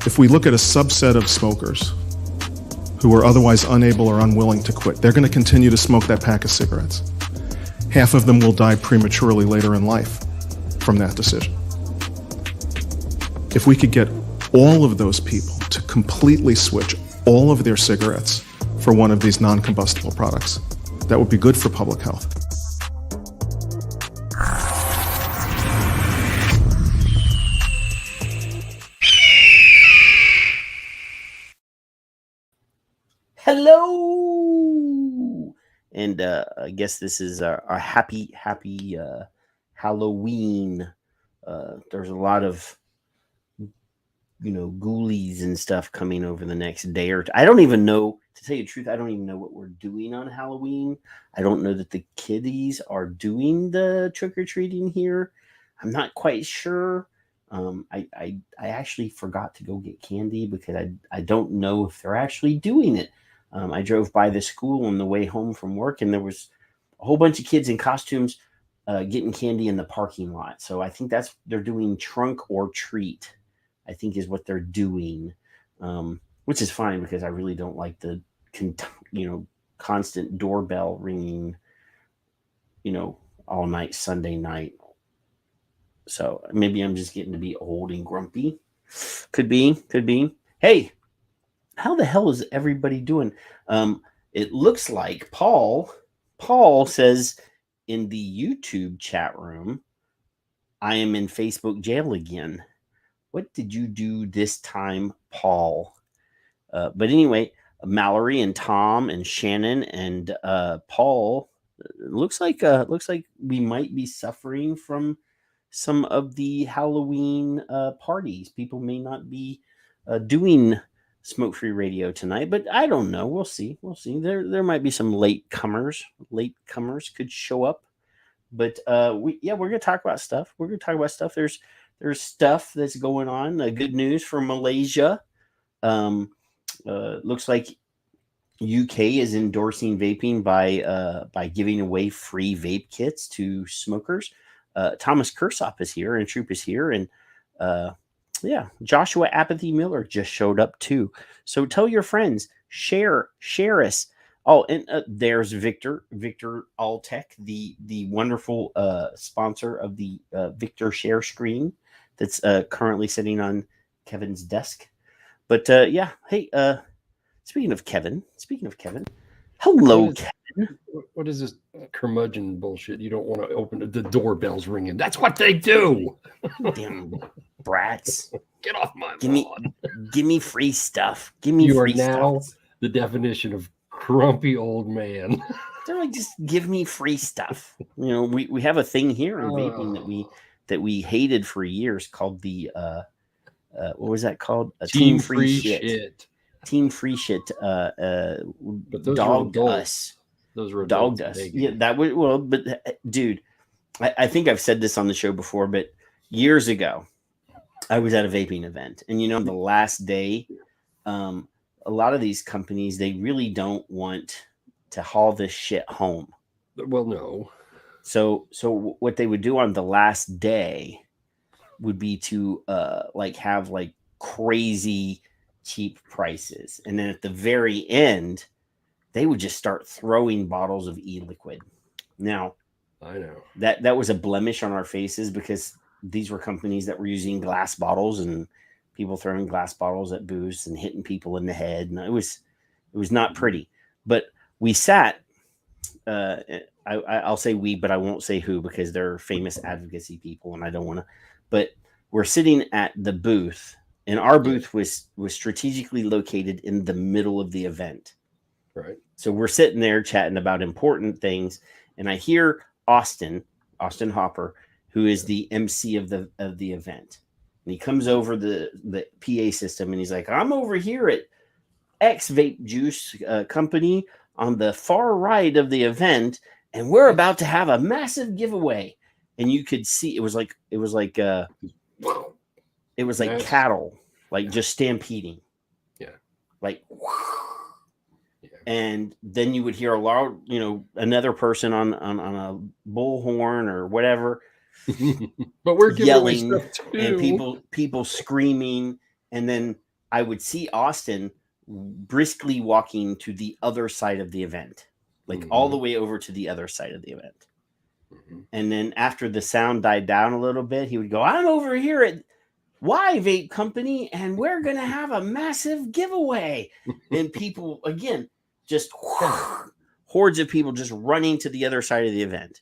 If we look at a subset of smokers who are otherwise unable or unwilling to quit, they're going to continue to smoke that pack of cigarettes. Half of them will die prematurely later in life from that decision. If we could get all of those people to completely switch all of their cigarettes for one of these non-combustible products, that would be good for public health. Hello, and I guess this is our happy Halloween. There's a lot of ghoulies and stuff coming over the next day or two. I don't even know, to tell you the truth, I don't even know what we're doing on Halloween. I don't know that the kiddies are doing the trick-or-treating here. I'm not quite sure. I actually forgot to go get candy because I don't know if they're actually doing it. I drove by the school on the way home from work, and there was a whole bunch of kids in costumes getting candy in the parking lot. So I think they're doing trunk or treat, I think is what they're doing, which is fine because I really don't like the constant doorbell ringing, all night Sunday night. So maybe I'm just getting to be old and grumpy. Could be. Hey, how the hell is everybody doing? It looks like Paul says in the YouTube chat room, I am in Facebook jail again. What did you do this time, Paul? But anyway, Mallory and Tom and Shannon and Paul, looks like we might be suffering from some of the Halloween parties. People may not be doing smoke-free radio tonight, but I don't know. We'll see. There might be some late comers could show up, but we're gonna talk about stuff. There's stuff that's going on. Good news from Malaysia. Looks like UK is endorsing vaping by giving away free vape kits to smokers. Thomas Kersop is here, and Troop is here, and Joshua Apathy Miller just showed up too. So tell your friends, share us. Oh, and there's Victor Alltech, the wonderful sponsor of the Victor share screen that's currently sitting on Kevin's desk. But hey, speaking of Kevin, hello, Kevin. What is this curmudgeon bullshit? You don't want to open the doorbell's ringing. That's what they do. Damn brats! Get off my lawn. Give me free stuff. Give me free stuff. You are now the definition of grumpy old man. They're like, just give me free stuff. We have a thing here in vaping that we hated for years called the what was that called? Team free shit. Team free shit. But those dogged us. Those were dogged us. Yeah, that would but dude, I think I've said this on the show before, but years ago, I was at a vaping event, and the last day, a lot of these companies, they really don't want to haul this shit home. Well, no. So what they would do on the last day would be to have crazy cheap prices, and then at the very end, they would just start throwing bottles of e-liquid. Now, I know that was a blemish on our faces because these were companies that were using glass bottles and people throwing glass bottles at booths and hitting people in the head, and it was not pretty. But we sat. I'll say we, but I won't say who because they're famous advocacy people, and I don't want to. But we're sitting at the booth, and our booth was strategically located in the middle of the event. Right. So we're sitting there chatting about important things, and I hear Austin Hopper, who is the MC of the event, and he comes over the PA system, and he's like, "I'm over here at X Vape Juice Company on the far right of the event, and we're about to have a massive giveaway." And you could see it was like cattle, like just stampeding. Yeah. Like, and then you would hear a loud, another person on a bullhorn or whatever, but we're yelling and people screaming, and then I would see Austin briskly walking to the other side of the event, like all the way over to the other side of the event. And then after the sound died down a little bit, he would go, I'm over here at Y Vape Company, and we're going to have a massive giveaway. And people, again, just hordes of people just running to the other side of the event.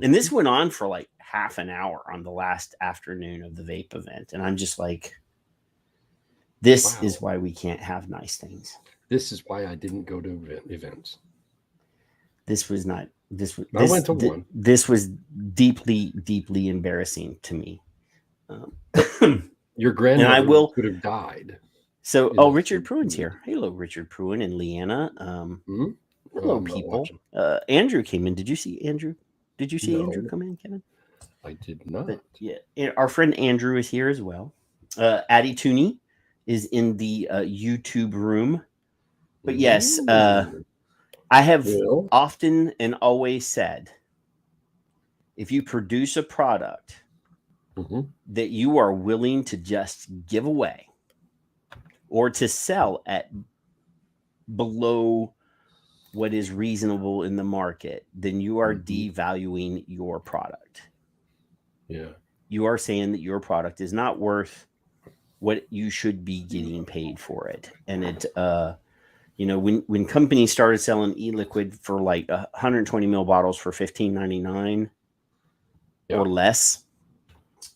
And this went on for like half an hour on the last afternoon of the vape event. And I'm just like, this is why we can't have nice things. This is why I didn't go to events. This was not, I went to one. This was deeply, deeply embarrassing to me. Your grandmother could have died. So, Richard Pruitt's here. Hello, Richard Pruitt and Leanna. Hello, people. Andrew came in. Did you see Andrew? Did you see Andrew come in, Kevin? I did not. But, yeah, our friend Andrew is here as well. Addie Tooney is in the YouTube room. But yes, I have often and always said, if you produce a product that you are willing to just give away or to sell at below what is reasonable in the market, then you are devaluing your product. Yeah. You are saying that your product is not worth what you should be getting paid for it. And it, when companies started selling e-liquid for like 120 ml bottles for $15.99 or less,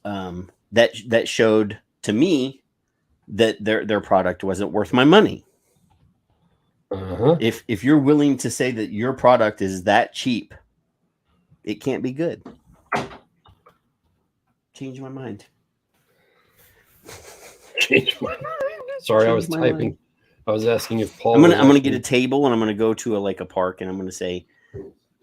that showed to me that their product wasn't worth my money. If you're willing to say that your product is that cheap, it can't be good. Change my mind. Change my mind. Sorry, I was typing. Mind. I was asking if Paul. I'm gonna get a table and I'm gonna go to a park and I'm gonna say,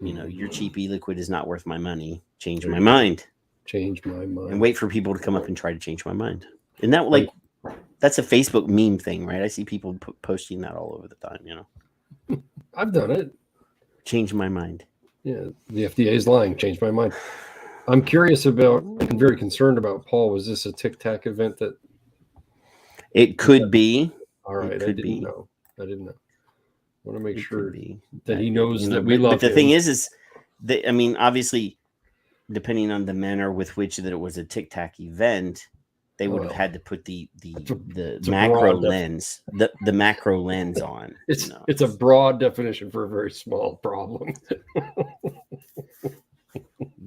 your cheap e-liquid is not worth my money. Change my mind. Change my mind. And wait for people to come up and try to change my mind. Isn't that that's a Facebook meme thing, right? I see people posting that all over the time. I've done it. Change my mind. Yeah, the FDA is lying. Change my mind. I'm curious about and very concerned about Paul. Was this a Tic Tac event that? It could be. All right, I didn't know. I want to make sure that he knows that we love him. But the thing is that, obviously, depending on the manner with which that it was a Tic Tac event, they would have had to put the macro lens, the macro lens on. It's a broad definition for a very small problem.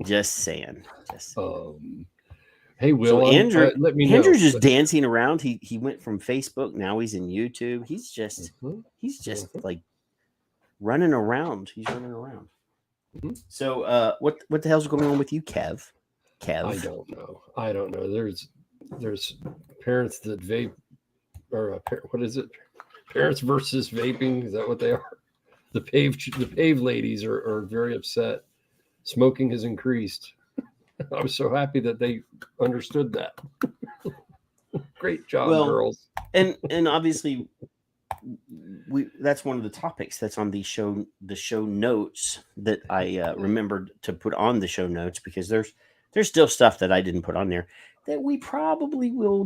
Just saying. Hey, Will. So Andrew, let me know. Andrew's just dancing around. He went from Facebook. Now he's in YouTube. He's just like running around. He's running around. So what the hell's going on with you, Kev? I don't know. There's parents that vape, or what is it? Parents versus vaping. Is that what they are? The pave ladies are very upset. Smoking has increased. I was so happy that they understood that. Great job, girls. And obviously, that's one of the topics that's on the show notes that I remembered to put on the show notes, because there's still stuff that I didn't put on there that we probably will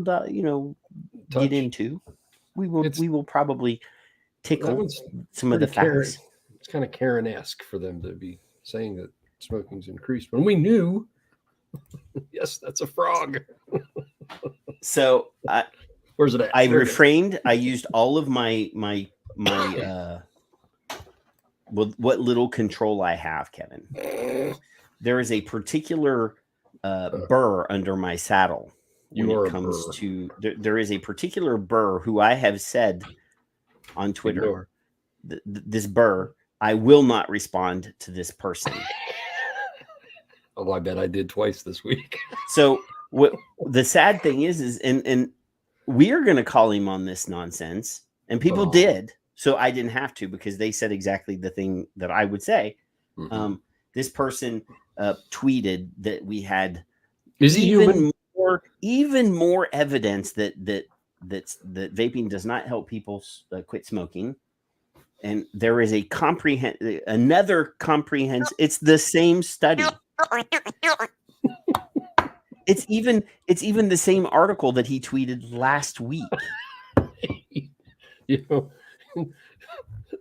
get into. We will probably tickle some of the facts. It's kind of Karen-esque for them to be saying that smoking's increased when we knew. Yes, that's a frog. So where's it at? I refrained. I used all of my what little control I have, Kevin. There is a particular burr under my saddle when it comes to there is a particular burr who I have said on Twitter, this burr, I will not respond to this person. Oh, I bet I did twice this week. So what the sad thing is and we are going to call him on this nonsense, and people did. So I didn't have to, because they said exactly the thing that I would say. This person tweeted that we had even more evidence that vaping does not help people quit smoking. And there is another comprehensive. It's the same study. It's even the same article that he tweeted last week. You know,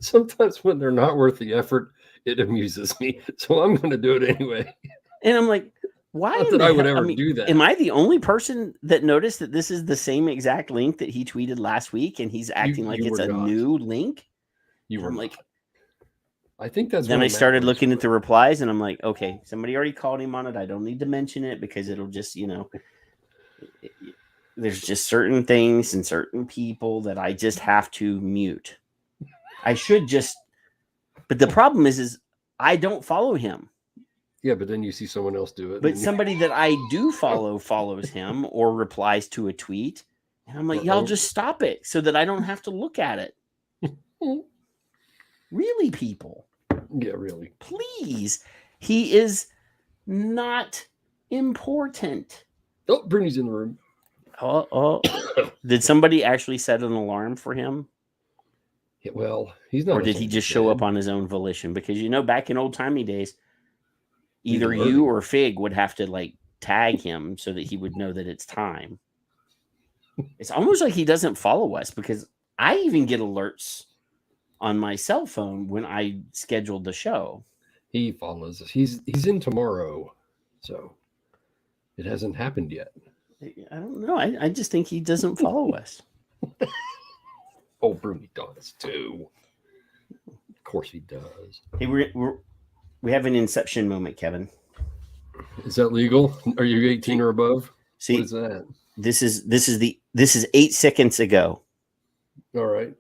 sometimes when they're not worth the effort, it amuses me. So I'm going to do it anyway. And I'm like, why? Not that I would ever do that. Am I the only person that noticed that this is the same exact link that he tweeted last week, and he's acting like it's a new link? I'm like, I think that's. Then I started looking at the replies, and I'm like, okay, somebody already called him on it. I don't need to mention it because it'll just, there's just certain things and certain people that I just have to mute. I should just, but the problem is I don't follow him. Yeah, but then you see someone else do it. But somebody that I do follow follows him or replies to a tweet. And I'm like, y'all just stop it so that I don't have to look at it. Really, people? Yeah, really. Please. He is not important. Oh, Bruni's in the room. Oh. Did somebody actually set an alarm for him? Yeah, well, he's not. Or did he just show up on his own volition? Because, back in old-timey days, either you or Fig would have to tag him so that he would know that it's time. It's almost like he doesn't follow us because I even get alerts on my cell phone when I scheduled the show. He follows us. He's in tomorrow, so it hasn't happened yet. I don't know. I just think he doesn't follow us. Oh, Bruni does too. Of course he does. Hey, we have an inception moment, Kevin. Is that legal? Are you 18 or above? See, what is that? This is 8 seconds ago. All right.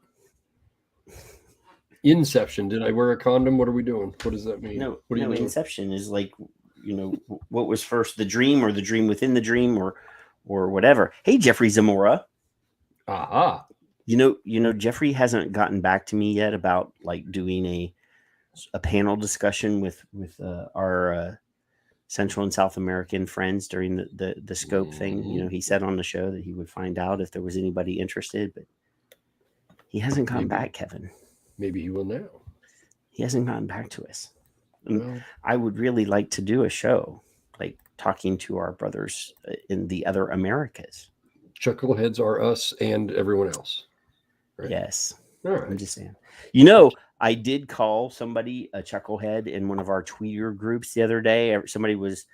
Inception. Did I wear a condom? What are we doing? What does that mean? No, what are you doing? Inception is what was first, the dream or the dream within the dream or whatever. Hey, Jeffrey Zamora. Aha. Jeffrey hasn't gotten back to me yet about doing a panel discussion with our Central and South American friends during the scope thing. He said on the show that he would find out if there was anybody interested, but he hasn't gotten back, Kevin. Maybe he will now. He hasn't gotten back to us. Well, I would really like to do a show talking to our brothers in the other Americas. Chuckleheads are us and everyone else. Right? Yes. All right. I'm just saying. I did call somebody a chucklehead in one of our tweeter groups the other day. Somebody was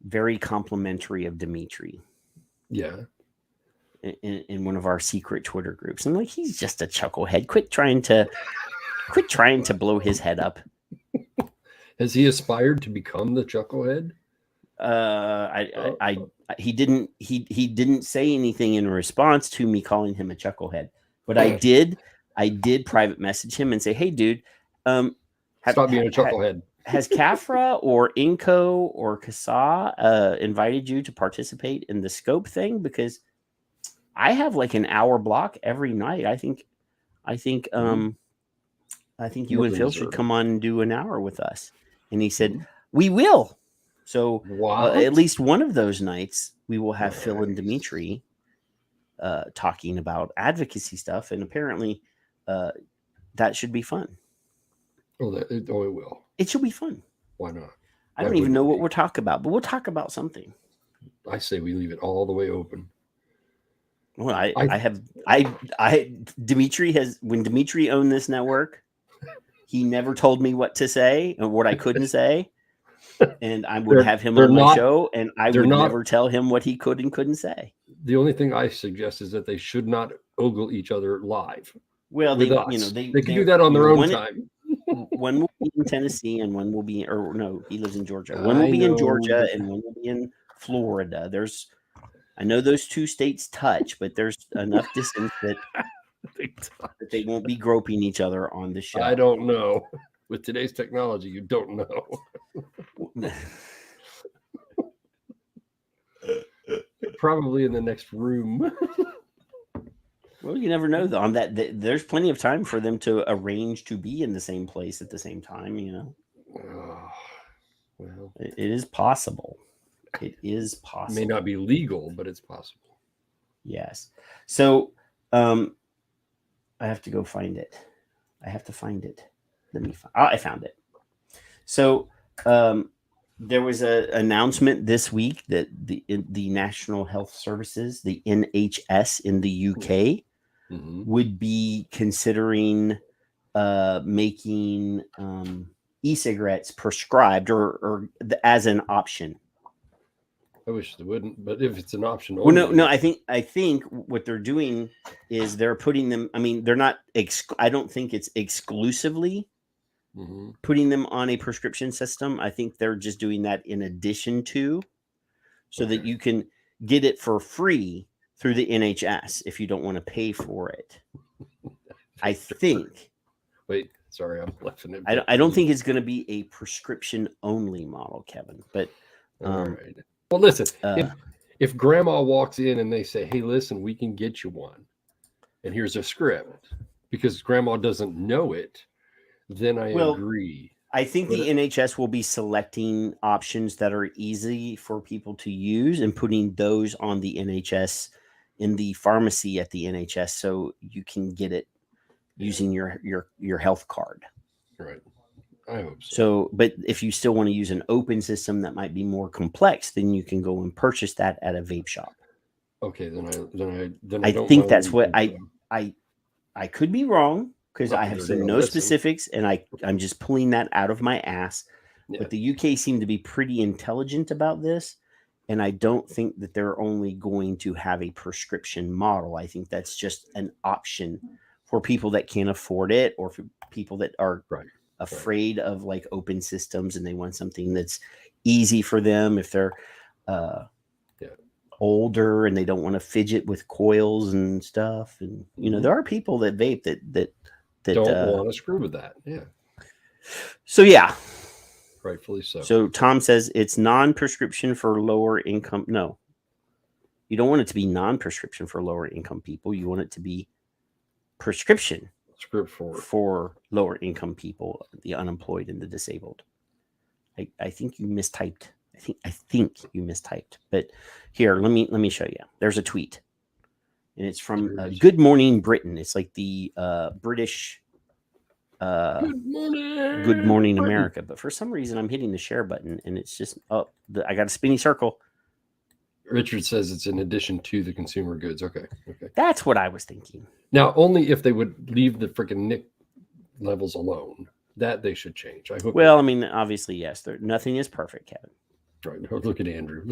very complimentary of Dimitri. Yeah. In one of our secret Twitter groups. I'm like, he's just a chucklehead. Quit trying to blow his head up. Has he aspired to become the chucklehead? He didn't say anything in response to me calling him a chucklehead, but I did private message him and say, hey dude, stop being a chucklehead. Has Kafra or Inco or Kasa invited you to participate in the scope thing? Because I have an hour block every night. I think you and Phil should come on and do an hour with us. And he said, we will. So at least one of those nights, we will have Phil and Dimitri talking about advocacy stuff. And apparently that should be fun. It will. It should be fun. Why not? I don't even know what we'll talk about, but we'll talk about something. I say we leave it all the way open. Well, Dimitri when Dimitri owned this network, he never told me what to say or what I couldn't say. And I would have him on my show and I would never tell him what he could and couldn't say. The only thing I suggest is that they should not ogle each other live. Well, they can do that on their own time. One will be in Tennessee and one will be, he lives in Georgia. One will be in Georgia and one will be in Florida. I know those two states touch, but there's enough distance that they won't be groping each other on the show. I don't know. With today's technology, you don't know. Probably in the next room. Well, you never know. On that, there's plenty of time for them to arrange to be in the same place at the same time. Well, it is possible. It is possible. It may not be legal, but it's possible. Yes. So, I have to go find it. I have to find it. I found it. So, there was an announcement this week that the National Health Services, the NHS in the UK, would be considering making e-cigarettes prescribed or as an option. I wish they wouldn't, but if it's an option, well, no. I think what they're doing is they're putting them. I mean, they're not. I don't think it's exclusively putting them on a prescription system. I think they're just doing that in addition to, so that you can get it for free through the NHS if you don't want to pay for it. I think. Wait, sorry, I'm laughing at. I don't think it's going to be a prescription only model, Kevin. But all right. Well, listen, if grandma walks in and they say, hey, listen, we can get you one, and here's a script, because grandma doesn't know it, then I agree. I think the NHS will be selecting options that are easy for people to use and putting those on the NHS in the pharmacy at the NHS so you can get it using your health card. Right. I hope so. So, but if you still want to use an open system that might be more complex, then you can go and purchase that at a vape shop. Okay, then I think that's what I could be wrong because I have seen no specifics, and I'm just pulling that out of my ass. Yeah. But the UK seem to be pretty intelligent about this, and I don't think that they're only going to have a prescription model. I think that's just an option for people that can't afford it, or for people that are afraid of like open systems and they want something that's easy for them if they're older and they don't want to fidget with coils and stuff. And there are people that vape that don't want to screw with that. Yeah. So yeah. Rightfully so. So Tom says it's non-prescription for lower income. No, you don't want it to be non-prescription for lower income people. You want it to be prescription for lower income people, the unemployed and the disabled. I think you mistyped. I think you mistyped. But here, let me show you. There's a tweet, and it's from Good Morning Britain. It's like the British Good Morning America. But for some reason, I'm hitting the share button, and it's just I got a spinny circle. Richard says it's in addition to the consumer goods. Okay. That's what I was thinking. Now, only if they would leave the freaking NIC levels alone, that they should change. I hope. Well, I mean, obviously, yes. Nothing is perfect, Kevin. Right. Look at Andrew.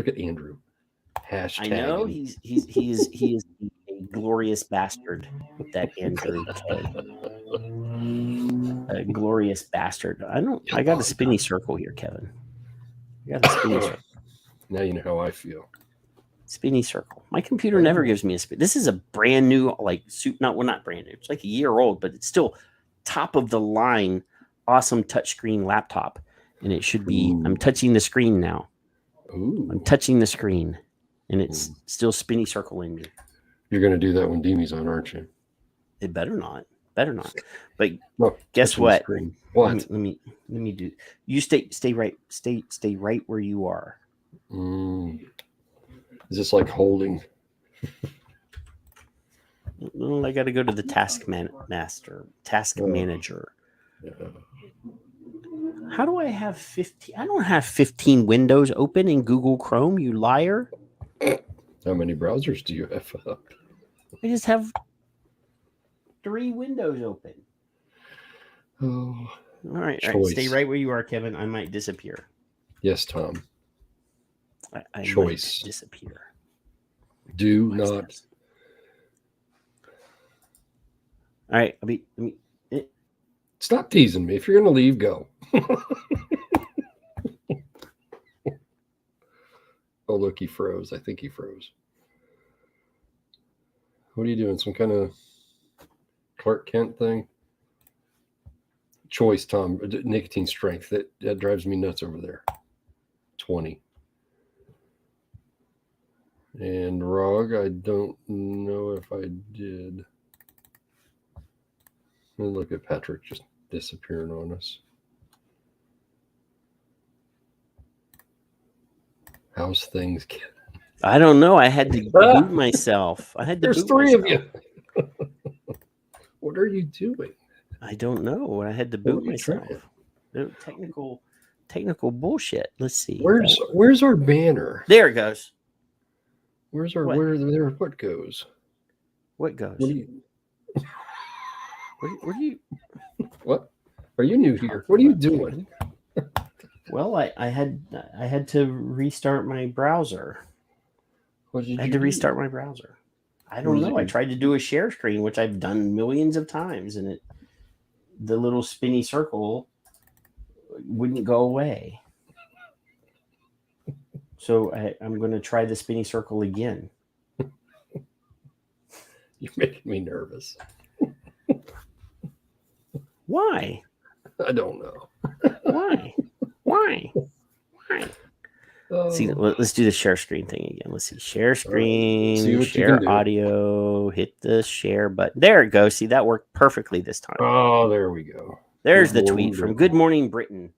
Hashtag. I know he is a glorious bastard. That Andrew K. A glorious bastard. I got a spinny circle here, Kevin. I got a spinny circle. Now you know how I feel. Spinny circle. My computer never gives me a spin. This is a brand new, not brand new. It's like a year old, but it's still top of the line, awesome touchscreen laptop. And it should be. Ooh. I'm touching the screen now. Ooh. I'm touching the screen, and it's still spinny circling me. You're going to do that when Deemy's on, aren't you? It better not. But guess what? What? Let me do. You stay right where you are. Is this like holding? Well, I got to go to the task manager. Yeah. How do I have 15? I don't have 15 windows open in Google Chrome, you liar. How many browsers do you have up? I just have 3 windows open. Oh. All right. Stay right where you are, Kevin. I might disappear. Yes, Tom. I Choice. Might disappear. Do not. All right. Stop teasing me. If you're going to leave, go. Oh, look, he froze. I think he froze. What are you doing? Some kind of Clark Kent thing? Choice, Tom. Nicotine strength. That drives me nuts over there. 20. And ROG, I don't know if I did. And look at Patrick just disappearing on us. How's things, kid? I don't know. I had to boot myself. There's 3 of you. What are you doing? I don't know. I had to boot myself. Technical bullshit. Let's see. Where's our banner? There it goes. Where's our what goes? What goes? Where do you? What? Are you new here? What are you doing? Well, I had to restart my browser. What did I had you to do? restart my browser. I What don't is know. it? I tried to do a share screen, which I've done millions of times, and the little spinny circle wouldn't go away. So I'm going to try the spinny circle again. You're making me nervous. Why? I don't know. Why? See, let's do the share screen thing again. Let's see. Share screen, See what you share can do. audio, hit the share button. There it goes. See, that worked perfectly this time. Oh, there we go. There's Good the morning, tweet from Britain. Good Morning Britain.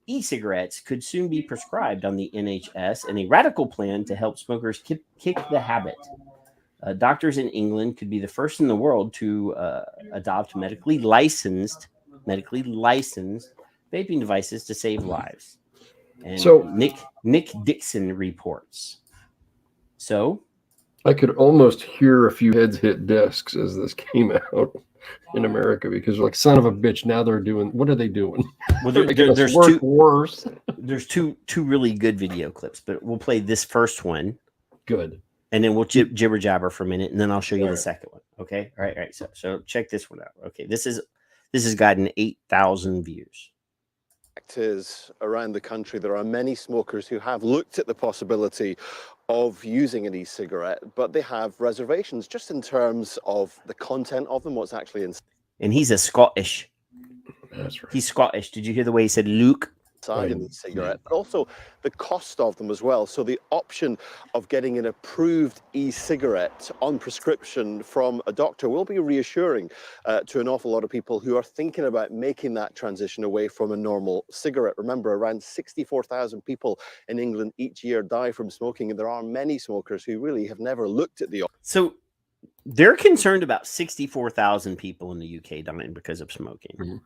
E-cigarettes could soon be prescribed on the NHS in a radical plan to help smokers kick the habit. Doctors in England could be the first in the world to adopt medically licensed vaping devices to save lives. And So Nick Dixon reports. So I could almost hear a few heads hit desks as this came out in America because, like, son of a bitch, now they're doing. What are they doing? well, They're making us there's work worse. There's two really good video clips, but we'll play this first one. Good. And then we'll jibber jabber for a minute, and then I'll show you All the right. second one. Okay. All right. So check this one out. Okay. This has gotten 8,000 views. Is around the country, there are many smokers who have looked at the possibility of using an e-cigarette, but they have reservations just in terms of the content of them, what's actually inside. And he's a Scottish. That's right. He's Scottish. Did you hear the way he said Luke? In the cigarette, but also the cost of them as well. So the option of getting an approved e-cigarette on prescription from a doctor will be reassuring to an awful lot of people who are thinking about making that transition away from a normal cigarette. Remember, around 64,000 people in England each year die from smoking, and there are many smokers who really have never looked at the option. So they're concerned about 64,000 people in the UK dying because of smoking. Mm-hmm.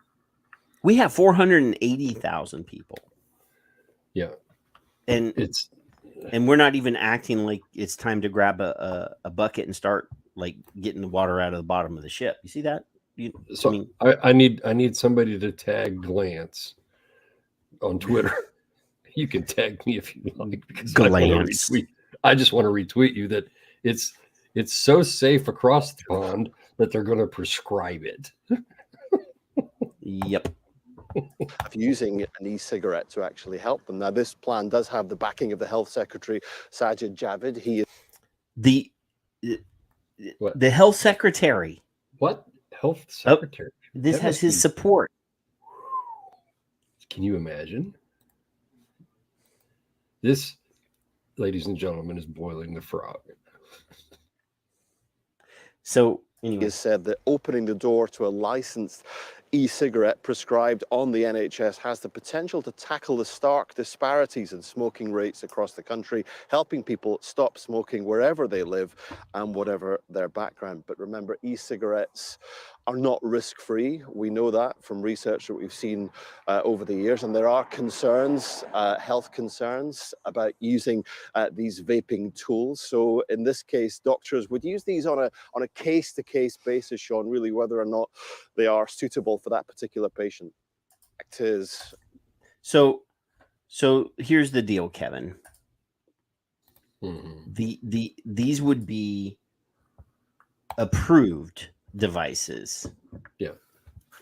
We have 480,000 people. Yeah. And we're not even acting like it's time to grab a bucket and start like getting the water out of the bottom of the ship. You see that? I need somebody to tag Glance on Twitter. You can tag me if you like, because I just want to retweet you that it's so safe across the pond that they're going to prescribe it. Yep. Of using an e-cigarette to actually help them. Now, this plan does have the backing of the Health Secretary, Sajid Javid. He is the Health Secretary. What? Health Secretary? This has his support. Can you imagine? This, ladies and gentlemen, is boiling the frog. So anyway. He has said that opening the door to a licensed e-cigarette prescribed on the NHS has the potential to tackle the stark disparities in smoking rates across the country, helping people stop smoking wherever they live and whatever their background. But remember, e-cigarettes are not risk-free. We know that from research that we've seen over the years, and there are concerns, health concerns about using these vaping tools. So in this case, doctors would use these on a case-to-case basis, Sean, really whether or not they are suitable for that particular patient. So here's the deal, Kevin. Mm-hmm. These would be approved devices. Yeah.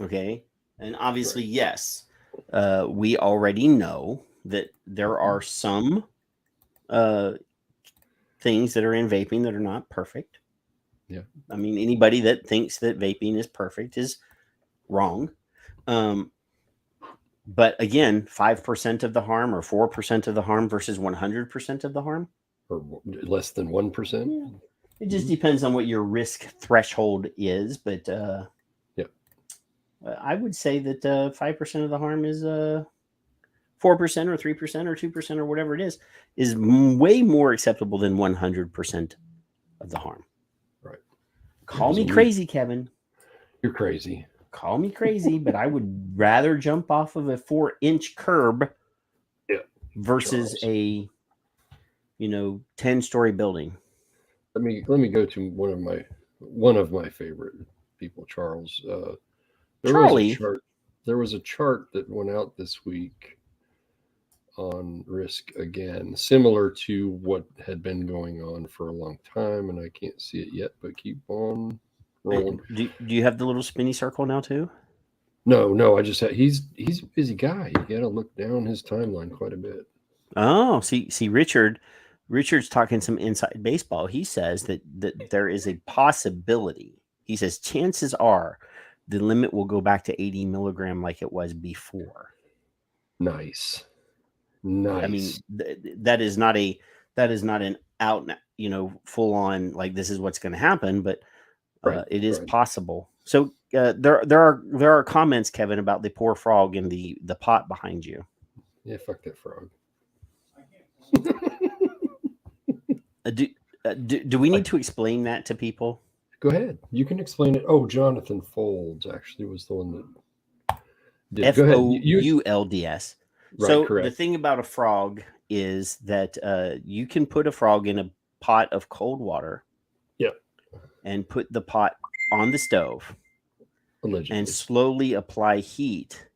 Okay. And obviously, right. Yes, we already know that there are some things that are in vaping that are not perfect. Yeah. I mean, anybody that thinks that vaping is perfect is wrong. But again, 5% of the harm or 4% of the harm versus 100% of the harm, or less than 1%. Yeah. It just depends on what your risk threshold is. But I would say that 5% of the harm is 4% or 3% or 2% or whatever it is way more acceptable than 100% of the harm. Right. Call me crazy, Kevin. You're crazy. Call me crazy, but I would rather jump off of a 4-inch curb versus a 10-story building. Let me go to one of my favorite people, Charles. Charlie. There was a chart that went out this week on risk again, similar to what had been going on for a long time, and I can't see it yet, but keep on rolling. Do you have the little spinny circle now too? No, I just had, he's a busy guy. You got to look down his timeline quite a bit. Oh, see, Richard's talking some inside baseball. He says that there is a possibility. He says chances are the limit will go back to 80 milligram like it was before. Nice. I mean, that is not an out, full on like this is what's going to happen, but it is possible. So there are comments, Kevin, about the poor frog in the pot behind you. Yeah, fuck that frog. Do we need to explain that to people? Go ahead. You can explain it. Oh, Jonathan Folds actually was the one that did. Go ahead. Folds. Right, So correct. the thing about a frog is that you can put a frog in a pot of cold water. Yep. And put the pot on the stove. Allegedly. And slowly apply heat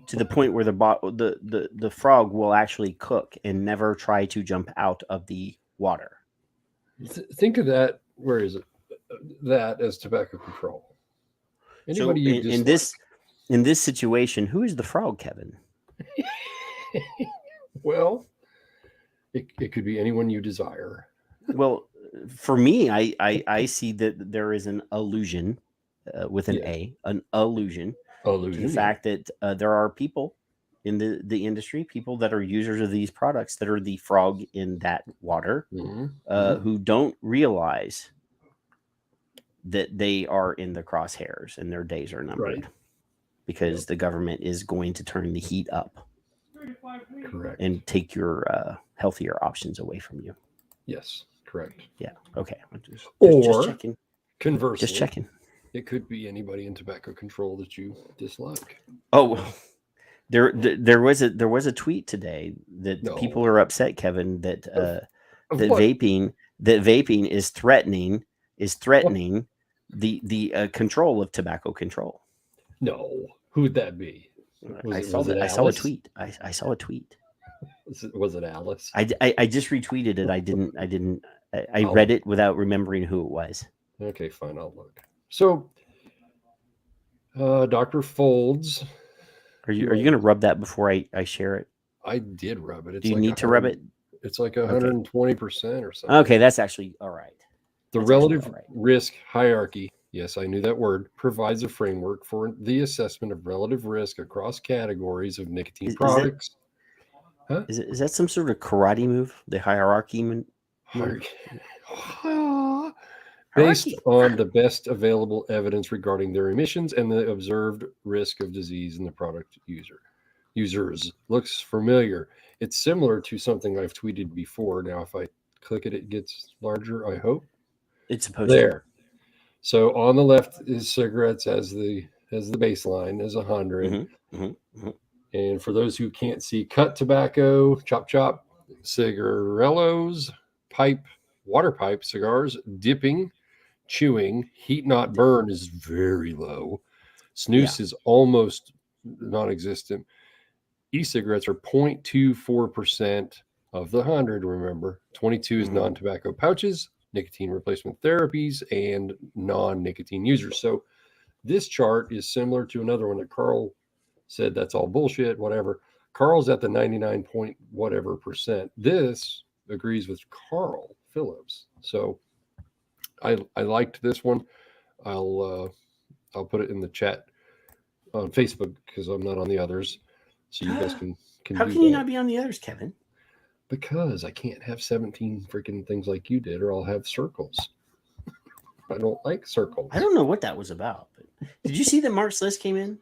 to the point where the frog will actually cook and never try to jump out of the water. Think of that. Where is it? That as tobacco control. Anybody so in this situation, who is the frog, Kevin? Well, it could be anyone you desire. Well, for me, I see that there is an illusion with an illusion to the fact that there are people in the industry, people that are users of these products that are the frog in that water, who don't realize that they are in the crosshairs and their days are numbered because the government is going to turn the heat up. Correct. And take your healthier options away from you. Yes, correct. Yeah. Okay. Just checking. Conversely, just checking. It could be anybody in tobacco control that you dislike. Oh, there was a tweet today that people are upset, Kevin, that vaping is threatening the control of tobacco control. No, who would that be? I saw a tweet. I saw a tweet. Was it Alice? I just retweeted it. I read it without remembering who it was. Okay, fine. I'll look. So, Dr. Folds. Are you going to rub that before I share it? I did rub it. Do you need to rub it? It's like 120% or something. Okay, that's actually all right. The relative risk hierarchy, yes, I knew that word, provides a framework for the assessment of relative risk across categories of nicotine products. Is that some sort of karate move? The hierarchy? Based on the best available evidence regarding their emissions and the observed risk of disease in the product users. Looks familiar. It's similar to something I've tweeted before. Now, if I click it, it gets larger, I hope. It's supposed to. So on the left is cigarettes as the baseline is 100. And for those who can't see, cut tobacco, chop, cigarillos, water pipe, cigars, dipping, chewing, heat not burn is very low. Snus is almost non-existent. E-cigarettes are 0.24% of the 100, remember. 22 is non-tobacco pouches, nicotine replacement therapies, and non-nicotine users. So this chart is similar to another one that Carl said that's all bullshit, whatever. Carl's at the 99 point whatever percent. This agrees with Carl Phillips. So I liked this one. I'll put it in the chat on Facebook because I'm not on the others. So you guys can How can you not be on the others, Kevin? Because I can't have 17 freaking things like you did, or I'll have circles. I don't like circles. I don't know what that was about. But did you see that Mark's list came in?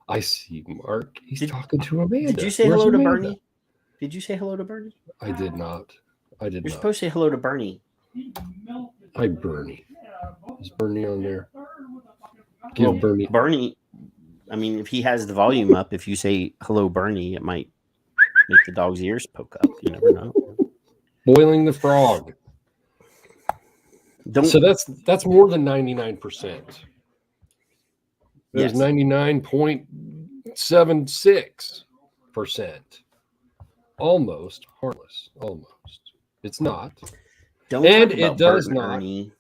I see Mark. He's talking to Amanda. Did you say hello to Bernie? Did you say hello to Bernie? I did not. You're supposed to say hello to Bernie. Hi, Bernie. Is Bernie on there? Give Bernie. Bernie, I mean, if he has the volume up, if you say hello, Bernie, it might make the dog's ears poke up. You never know. Boiling the frog. Don't. So that's more than 99%. There's Yes. 99.76%. Almost harmless. Almost. It's not. Don't And talk about it does Bert and not. Ernie.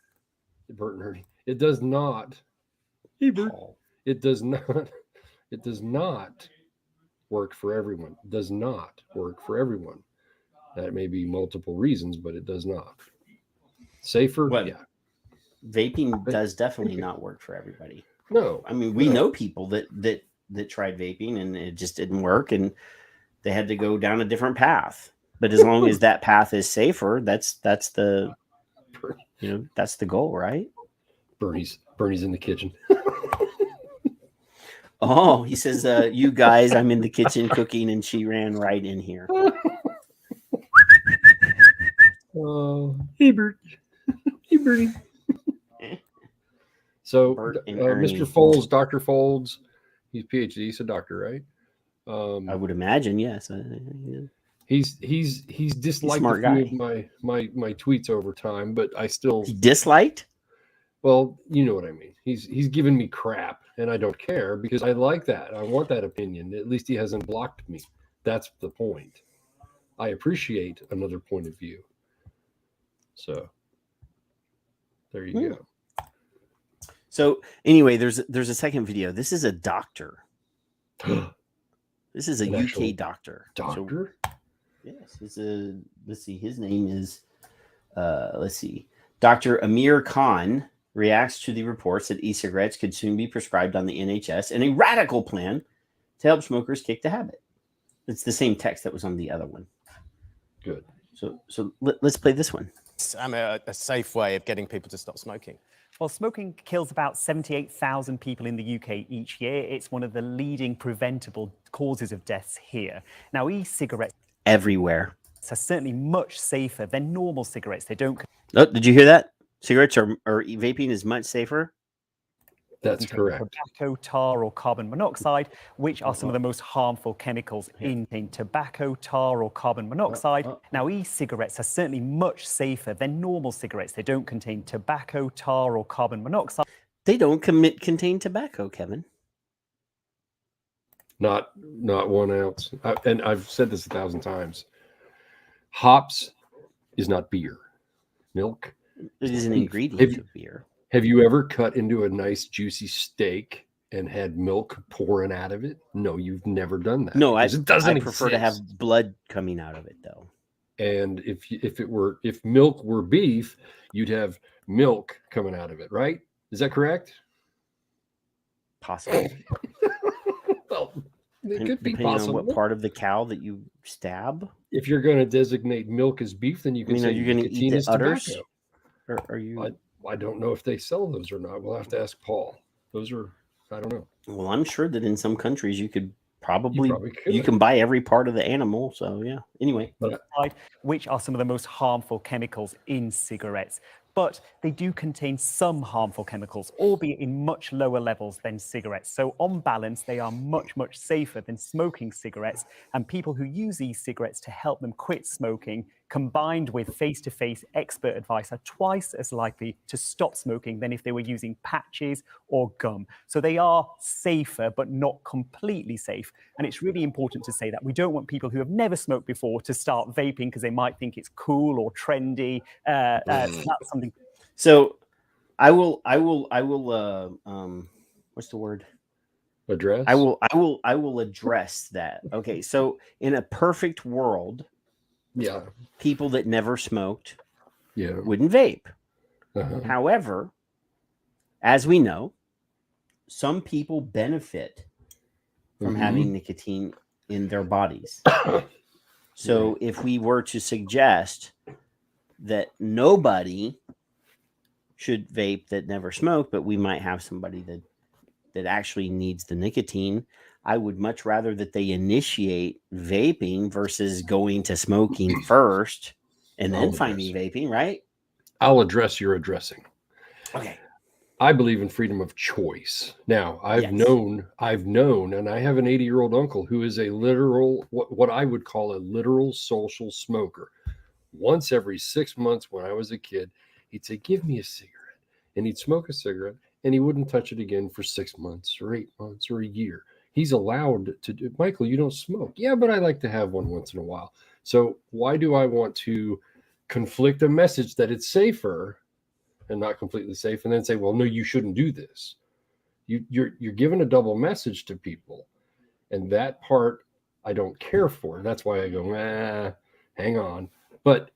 Bert and Ernie. It does not. Hey, Bert. Paul. It does not. It does not work for everyone. It does not work for everyone. That may be multiple reasons, but it does not. Safer? What? Yeah. Vaping does definitely not work for everybody. No. I mean, we know people that tried vaping and it just didn't work, and they had to go down a different path. But as long as that path is safer, that's the that's the goal, right? Bernie's in the kitchen. Oh, he says, you guys, I'm in the kitchen cooking, and she ran right in here. Hey, Bert. Hey, Bernie. So, Bert and Ernie. Mr. Folds, Dr. Folds, he's PhD, he's a doctor, right? I would imagine, yes. He's disliked Smart a few guy. of my tweets over time, but I still He disliked? well, you know what I mean. He's given me crap, and I don't care because I like that. I want that opinion. At least he hasn't blocked me. That's the point. I appreciate another point of view. So there you go. So anyway, there's a second video. This is a doctor. This is a UK doctor. Doctor? So, yes, it's let's see. His name is Dr. Amir Khan reacts to the reports that e-cigarettes could soon be prescribed on the NHS and a radical plan to help smokers kick the habit. It's the same text that was on the other one. Good. So let's play this one. A safe way of getting people to stop smoking. Well, smoking kills about 78,000 people in the UK each year. It's one of the leading preventable causes of deaths here. Now, e-cigarettes Everywhere. are certainly much safer than normal cigarettes. They don't Oh, did you hear that? Cigarettes or vaping is much safer. That's correct. tobacco, tar, or carbon monoxide, which are some of the most harmful chemicals in tobacco, tar, or carbon monoxide. Now, e-cigarettes are certainly much safer than normal cigarettes. They don't contain tobacco, tar, or carbon monoxide. They don't contain tobacco, Kevin. Not 1 ounce. And I've said this 1,000 times. Hops is not beer. Milk. It is an ingredient of beer. Have you ever cut into a nice juicy steak and had milk pouring out of it? No, you've never done that. No, I doesn't prefer to have blood coming out of it, though. And if milk were beef, you'd have milk coming out of it, right? Is that correct? Possibly. Well, it could be Depending possible. on what part of the cow that you stab. If you're going to designate milk as beef, then you can say you're going to eat the udders. Or are you? I don't know if they sell those or not. We'll have to ask Paul. Those are, I don't know. Well, I'm sure that in some countries you could probably could. You can buy every part of the animal. So yeah. Anyway, which are some of the most harmful chemicals in cigarettes. But they do contain some harmful chemicals, albeit in much lower levels than cigarettes. So on balance, they are much, much safer than smoking cigarettes. And people who use e-cigarettes to help them quit smoking, combined with face-to-face expert advice, are twice as likely to stop smoking than if they were using patches or gum. So they are safer, but not completely safe. And it's really important to say that. We don't want people who have never smoked before to start vaping because they might think it's cool or trendy. That's something. So I will what's the word? Address? I will address that. Okay. So in a perfect world, Yeah. people that never smoked Yeah. wouldn't vape. Uh-huh. However, as we know, some people benefit from having nicotine in their bodies. So if we were to suggest that nobody should vape that never smoked, but we might have somebody that actually needs the nicotine, I would much rather that they initiate vaping versus going to smoking first and then finding vaping, right? I'll address your addressing. Okay. I believe in freedom of choice. Now, I've known, and I have an 80-year-old uncle who is a literal, what I would call a literal social smoker. Once every 6 months when I was a kid, He'd say, give me a cigarette. And he'd smoke a cigarette and he wouldn't touch it again for 6 months or 8 months or a year. He's allowed to do. Michael, you don't smoke. Yeah, but I like to have one once in a while. So why do I want to conflict a message that it's safer and not completely safe, and then say, well, no, you shouldn't do this? You're giving a double message to people. And that part I don't care for. And that's why I go, hang on. But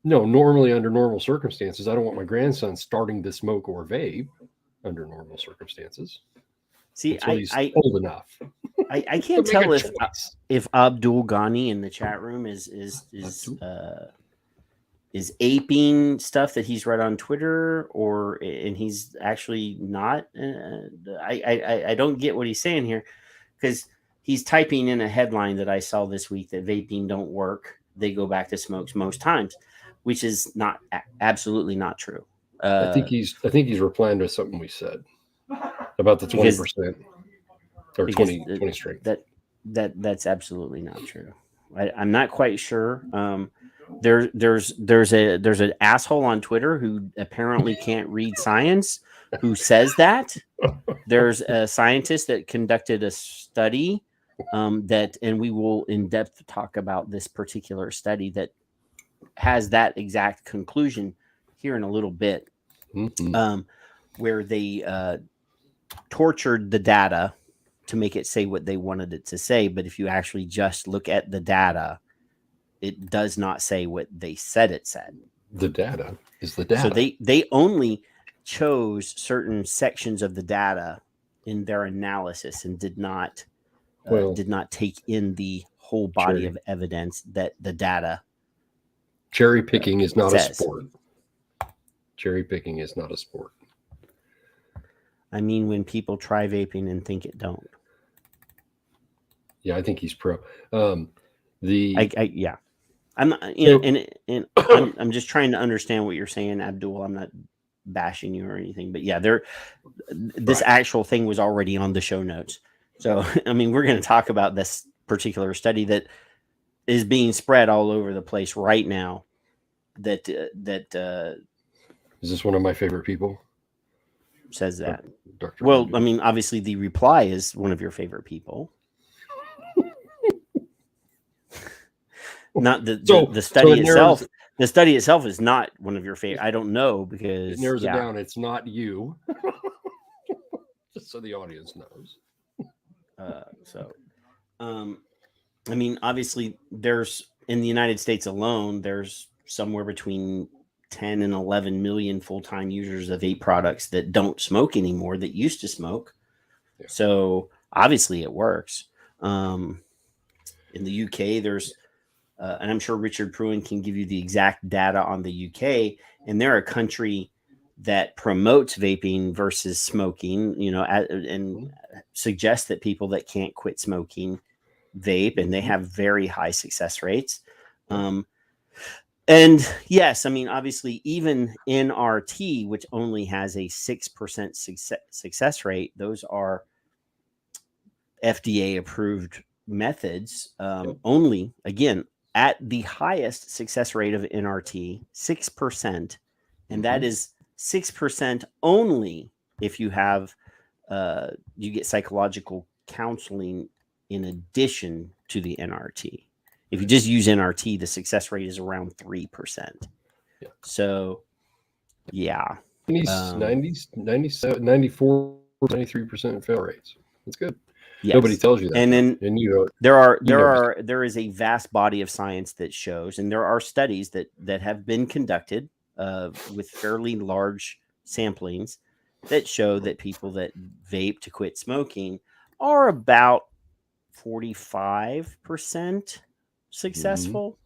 no, normally under normal circumstances, I don't want my grandson starting to smoke or vape under normal circumstances. See, he's old enough. I can't tell if Abdul Ghani in the chat room is aping stuff that he's read on Twitter, and he's actually not. I don't get what he's saying here, because he's typing in a headline that I saw this week that vaping don't work. They go back to smokes most times, which is not absolutely not true. I think he's replying to something we said about the 20% or 20 strength. That's absolutely not true. I'm not quite sure. There's an asshole on Twitter who apparently can't read science who says that. There's a scientist that conducted a study and we will in depth talk about this particular study that has that exact conclusion here in a little bit, where they tortured the data to make it say what they wanted it to say. But if you actually just look at the data, it does not say what they said it said. The data is the data. So they only chose certain sections of the data in their analysis and did not take in the whole body of evidence that the data. Cherry picking is not a sport. Cherry picking is not a sport. I mean, when people try vaping and think it don't. Yeah, I think he's pro. I'm not, I'm just trying to understand what you're saying, Abdul. I'm not bashing you or anything, but yeah, this actual thing was already on the show notes. So, I mean, we're going to talk about this particular study that is being spread all over the place right now. That is this one of my favorite people? Says that. Dr. Well, Randy. I mean, obviously the reply is one of your favorite people. Not the study itself. The study itself is not one of your favorite. I don't know, because it narrows it down. It's not you. Just so the audience knows. I mean, obviously, there's in the United States alone, there's somewhere between 10 and 11 million full-time users of vape products that don't smoke anymore, that used to smoke. Yeah. So obviously it works. In the UK, there's, and I'm sure Richard Pruin can give you the exact data on the UK, and they're a country that promotes vaping versus smoking, and suggests that people that can't quit smoking vape, and they have very high success rates. And yes, I mean, obviously, even NRT, which only has a 6% success rate, those are FDA approved methods. Only, again, at the highest success rate of NRT, 6%. And that is 6% only if you have, you get psychological counseling in addition to the NRT. If you just use NRT, the success rate is around 3%. Yeah. So, yeah. 90s, 97, 94, 93% fail rates. That's good. Yes. Nobody tells you that. And then there is a vast body of science that shows, and there are studies that have been conducted with fairly large samplings that show that people that vape to quit smoking are about 45% successful.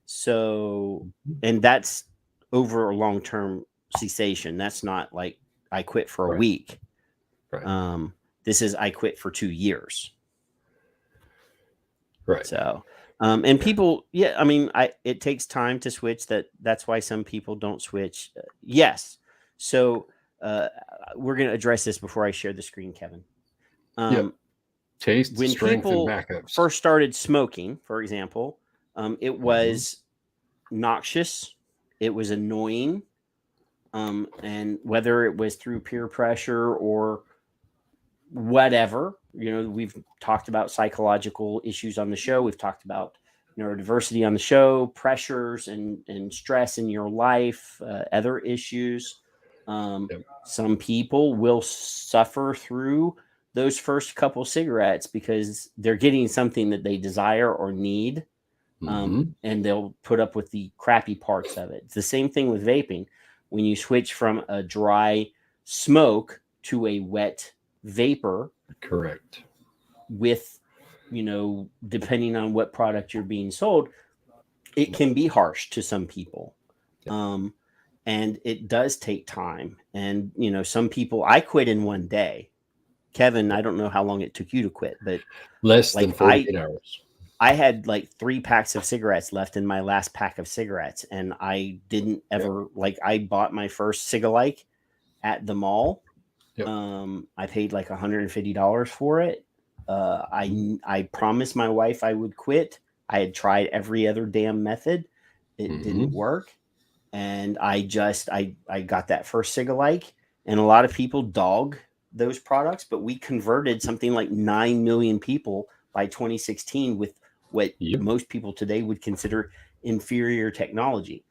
So, and that's over a long-term cessation. That's not like I quit for a week. Right. This is I quit for 2 years. Right. So, and people, I mean, it takes time to switch. That's why some people don't switch. Yes. So, we're going to address this before I share the screen, Kevin. Taste, when strength, people and backups. first started smoking, for example, it was noxious, it was annoying, And whether it was through peer pressure or whatever, we've talked about psychological issues on the show. We've talked about neurodiversity on the show, pressures and stress in your life, other issues. Some people will suffer through those first couple cigarettes because they're getting something that they desire or need. And they'll put up with the crappy parts of it. It's the same thing with vaping. When you switch from a dry smoke to a wet vapor, correct, with, depending on what product you're being sold, it can be harsh to some people. And it does take time. And, some people, I quit in one day. Kevin, I don't know how long it took you to quit, but less than 48 hours. I had like 3 packs of cigarettes left in my last pack of cigarettes. And I didn't ever, I bought my first Cigalike at the mall. I paid like $150 for it. I promised my wife I would quit. I had tried every other damn method. It didn't work. And I got that first Cigalike, and a lot of people dog those products, but we converted something like 9 million people by 2016 with what most people today would consider inferior technology.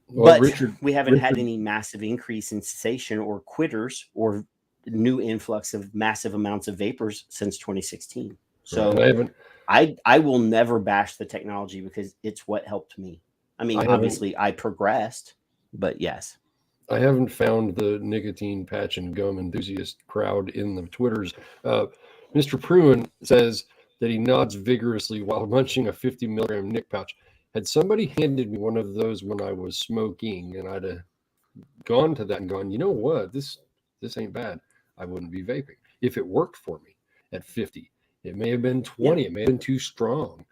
Well, but we haven't had any massive increase in cessation or quitters or new influx of massive amounts of vapors since 2016. So I will never bash the technology because it's what helped me. I mean, obviously I progressed, but yes. I haven't found the nicotine patch and gum enthusiast crowd in the Twitters. Mr. Pruin says that he nods vigorously while munching a 50 milligram Nick pouch. Had somebody handed me one of those when I was smoking, and I'd have gone to that and gone, you know what, this ain't bad, I wouldn't be vaping. If it worked for me at 50, it may have been 20, it may have been too strong,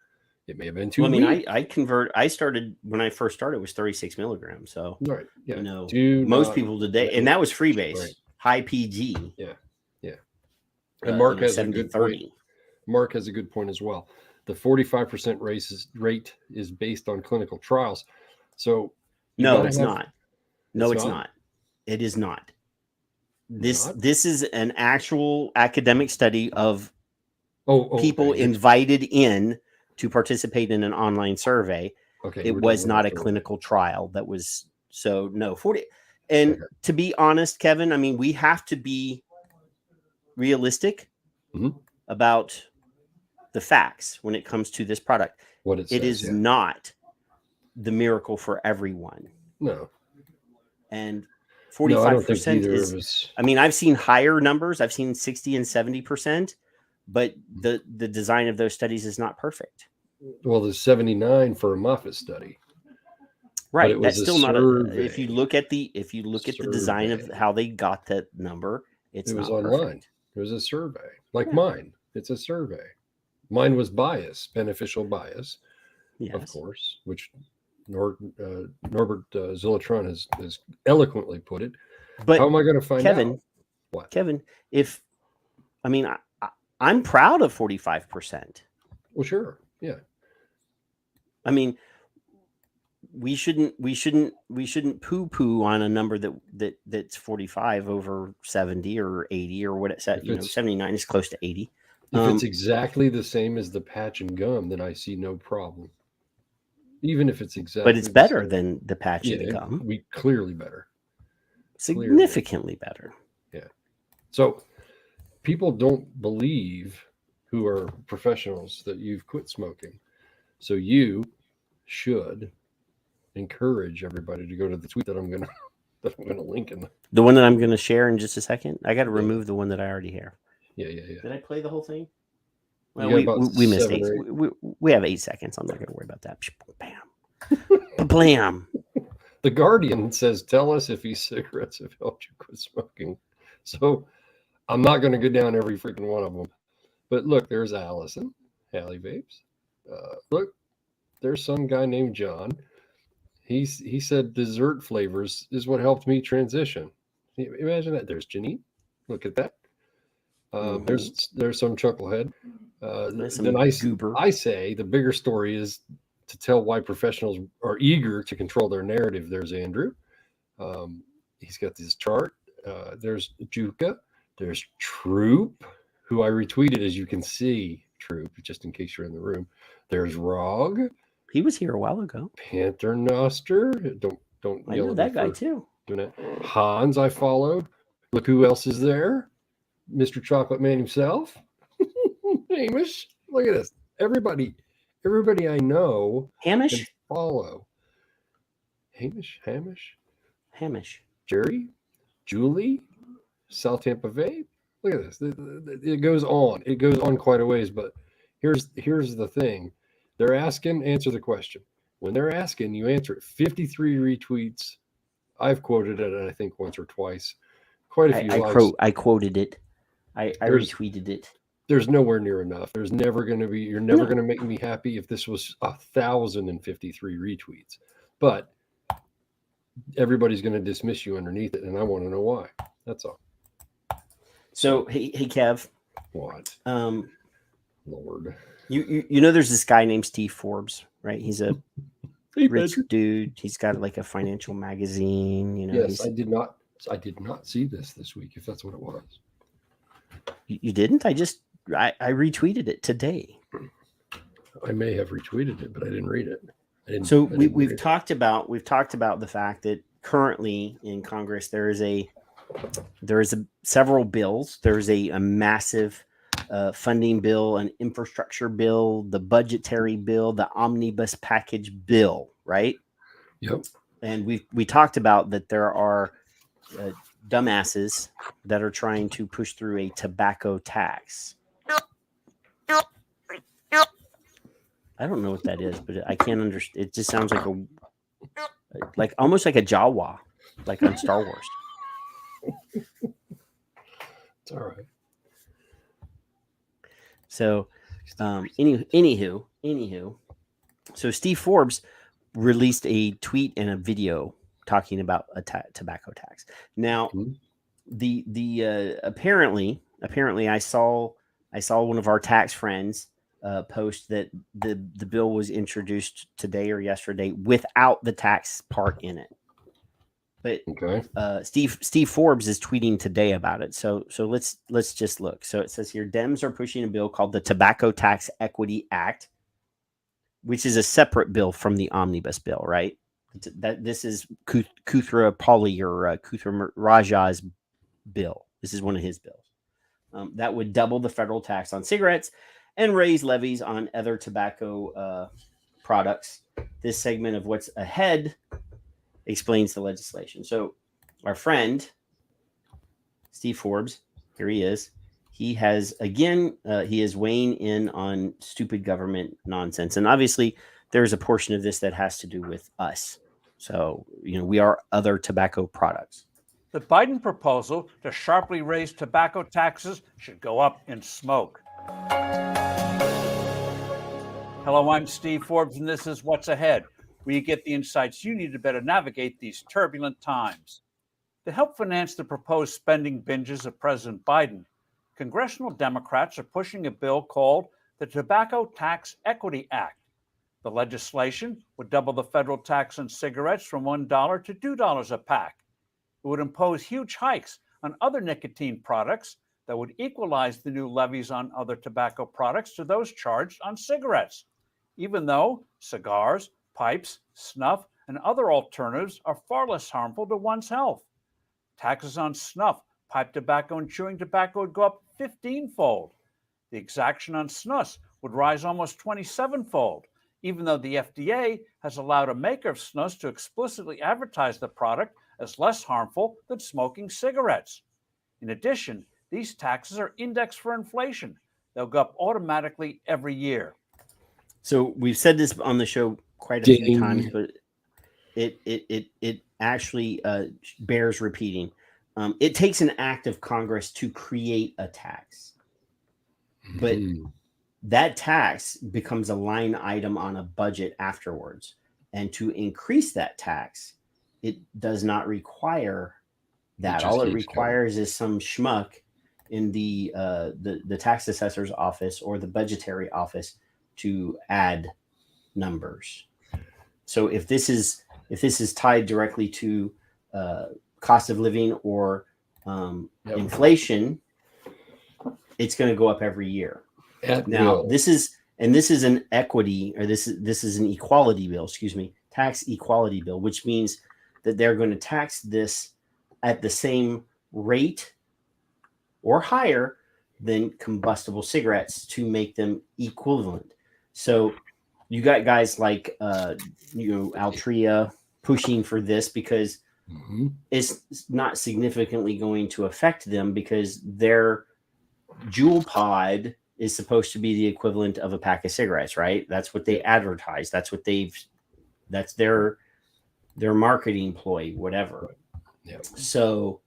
it may have been too weak. I started when I first started, it was 36 milligrams. So, right, most people today, and that was freebase, high PG. Yeah. And Mark has a good point. Mark has a good point as well. The 45% rate is based on clinical trials. So no, it's not. No, it's not. It is not. This is an actual academic study of people invited in to participate in an online survey. It was not a clinical trial. That was no 40. And to be honest, Kevin, I mean, we have to be realistic about the facts when it comes to this product. It is not the miracle for everyone. No. And 45% is, I mean, I've seen higher numbers. I've seen 60 and 70%, but the design of those studies is not perfect. Well, there's 79 for a Moffitt study. Right. That's still not if you look at the design of how they got that number, it was online. Perfect. It was a survey like mine. It's a survey. Mine was beneficial bias, of course, which Norbert Zillatron has eloquently put it. But how am I going to find out? What? Kevin, I'm proud of 45%. Well, sure. Yeah. I mean, we shouldn't poo-poo on a number that's 45 over 70 or 80 or what it said. 79 is close to 80. If it's exactly the same as the patch and gum, then I see no problem. Even if it's exactly, but it's better than the patch and the gum. We clearly better, significantly better. Yeah. So people don't believe, who are professionals, that you've quit smoking. So you should encourage everybody to go to the tweet that I'm gonna link in the one that I'm gonna share in just a second. I got to remove the one that I already have. Yeah. Did I play the whole thing? Well, we missed 8. We have 8 seconds. I'm not going to worry about that. Bam. Blam. The Guardian says, tell us if e-cigarettes have helped you quit smoking. So I'm not going to go down every freaking one of them. But look, there's Allison, Hallie Vapes. Look, there's some guy named John. He said dessert flavors is what helped me transition. Imagine that. There's Janine. Look at that. There's some chucklehead. Then I say the bigger story is to tell why professionals are eager to control their narrative. There's Andrew. He's got this chart. There's Juka. There's Troop, who I retweeted, as you can see. Troop, just in case you're in the room. There's Rog. He was here a while ago. Panther Noster. Don't I yell know at that me guy for too. doing it. Hans, I followed. Look who else is there. Mr. Chocolate Man himself. Hamish. Look at this. Everybody I know Hamish? can follow. Hamish. Jerry, Julie, South Tampa Vape. Look at this. It goes on. It goes on quite a ways, but here's the thing. They're asking, answer the question. When they're asking, you answer it. 53 retweets. I've quoted it, I think, once or twice. Quite a few likes. I quoted it. I retweeted it. There's nowhere near enough. There's never going to be. You're never going to make me happy if this was 1,053 retweets. But everybody's going to dismiss you underneath it, and I want to know why. That's all. So hey Kev. What? Lord. You know there's this guy named Steve Forbes, right? He's a rich dude. He's got like a financial magazine. You know. Yes, I did not see this week. If that's what it was. You didn't? I retweeted it today. I may have retweeted it, but I didn't read it. We've talked about the fact that currently in Congress there is several bills. There's a massive funding bill, an infrastructure bill, the budgetary bill, the omnibus package bill, right? Yep. And we talked about that there are dumbasses that are trying to push through a tobacco tax. I don't know what that is, but I can't understand. It just sounds like almost like a Jawa, like on Star Wars. It's all right. So, anywho, so Steve Forbes released a tweet and a video talking about a tobacco tax. Now, the apparently I saw one of our tax friends post that the bill was introduced today or yesterday without the tax part in it. But Steve Forbes is tweeting today about it. So let's just look. So it says here, Dems are pushing a bill called the Tobacco Tax Equity Act, which is a separate bill from the omnibus bill, right? This is Kuthra Pali or Kuthra Raja's bill. This is one of his bills that would double the federal tax on cigarettes and raise levies on other tobacco products. This segment of what's ahead explains the legislation. So our friend Steve Forbes, here he is. He has he is weighing in on stupid government nonsense, and obviously there's a portion of this that has to do with us. So we are other tobacco products. The Biden proposal to sharply raise tobacco taxes should go up in smoke. Hello, I'm Steve Forbes, and this is What's Ahead, where you get the insights you need to better navigate these turbulent times. To help finance the proposed spending binges of President Biden, congressional Democrats are pushing a bill called the Tobacco Tax Equity Act. The legislation would double the federal tax on cigarettes from $1 to $2 a pack. It would impose huge hikes on other nicotine products that would equalize the new levies on other tobacco products to those charged on cigarettes, even though cigars, pipes, snuff, and other alternatives are far less harmful to one's health. Taxes on snuff, pipe tobacco, and chewing tobacco would go up 15-fold. The exaction on snus would rise almost 27-fold, even though the FDA has allowed a maker of snus to explicitly advertise the product as less harmful than smoking cigarettes. In addition, these taxes are indexed for inflation. They'll go up automatically every year. So we've said this on the show quite a few times, but it actually bears repeating. It takes an act of Congress to create a tax, but that tax becomes a line item on a budget afterwards. And to increase that tax, it does not require that. All it requires is some schmuck in the tax assessor's office or the budgetary office to add numbers. So if this is tied directly to cost of living or inflation, it's going to go up every year. This is an equity, or this is an equality bill, tax equality bill, which means that they're going to tax this at the same rate or higher than combustible cigarettes to make them equivalent. So you got guys like Altria pushing for this because it's not significantly going to affect them, because their Juul pod is supposed to be the equivalent of a pack of cigarettes, right? That's what they advertise. That's their marketing ploy, whatever. Yeah. So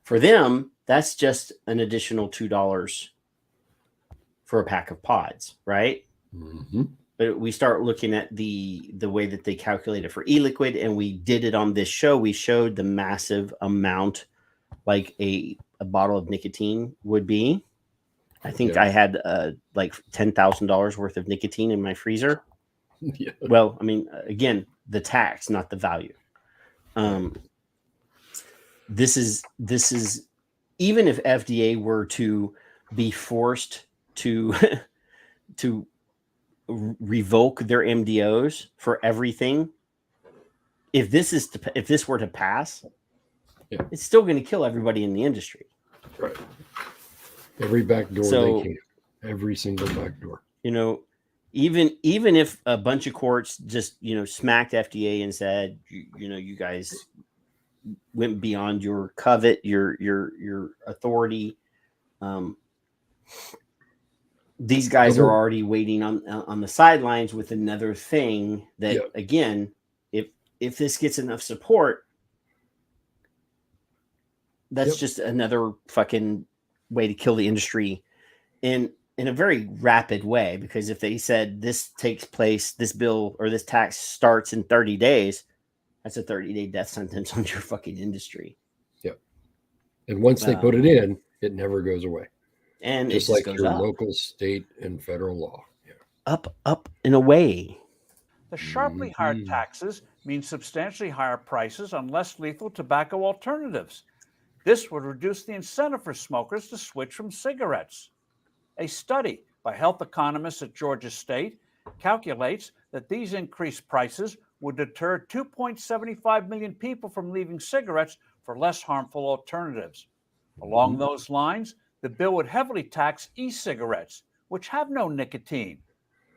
for them, that's just an additional $2 for a pack of pods, right? But we start looking at the way that they calculate it for e-liquid, and we did it on this show. We showed the massive amount, like a bottle of nicotine would be. I think I had like $10,000 worth of nicotine in my freezer. Yeah. Well, I mean, again, the tax, not the value. This is even if FDA were to be forced to to revoke their MDOs for everything, if this were to pass, it's still going to kill everybody in the industry. Right. Every back door they can. Every single back door. Even if a bunch of courts just smacked FDA and said, you guys went beyond your covet, your authority. These guys are already waiting on the sidelines with another thing that, again, if this gets enough support, that's just another fucking way to kill the industry in a very rapid way. Because if they said this takes place, this bill or this tax starts in 30 days, that's a 30-day death sentence on your fucking industry. Yep. And once they put it in, it never goes away. And just it like goes your up. Local, state, and federal law. Yeah. Up and away. The sharply higher taxes mean substantially higher prices on less lethal tobacco alternatives. This would reduce the incentive for smokers to switch from cigarettes. A study by health economists at Georgia State calculates that these increased prices would deter 2.75 million people from leaving cigarettes for less harmful alternatives. Along those lines, the bill would heavily tax e-cigarettes, which have no nicotine.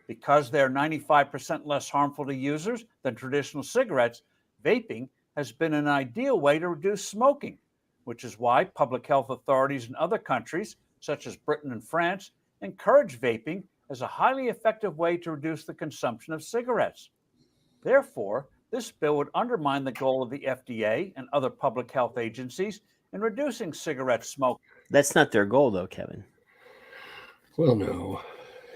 Because they're 95% less harmful to users than traditional cigarettes, vaping has been an ideal way to reduce smoking, which is why public health authorities in other countries, such as Britain and France, encourage vaping as a highly effective way to reduce the consumption of cigarettes. Therefore, this bill would undermine the goal of the FDA and other public health agencies in reducing cigarette smoke. That's not their goal, though, Kevin. Well, no.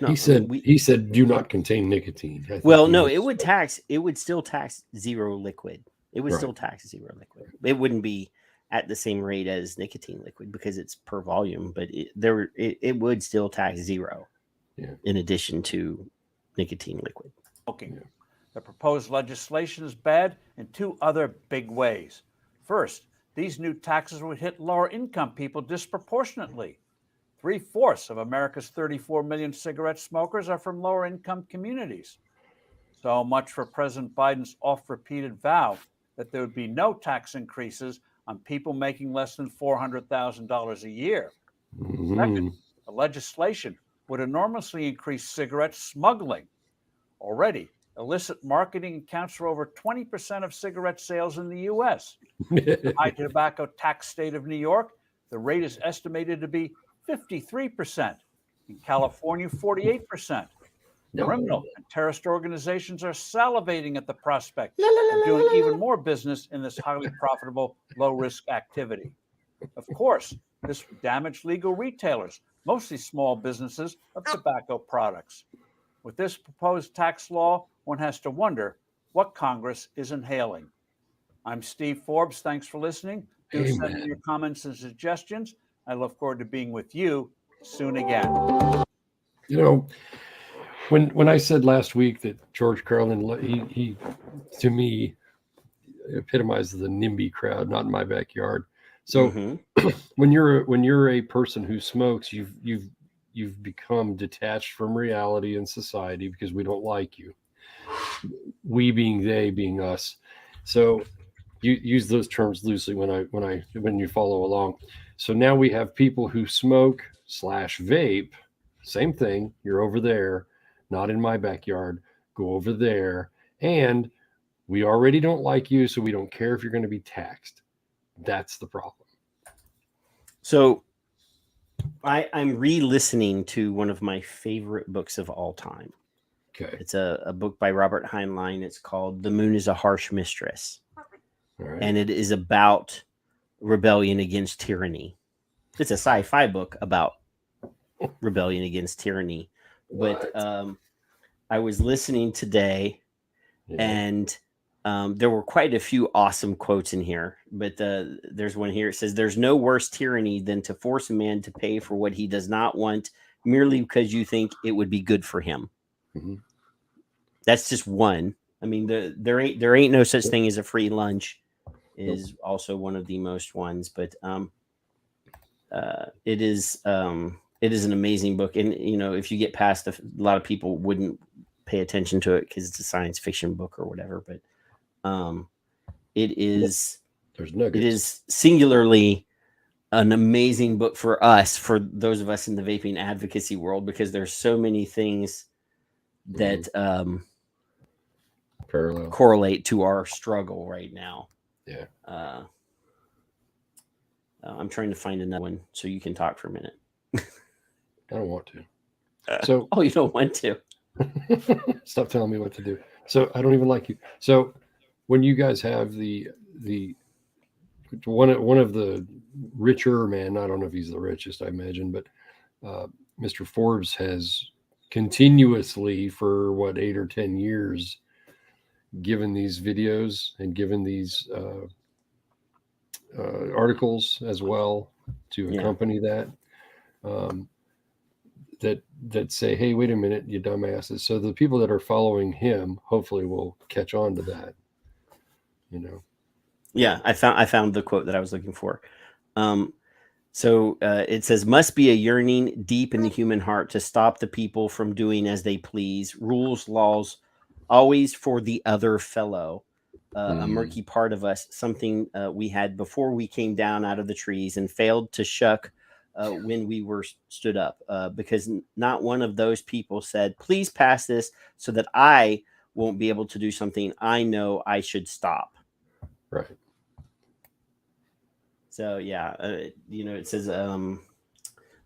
No, he said do not contain nicotine. Well, no, it would still tax zero liquid. It would still tax zero liquid. It wouldn't be at the same rate as nicotine liquid because it's per volume, but it would still tax zero in addition to nicotine liquid. Smoking. The proposed legislation is bad in two other big ways. First, these new taxes would hit lower income people disproportionately. 3/4 of America's 34 million cigarette smokers are from lower income communities. So much for President Biden's oft-repeated vow that there would be no tax increases on people making less than $400,000 a year. Second, the legislation would enormously increase cigarette smuggling. Already, illicit marketing accounts for over 20% of cigarette sales in the U.S. The high tobacco tax state of New York, the rate is estimated to be 53%. In California, 48%. Criminal and terrorist organizations are salivating at the prospect of doing even more business in this highly profitable, low-risk activity. Of course, this would damage legal retailers, mostly small businesses of tobacco products. With this proposed tax law, one has to wonder what Congress is inhaling. I'm Steve Forbes. Thanks for listening. Do send in your comments and suggestions. I look forward to being with you soon again. You know, when I said last week that George Carlin, he to me, epitomizes the NIMBY crowd, not in my backyard. So Mm-hmm. when you're a person who smokes, you've become detached from reality and society because we don't like you. We being they, being us. So you use those terms loosely when you follow along. So now we have people who smoke / vape. Same thing. You're over there, not in my backyard. Go over there. And we already don't like you, so we don't care if you're going to be taxed. That's the problem. So I'm re-listening to one of my favorite books of all time. Okay. It's a book by Robert Heinlein. It's called The Moon is a Harsh Mistress. All right. And it is about rebellion against tyranny. It's a sci-fi book about rebellion against tyranny. But I was listening today, and there were quite a few awesome quotes in here. But there's one here. It says, "There's no worse tyranny than to force a man to pay for what he does not want merely because you think it would be good for him." Mm-hmm. That's just one. I mean, there ain't no such thing as a free lunch. Is also one of the most ones, but it is an amazing book, and if you get past a lot of people wouldn't pay attention to it because it's a science fiction book or whatever, but it is singularly an amazing book for us, for those of us in the vaping advocacy world, because there's so many things that correlate to our struggle right now. Yeah. I'm trying to find another one so you can talk for a minute. I don't want to. So you don't want to. Stop telling me what to do. So I don't even like you. So when you guys have the one of the richer man, I don't know if he's the richest, I imagine, but Mr. Forbes has continuously for 8 or 10 years given these videos and given these articles as well to accompany that that say, hey, wait a minute, you dumbasses. So the people that are following him hopefully will catch on to that. Yeah, I found the quote that I was looking for. So it says, "Must be a yearning deep in the human heart to stop the people from doing as they please. Rules, laws, always for the other fellow. A murky part of us, something we had before we came down out of the trees and failed to shuck when we were stood up. Because not one of those people said, please pass this so that I won't be able to do something I know I should stop." Right. So, yeah, it says,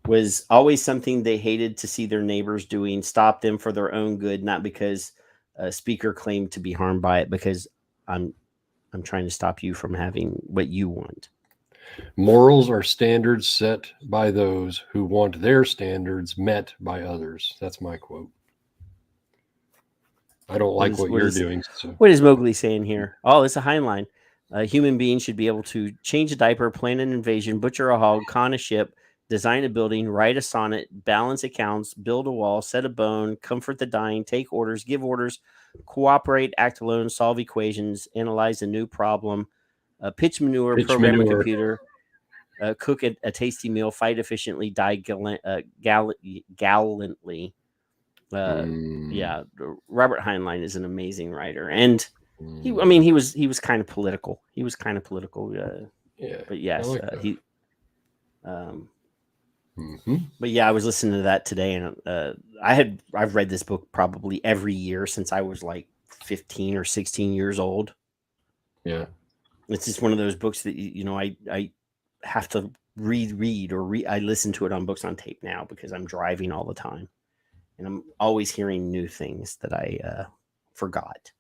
was always something they hated to see their neighbors doing, stop them for their own good, not because a speaker claimed to be harmed by it, because I'm trying to stop you from having what you want. Morals are standards set by those who want their standards met by others. That's my quote. I don't like what you're doing. So. What is Mowgli saying here? Oh, it's a Heinlein. A human being should be able to change a diaper, plan an invasion, butcher a hog, con a ship, design a building, write a sonnet, balance accounts, build a wall, set a bone, comfort the dying, take orders, give orders, cooperate, act alone, solve equations, analyze a new problem, pitch manure, program a computer, cook a tasty meal, fight efficiently, die gallantly. Yeah, Robert Heinlein is an amazing writer, and he was kind of political. He was kind of political. Yeah, but yes, like he. But yeah, I was listening to that today, and I've read this book probably every year since I was like 15 or 16 years old. Yeah, it's just one of those books that I have to read or I listen to it on books on tape now because I'm driving all the time, and I'm always hearing new things that I forgot.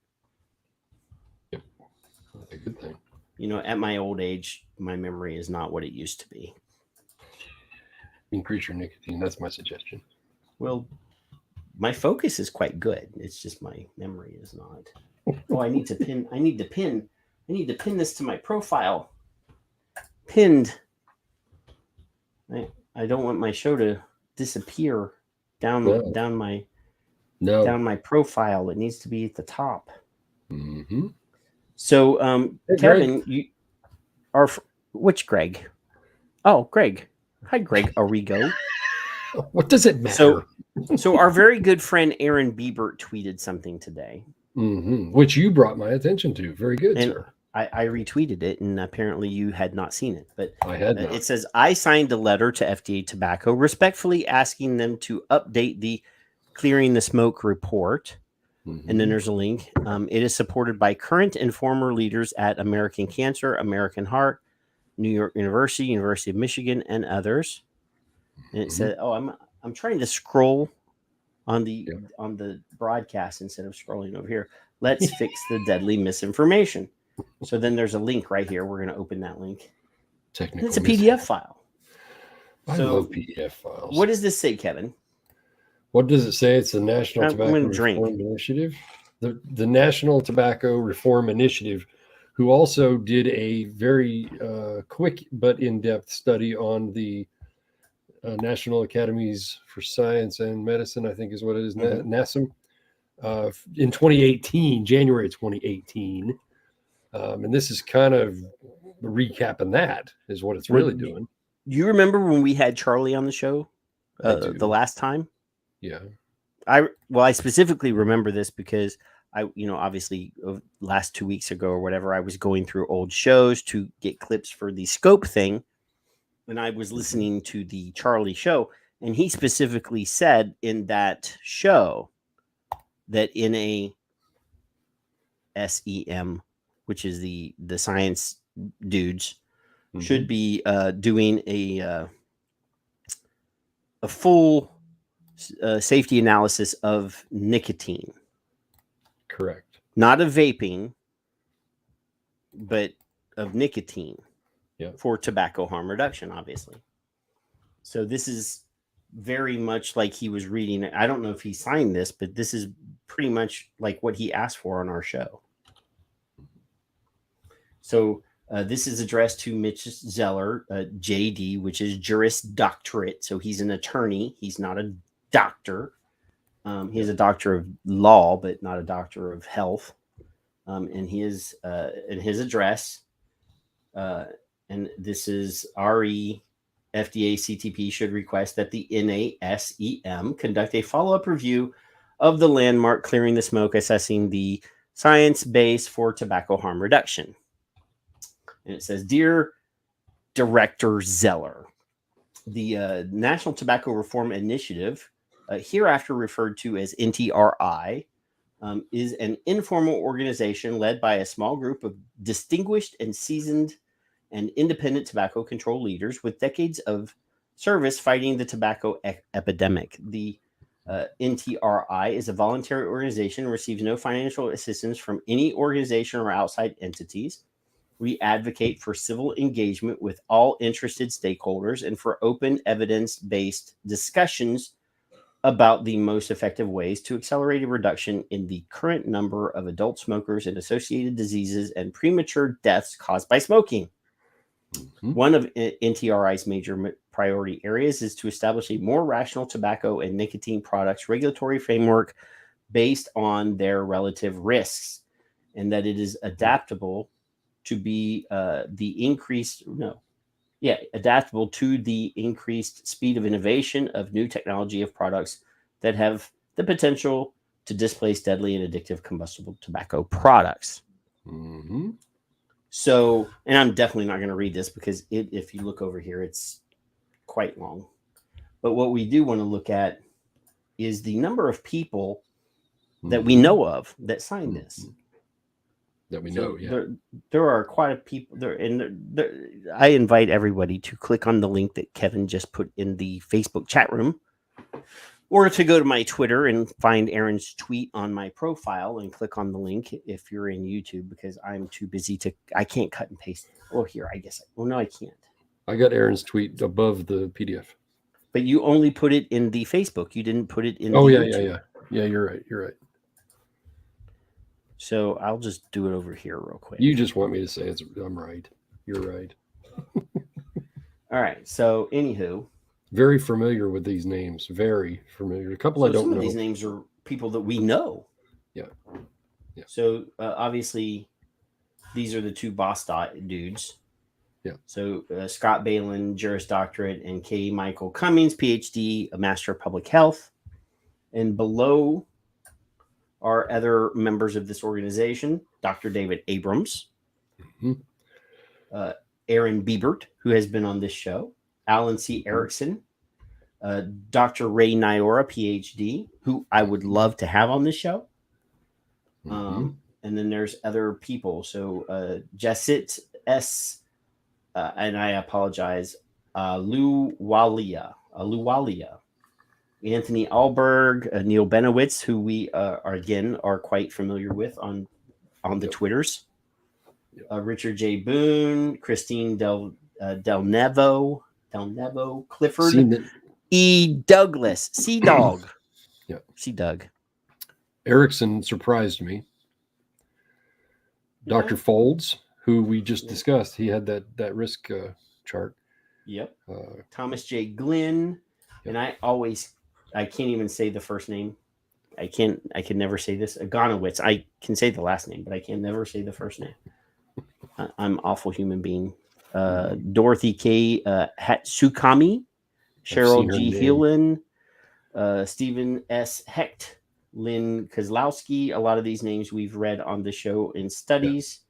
Yep, that's a good thing. At my old age, my memory is not what it used to be. Increase your nicotine. That's my suggestion. Well, my focus is quite good. It's just my memory is not. Oh, I need to pin this to my profile. Pinned. I don't want my show to disappear down my profile. It needs to be at the top. Mm-hmm. So, Hey, Kevin, you are which Greg? Oh, Greg. Hi, Greg Arrigo. What does it matter? So our very good friend Aaron Biebert tweeted something today, Which you brought my attention to. Very good, and sir. I retweeted it, and apparently you had not seen it. But I had not. It says, I signed a letter to FDA Tobacco respectfully asking them to update the Clearing the Smoke report. And then there's a link. It is supported by current and former leaders at American Cancer, American Heart, New York University, University of Michigan, and others. And it said, "Oh, I'm trying to scroll on the broadcast instead of scrolling over here. Let's fix the deadly misinformation." So then there's a link right here. We're going to open that link. Technical. It's a PDF file. I love PDF files. What does this say, Kevin? What does it say? It's the National Tobacco gonna drink. Reform Initiative. The National Tobacco Reform Initiative, who also did a very quick but in-depth study on the National Academies for Science and Medicine, I think is what it is, NASM, in 2018, January 2018. And this is kind of recapping that is what it's really doing. You remember when we had Charlie on the show the last time? Yeah. I specifically remember this because obviously last 2 weeks ago or whatever, I was going through old shows to get clips for the scope thing. And I was listening to the Charlie show, and he specifically said in that show that in a SEM, which is the science dudes, should be doing a full safety analysis of nicotine. Correct. Not of vaping, but of nicotine for tobacco harm reduction, obviously. So this is very much like he was reading it. I don't know if he signed this, but this is pretty much like what he asked for on our show. So this is addressed to Mitch Zeller, JD, which is Juris Doctorate. So he's an attorney. He's not a doctor. He's a doctor of law, but not a doctor of health. And his address, and this is RE FDA CTP should request that the NASEM conduct a follow-up review of the landmark Clearing the Smoke, assessing the science base for tobacco harm reduction. And it says, Dear Director Zeller, the National Tobacco Reform Initiative, hereafter referred to as NTRI, is an informal organization led by a small group of distinguished and seasoned and independent tobacco control leaders with decades of service fighting the tobacco epidemic. The NTRI is a voluntary organization and receives no financial assistance from any organization or outside entities. We advocate for civil engagement with all interested stakeholders and for open, evidence-based discussions about the most effective ways to accelerate a reduction in the current number of adult smokers and associated diseases and premature deaths caused by smoking. One of NTRI's major priority areas is to establish a more rational tobacco and nicotine products regulatory framework based on their relative risks, and that it is adaptable to be adaptable to the increased speed of innovation of new technology of products that have the potential to displace deadly and addictive combustible tobacco products. So, and I'm definitely not going to read this because if you look over here, it's quite long. But what we do want to look at is the number of people that we know of that signed this. That we know, There are quite a people there, and I invite everybody to click on the link that Kevin just put in the Facebook chat room, or to go to my Twitter and find Aaron's tweet on my profile and click on the link if you're in YouTube, because I'm too busy I can't cut and paste. Oh, here, I guess. No, I can't. I got Aaron's tweet above the PDF. But you only put it in the Facebook. You didn't put it in YouTube. Yeah, you're right. So I'll just do it over here real quick. You just want me to say I'm right. You're right. All right. So anywho. Very familiar with these names. Very familiar. A couple I don't know. Some of these names are people that we know. Yeah. So obviously these are the two boss dudes. Yeah. So Scott Balin, Juris Doctorate, and K. Michael Cummings, PhD, a Master of Public Health. And below are other members of this organization, Dr. David Abrams, Aaron Biebert, who has been on this show, Alan C. Erickson, Dr. Ray Nyora, PhD, who I would love to have on this show. And then there's other people. So Jessit S., and I apologize, Luwalia, Anthony Alberg, Neil Benowitz, who we are quite familiar with on the Twitters. Richard J. Boone, Christine Del Nevo, Clifford E. Douglas, Sea Dog. Yeah. Sea Doug. Erickson surprised me. Dr. Folds, who we just discussed, he had that risk chart. Yep. Thomas J. Glynn, and I can't even say the first name. I can never say this. Agonowitz. I can say the last name, but I can never say the first name. I'm an awful human being. Dorothy K. Hatsukami, Cheryl G. Heelan, Stephen S. Hecht, Lynn Kozlowski. A lot of these names we've read on the show in studies.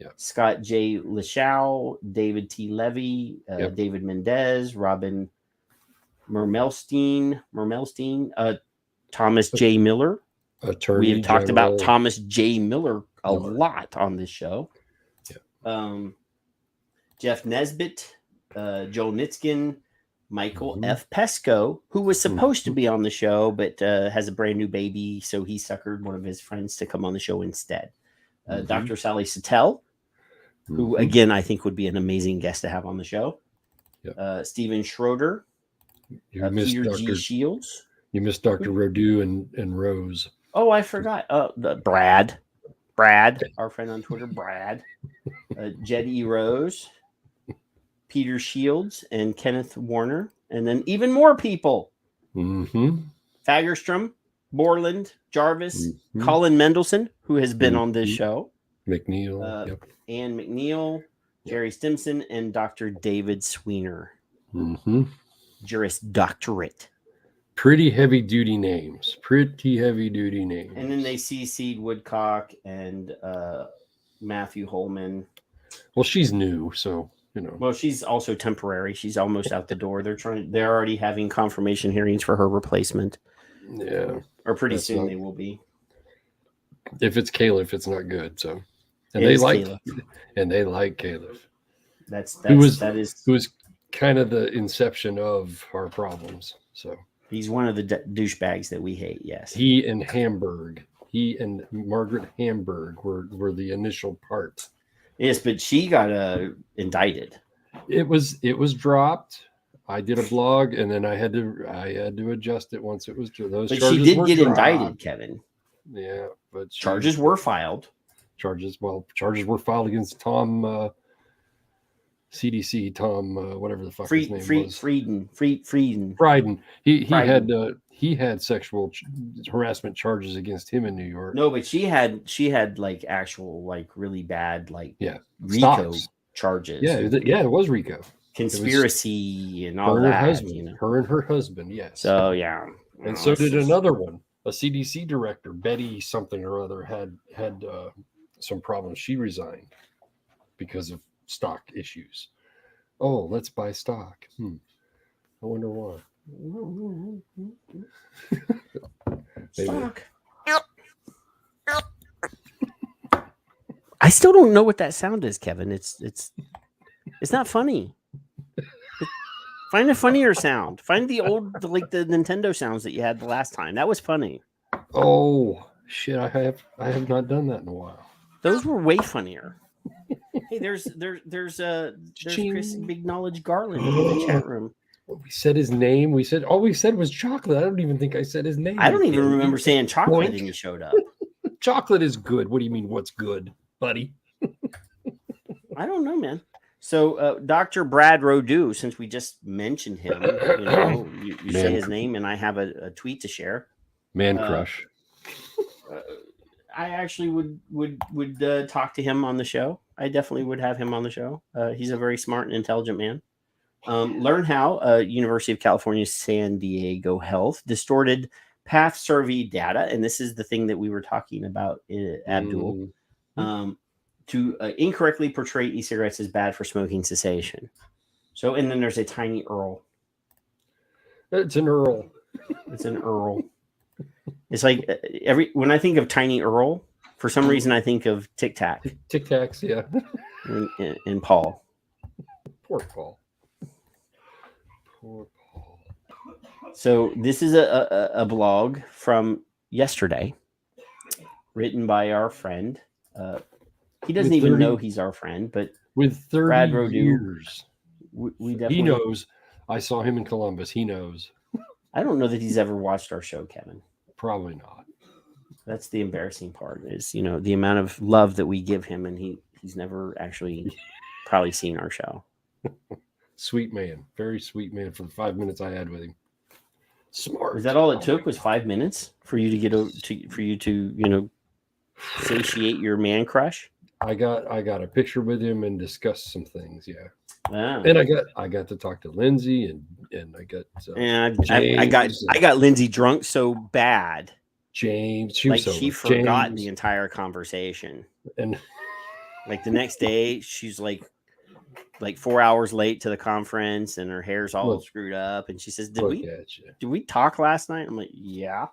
Yeah. Scott J. Lishow, David T. Levy, David Mendez, Robin Mermelstein, Thomas J. Miller. Attorney We have talked General. about Thomas J. Miller a lot on this show. Yeah. Jeff Nesbitt, Joe Nitzkin, Michael F. Pesco, who was supposed to be on the show, but has a brand new baby, so he suckered one of his friends to come on the show instead. Dr. Sally Sattel, who, again, I think would be an amazing guest to have on the show. Yep. Stephen Schroeder, Peter G. Shields. You missed Dr. Rodu and Rose. Oh, I forgot. Brad, our friend on Twitter, Brad. Jed E. Rose, Peter Shields, and Kenneth Warner. And then even more people. Fagerstrom, Borland, Jarvis, Colin Mendelsohn, who has been on this show. McNeil. Ann McNeil, Jerry Stimson, and Dr. David Sweener. Juris Doctorate. Pretty heavy duty names. And then they CC'd Woodcock and Matthew Holman. Well, she's new, so Well, she's also temporary. She's almost out the door. They're already having confirmation hearings for her replacement. Yeah. Or pretty soon they will be. If it's Caliph, it's not good. So, they like Caliph. That is who was kind of the inception of our problems. So he's one of the douchebags that we hate. Yes, he and Margaret Hamburg were the initial part. Yes, but she got indicted. It was dropped. I did a blog, and then I had to adjust it once it was those. But charges she did were get dropped. indicted, Kevin. Yeah, but charges were filed. Charges were filed against Tom CDC Tom whatever the fuck his name was. Frieden. He had sexual harassment charges against him in New York. No, but she had like actual like really bad like RICO charges. Yeah, it was RICO. Conspiracy and all that. Her and her husband, yes. So yeah. And so did another one. A CDC director, Betty something or other, had some problems. She resigned because of stock issues. Oh, let's buy stock. I wonder why. Stock. I still don't know what that sound is, Kevin. It's not funny. Find a funnier sound. Find the old like the Nintendo sounds that you had the last time. That was funny. Oh shit! I have not done that in a while. Those were way funnier. Hey, there's Chris Big Knowledge Garland in the chat room. We said his name. All we said was chocolate. I don't even think I said his name. I don't even remember saying chocolate, and he showed up. Chocolate is good. What do you mean? What's good, buddy? I don't know, man. So, Dr. Brad Rodu, since we just mentioned him, you say his name, and I have a tweet to share. Man crush. I actually would talk to him on the show. I definitely would have him on the show. He's a very smart and intelligent man. Learn how University of California, San Diego Health distorted path survey data. And this is the thing that we were talking about, Abdul, to incorrectly portray e-cigarettes as bad for smoking cessation. So, and then there's a tiny Earl. It's an Earl. It's an Earl. It's like when I think of tiny Earl, for some reason I think of Tic Tac. Tic Tacs, yeah. And Paul. Poor Paul. Poor Paul. So this is a blog from yesterday, written by our friend. He doesn't even know he's our friend, but with 30 Brad Rodu, years, we definitely, he knows. I saw him in Columbus. He knows. I don't know that he's ever watched our show, Kevin. Probably not. That's the embarrassing part, is the amount of love that we give him, and he's never actually probably seen our show. Sweet man, very sweet man. For the 5 minutes I had with him, smart. Is that all it took? Was 5 minutes for you to get for you to satiate your man crush? I got a picture with him and discussed some things. Yeah. Wow. And I got to talk to Lindsay and I got I got Lindsay drunk so bad. James, she forgot the entire conversation, and like the next day she's like 4 hours late to the conference, and her hair's all screwed up, and she says, "Did we talk last night?" I'm like, "Yeah."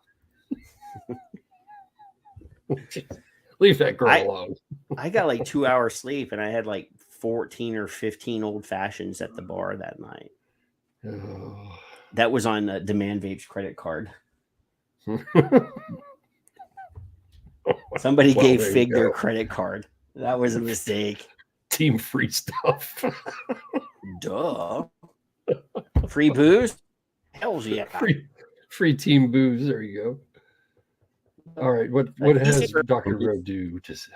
Leave that girl alone. I got like 2 hours sleep, and I had like 14 or 15 old fashions at the bar that night. Oh. That was on Demand Vape's credit card. Somebody gave Fig their credit card. That was a mistake. Team free stuff. Duh. Free booze? Hell's yeah. Free team booze. There you go. All right. What has Dr. Rodu to say?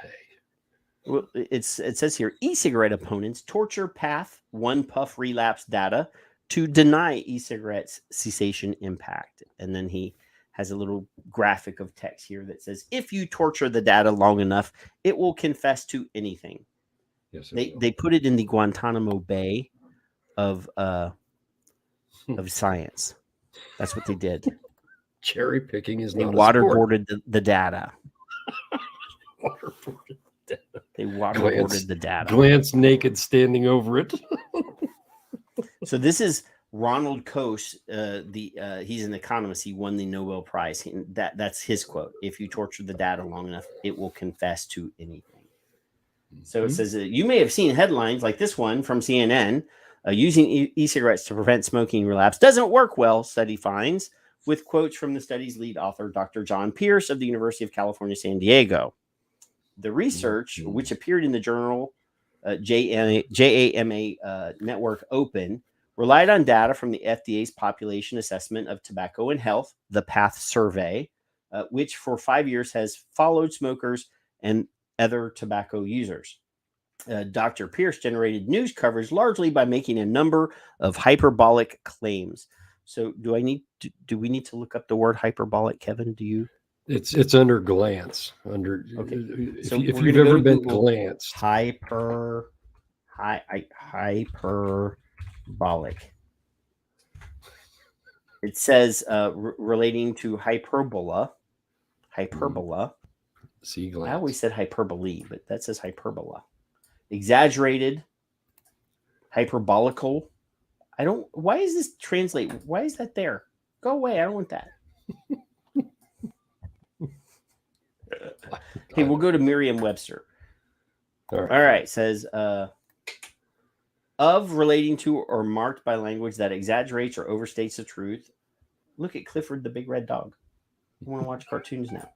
Well, it says here, e-cigarette opponents torture path one puff relapse data to deny e-cigarettes cessation impact. And then he has a little graphic of text here that says, if you torture the data long enough, it will confess to anything. Yes, they put it in the Guantanamo Bay of science. That's what they did. Cherry picking is they not waterboarded the data. They waterboarded the data. Glance naked standing over it. So this is Ronald Coase. He's an economist. He won the Nobel Prize. That's his quote. If you torture the data long enough, it will confess to anything. So it says you may have seen headlines like this one from CNN. Using e-cigarettes to prevent smoking relapse doesn't work well, study finds, with quotes from the study's lead author, Dr. John Pierce of the University of California, San Diego. The research, which appeared in the journal JAMA Network Open, relied on data from the FDA's population assessment of tobacco and health, the PATH survey, which for 5 years has followed smokers and other tobacco users. Dr. Pierce generated news coverage largely by making a number of hyperbolic claims. So do we need to look up the word hyperbolic, Kevin? Do you? It's under glance. Under okay. If So you've ever been glanced. Hyperbolic. It says relating to hyperbola. See, glance. I always said hyperbole, but that says hyperbola. Exaggerated, hyperbolical. Why is this translate? Why is that there? Go away. I don't want that. Hey, we'll go to Merriam-Webster. All right. All right. Says of relating to or marked by language that exaggerates or overstates the truth. Look at Clifford the Big Red Dog. I want to watch cartoons now.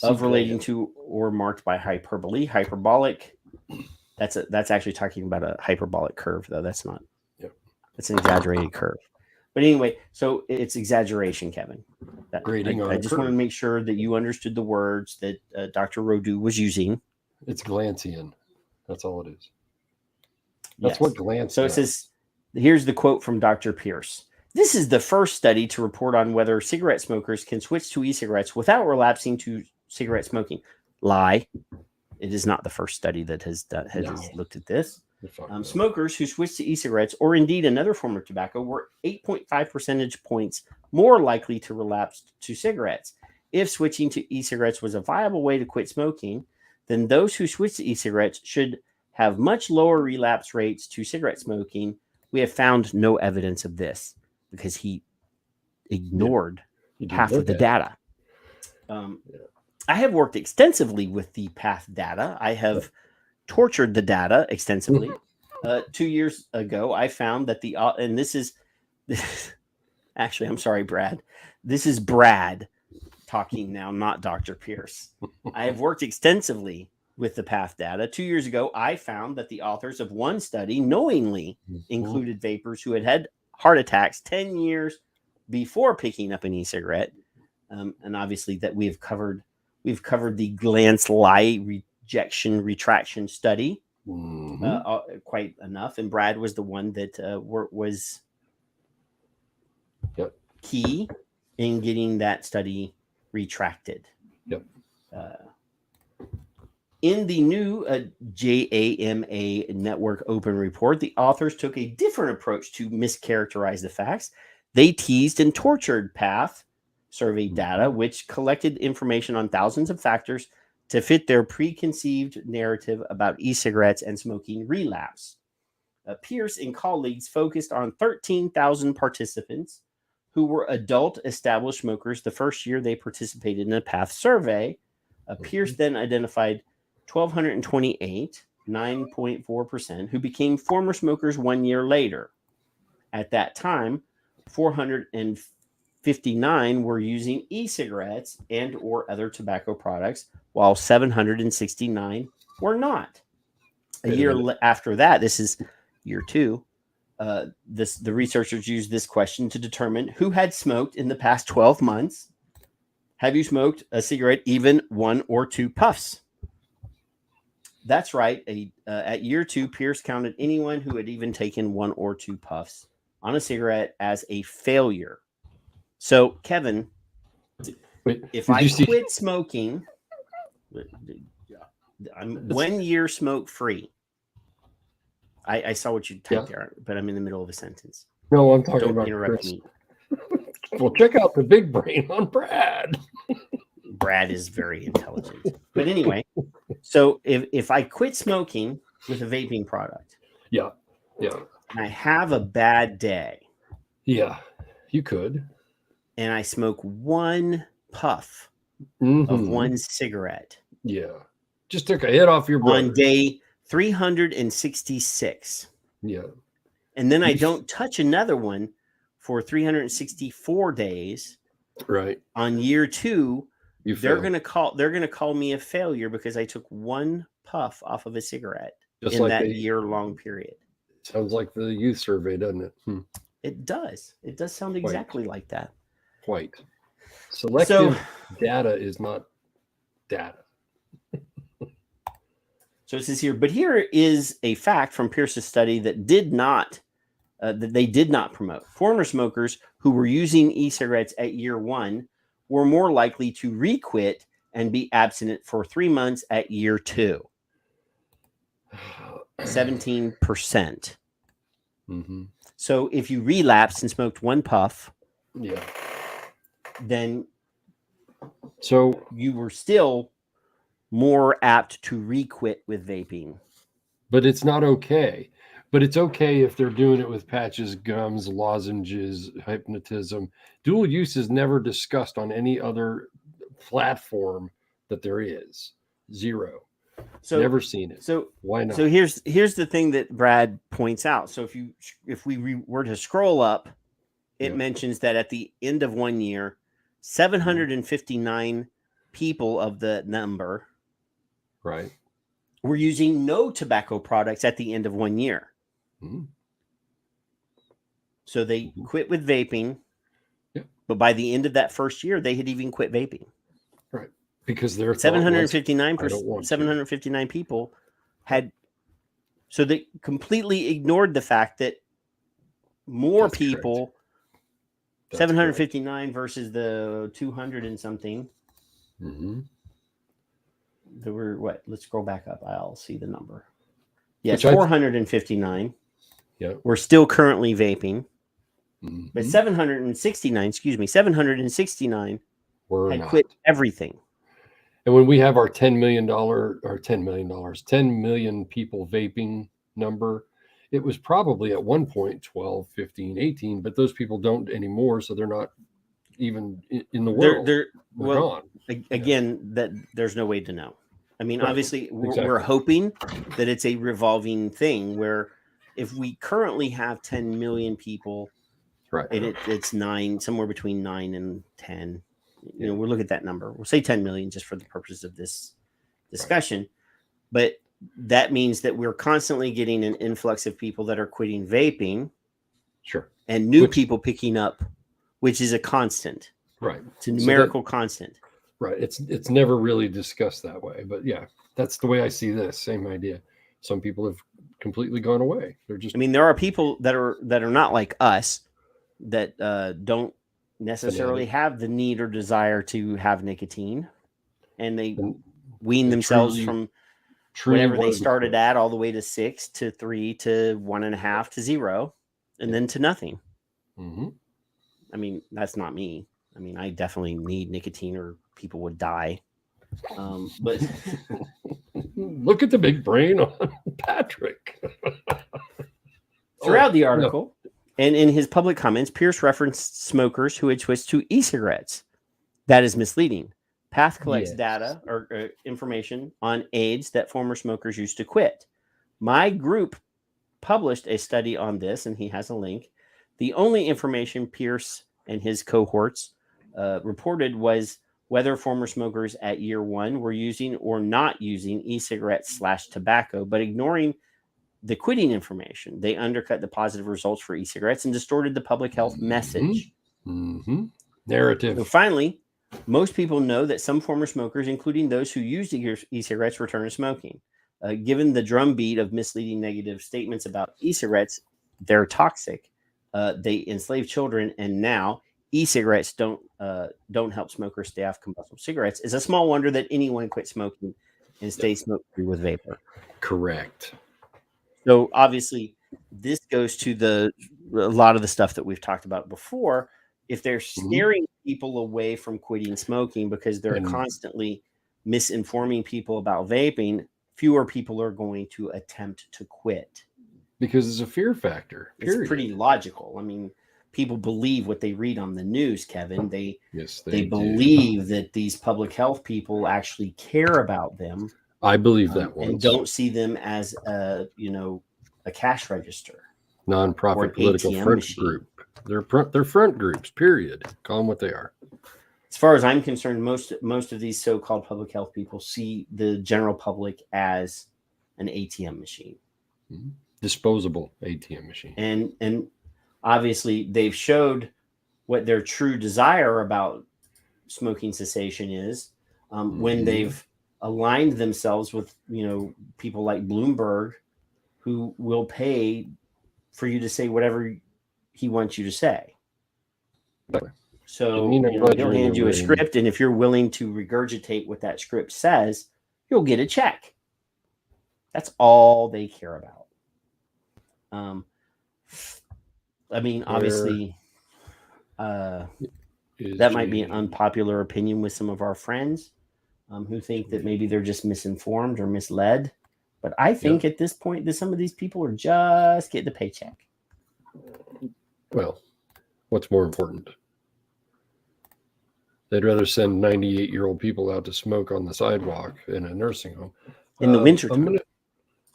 Of relating to or marked by hyperbole, hyperbolic. That's actually talking about a hyperbolic curve, though. That's not. Yep. It's an exaggerated curve. But anyway, so it's exaggeration, Kevin. I just want to make sure that you understood the words that Dr. Rodu was using. It's Glancean. That's all it is. That's what glance. So it says, here's the quote from Dr. Pierce. This is the first study to report on whether cigarette smokers can switch to e-cigarettes without relapsing to cigarette smoking. Lie. it is not the first study that has looked at this. Fine. Smokers who switched to e-cigarettes or indeed another form of tobacco were 8.5 percentage points more likely to relapse to cigarettes. If switching to e-cigarettes was a viable way to quit smoking, then those who switch to e-cigarettes should have much lower relapse rates to cigarette smoking. We have found no evidence of this because he ignored half of the data. I have worked extensively with the PATH data. I have tortured the data extensively. 2 years ago, I found that and this is actually, I'm sorry, Brad. This is Brad talking now, not Dr. Pierce. I have worked extensively with the PATH data. 2 years ago, I found that the authors of one study knowingly included vapors who had had heart attacks 10 years before picking up an e-cigarette. And obviously that we've covered the glance lie rejection retraction study quite enough. And Brad was the one that was key in getting that study retracted. In the new JAMA Network Open Report, the authors took a different approach to mischaracterize the facts. They teased and tortured PATH survey data, which collected information on thousands of factors to fit their preconceived narrative about e-cigarettes and smoking relapse. Pierce and colleagues focused on 13,000 participants who were adult established smokers the first year they participated in a PATH survey. Pierce then identified 1,228, 9.4%, who became former smokers 1 year later. At that time, 459 were using e-cigarettes and or other tobacco products, while 769 were not. A year after that, this is year 2, the researchers used this question to determine who had smoked in the past 12 months. Have you smoked a cigarette, even 1 or 2 puffs? That's right. At year 2, Pierce counted anyone who had even taken 1 or 2 puffs on a cigarette as a failure. So, Kevin, if I quit smoking, I'm 1 year smoke free. I saw what you typed there, but I'm in the middle of a sentence. No, I'm talking Don't about interrupt Chris. me. Well, check out the big brain on Brad. Brad is very intelligent. But anyway, so if I quit smoking with a vaping product, and I have a bad day, you could, and I smoke 1 puff of 1 cigarette, just took a hit off your brother on day 366, and then I don't touch another one for 364 days, right? On year 2, they're failed. gonna call me a failure because I took 1 puff off of a cigarette Just in like that year-long period. Sounds like the youth survey, doesn't it? It does. It does sound exactly like that. Quite. Selective data is not data. So it says here, but here is a fact from Pierce's study that they did not promote. Former smokers who were using e-cigarettes at year 1 were more likely to re-quit and be abstinent for 3 months at year 2. 17%. So if you relapsed and smoked 1 puff, then you were still more apt to re-quit with vaping. But it's not okay. But it's okay if they're doing it with patches, gums, lozenges, hypnotism. Dual use is never discussed on any other platform that there is. Zero. So never seen it. So why not? So here's the thing that Brad points out. So if we were to scroll up, it mentions that at the end of 1 year, 759 people of the number were using no tobacco products at the end of 1 year. So they quit with vaping, but by the end of that first year, they had even quit vaping. Right. Because they're 759 people had, so they completely ignored the fact that more people, 759 versus the 200 and something, there were what? Let's scroll back up. I'll see the number. Yes, Which 459. Yeah. We're still currently vaping. Mhm. But 769 We're had not. quit everything. And when we have our $10 million or $10 million, 10 million people vaping number, it was probably at one point 12, 15, 18, but those people don't anymore. So they're not even in the world. They're gone. Again, that there's no way to know. I mean, Right. obviously, we're Exactly. hoping that it's a revolving thing where if we currently have 10 million people, Right. it's somewhere between 9 and 10. You know, we'll look at that number. We'll say 10 million just for the purposes of this discussion. Right. But that means that we're constantly getting an influx of people that are quitting vaping. Sure. And new people picking up, which is a constant. Right. It's a numerical constant. Right. It's never really discussed that way. But yeah, that's the way I see this. Same idea. Some people have completely gone away. They're just, I mean, there are people that are not like us that don't necessarily have the need or desire to have nicotine, and they wean themselves from whatever they started at all the way to 6 to 3 to 1.5 to 0 and then to nothing. Mm-hmm. I mean, that's not me. I mean, I definitely need nicotine or people would die. But look at the big brain on Patrick. Throughout the article and in his public comments, Pierce referenced smokers who had switched to e-cigarettes. That is misleading. Path collects data or information on aids that former smokers used to quit. My group published a study on this, and he has a link. The only information Pierce and his cohorts reported was whether former smokers at year 1 were using or not using e-cigarettes / tobacco, but ignoring the quitting information. They undercut the positive results for e-cigarettes and distorted the public health message. Mm-hmm. Narrative. So finally, most people know that some former smokers, including those who used e-cigarettes, return to smoking. Given the drumbeat of misleading negative statements about e-cigarettes, they're toxic. They enslave children, and now e-cigarettes don't help smokers stay off combustible cigarettes. It's a small wonder that anyone quit smoking and stay smoke-free with vapor. Correct. So obviously, this goes to a lot of the stuff that we've talked about before. If they're scaring people away from quitting smoking because they're constantly misinforming people about vaping, fewer people are going to attempt to quit. Because it's a fear factor. Period. It's pretty logical. I mean, people believe what they read on the news, Kevin. They believe that these public health people actually care about them. I believe that one. And don't see them as a cash register. Nonprofit political front group. They're front groups, period. Call them what they are. As far as I'm concerned, most of these so-called public health people see the general public as an ATM machine. Mm-hmm. Disposable ATM machine. And obviously they've showed what their true desire about smoking cessation is when they've aligned themselves with people like Bloomberg, who will pay for you to say whatever he wants you to say. So they'll hand you a script, and if you're willing to regurgitate what that script says, you'll get a check. That's all they care about. I mean, obviously, that might be an unpopular opinion with some of our friends who think that maybe they're just misinformed or misled. But I think at this point that some of these people are just getting a paycheck. Well, what's more important? They'd rather send 98-year-old people out to smoke on the sidewalk in a nursing home in the winter.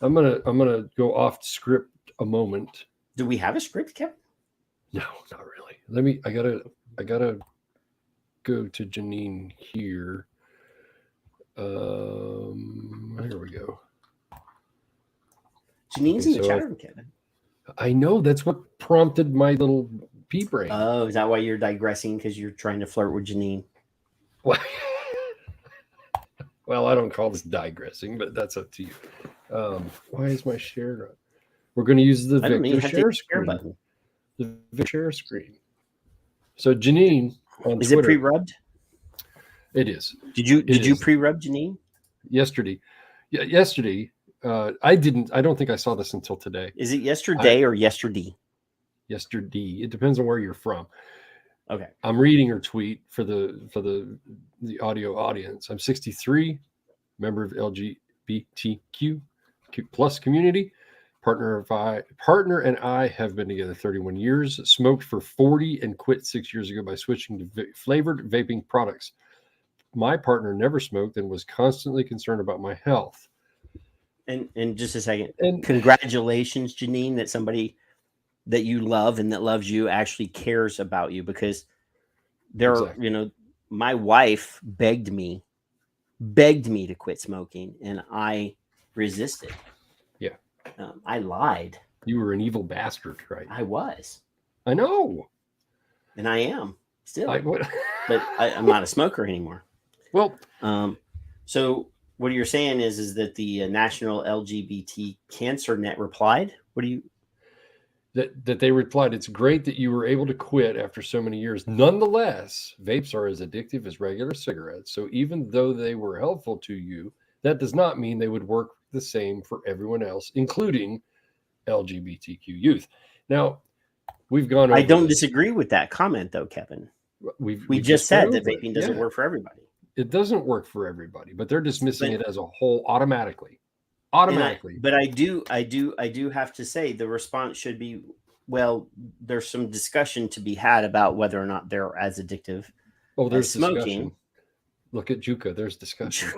I'm gonna go off script a moment. Do we have a script, Kevin? No, not really. I gotta go to Janine here. Here we go. Janine's in the chat room, Kevin. I know, that's what prompted my little pea brain. Oh, is that why you're digressing? Because you're trying to flirt with Janine? Well, I don't call this digressing, but that's up to you. Why is my share not? We're going to use the Victor share screen. Button. The Victor share screen. So Janine on is Twitter, it pre-rubbed? It is. Did you pre-rub Janine? yesterday. Yeah, yesterday. I don't think I saw this until today. Is it yesterday or yesterday? Yesterday. It depends on where you're from. Okay. I'm reading her tweet for the audio audience. I'm 63, member of LGBTQ plus community. Partner and I have been together 31 years. Smoked for 40 and quit 6 years ago by switching to flavored vaping products. My partner never smoked and was constantly concerned about my health. And just a second. And congratulations, Janine, that somebody that you love and that loves you actually cares about you, because Exactly. my wife begged me to quit smoking, and I resisted. Yeah. I lied. You were an evil bastard, right? I was. I know. And I am still. But I'm not a smoker anymore. Well, so what you're saying is that the National LGBT Cancer Net replied? What do you... That they replied, it's great that you were able to quit after so many years. Nonetheless, vapes are as addictive as regular cigarettes. So even though they were helpful to you, that does not mean they would work the same for everyone else, including LGBTQ youth. Now, we've gone over I don't disagree with that comment, though, Kevin. We just said that vaping doesn't work for everybody. It doesn't work for everybody, but they're dismissing it as a whole automatically. But I do have to say the response should be, well, there's some discussion to be had about whether or not they're as addictive. Oh, there's smoking. Discussion. Look at Juka. There's discussion.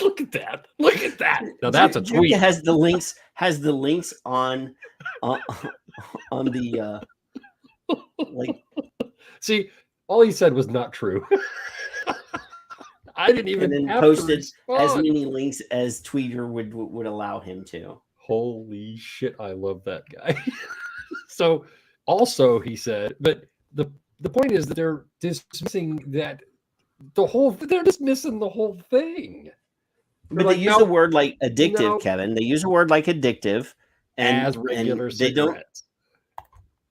Look at that. Look at that. Now that's a tweet. Juka has the links on the like. See, all he said was not true. I didn't even and then have posted to as many links as Tweeter would allow him to. Holy shit, I love that guy. So also he said, but the point is that they're dismissing that they're dismissing the whole thing. But they use the word like addictive, Kevin. They use a word like addictive as regular cigarettes.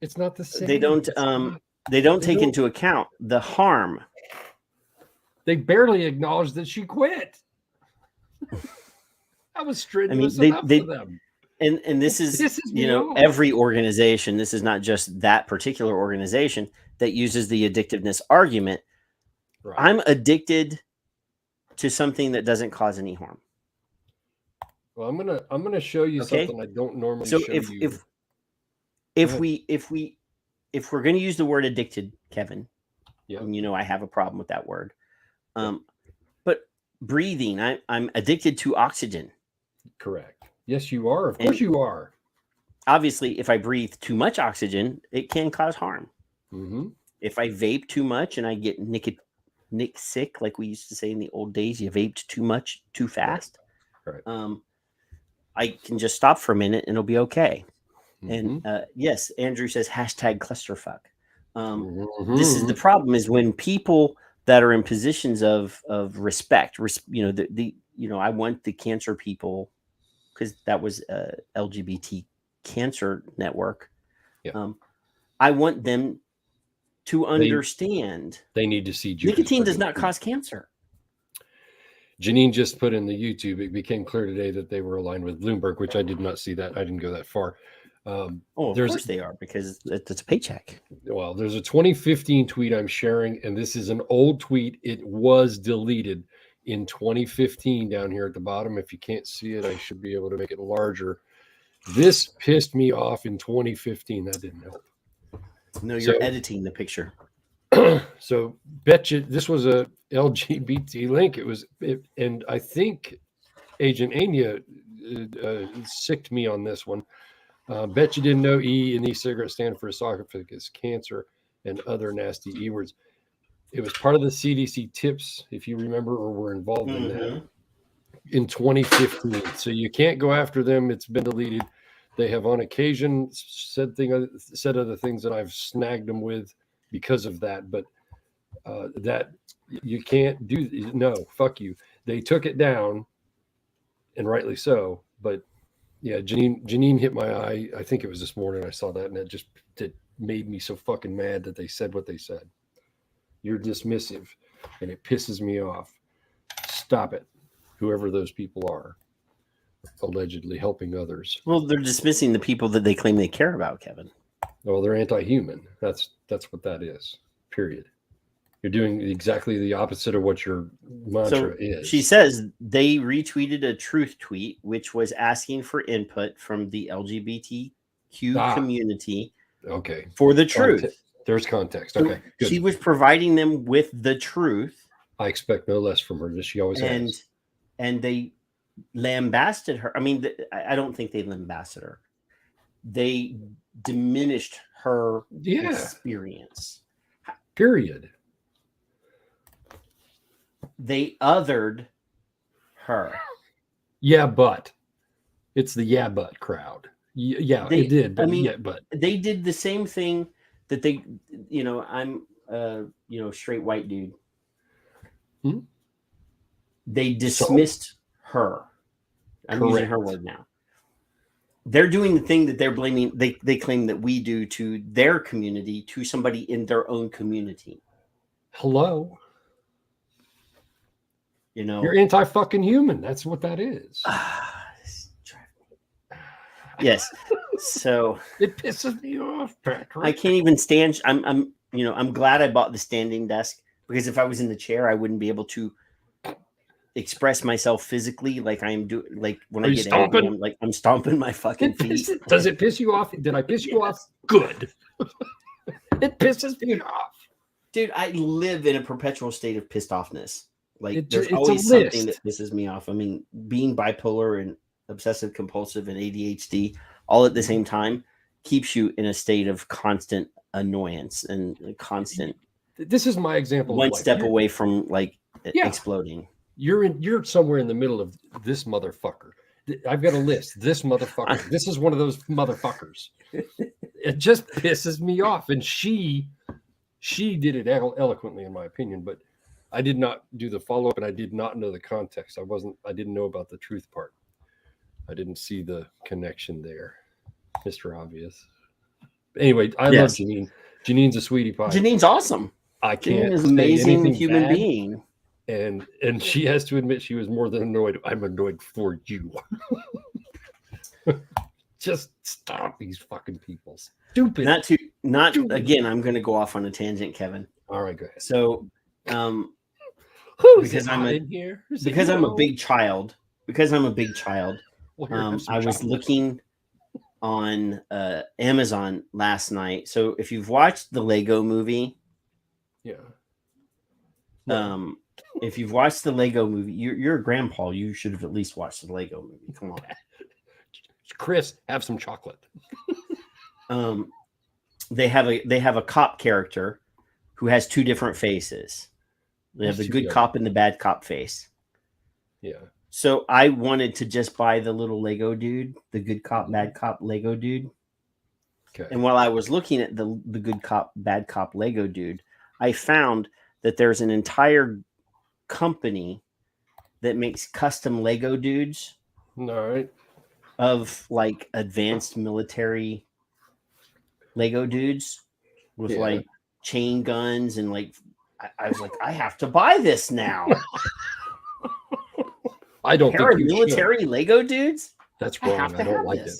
It's not the same. They don't take into account the harm. They barely acknowledged that she quit. That was strenuous enough for them. And this is every organization. This is not just that particular organization that uses the addictiveness argument. Right. I'm addicted to something that doesn't cause any harm. Well, I'm gonna show you something I don't normally show you. If we're going to use the word addicted, Kevin, and I have a problem with that word. But breathing, I'm addicted to oxygen. Correct. Yes, you are. Of course you are. Obviously, if I breathe too much oxygen, it can cause harm. Mm-hmm. If I vape too much and I get nick sick, like we used to say in the old days, you vaped too much, too fast. Right. I can just stop for a minute and it'll be okay. Mm-hmm. And yes, Andrew says #clusterfuck. This is the problem: is when people that are in positions of respect, I want the cancer people, because that was LGBT Cancer Network. Yeah. I want them to understand they need to see nicotine does not cause cancer. Janine just put in the YouTube, it became clear today that they were aligned with Bloomberg, which I did not see that. I didn't go that far. Of course they are, because it's a paycheck. Well, there's a 2015 tweet I'm sharing, and this is an old tweet. It was deleted in 2015 down here at the bottom. If you can't see it, I should be able to make it larger. This pissed me off in 2015. That didn't help. No, you're editing the picture. So betcha this was a LGBT link. And I think Agent Anya sicked me on this one. Bet you didn't know E and e-cigarettes stand for esophagus cancer and other nasty E words. It was part of the CDC tips, if you remember, or were involved in that in 2015. So you can't go after them. It's been deleted. They have on occasion said other things that I've snagged them with because of that. But that you can't do. No, fuck you. They took it down, and rightly so. But yeah, Janine hit my eye. I think it was this morning I saw that, and it made me so fucking mad that they said what they said. You're dismissive, and it pisses me off. Stop it. whoever those people are, allegedly helping others. Well, they're dismissing the people that they claim they care about, Kevin. Oh, they're anti-human. That's what that is. Period. You're doing exactly the opposite of what your mantra is. She says they retweeted a truth tweet, which was asking for input from the LGBTQ community. Okay. For the truth. There's context. Okay. Good. She was providing them with the truth. I expect no less from her. She always has. And they lambasted her. I mean, I don't think they lambasted her. They diminished her experience. Period. They othered her. Yeah, but it's the but crowd. It did. But but they did the same thing that they, I'm straight white dude. Hmm? They dismissed her. I'm using her word now. They're doing the thing that they're blaming. They claim that we do to their community, to somebody in their own community. Hello. You're anti-fucking human. That's what that is. Yes. So it pisses me off, Patrick. I can't even stand. I'm glad I bought the standing desk, because if I was in the chair, I wouldn't be able to express myself physically like I am doing. Like when I get angry, I'm stomping my fucking feet. Does it piss you off? Did I piss you off? Good. It pisses me off, dude. I live in a perpetual state of pissed offness. Like there's it's always something that pisses me off. I mean, being bipolar and obsessive compulsive and ADHD all at the same time keeps you in a state of constant annoyance and constant. This is my example. One step away from exploding. You're somewhere in the middle of this motherfucker. I've got a list. This motherfucker. This is one of those motherfuckers. It just pisses me off. And she did it eloquently, in my opinion, but I did not do the follow-up, and I did not know the context. I didn't know about the truth part. I didn't see the connection there. Mr. Obvious. Anyway, I love Janine. Janine's a sweetie pie. Janine's awesome. I can't. Janine is an amazing human being. And she has to admit she was more than annoyed. I'm annoyed for you. Just stop these fucking people. Stupid. Again, I'm going to go off on a tangent, Kevin. All right, go ahead. So, because I'm a big child, I was looking on Amazon last night. So if you've watched the Lego movie, if you've watched the Lego movie, you're a grandpa. You should have at least watched the Lego movie. Come on, Chris, have some chocolate. They have a cop character who has two different faces. They have the good cop and the bad cop face. Yeah. So I wanted to just buy the little Lego dude, the good cop, bad cop Lego dude. Okay. And while I was looking at the good cop, bad cop Lego dude, I found that there's an entire company that makes custom Lego dudes. All right. Of like advanced military Lego dudes with like chain guns and like I was like, I have to buy this now. I don't think you military should. Lego dudes. That's wrong. I don't like it.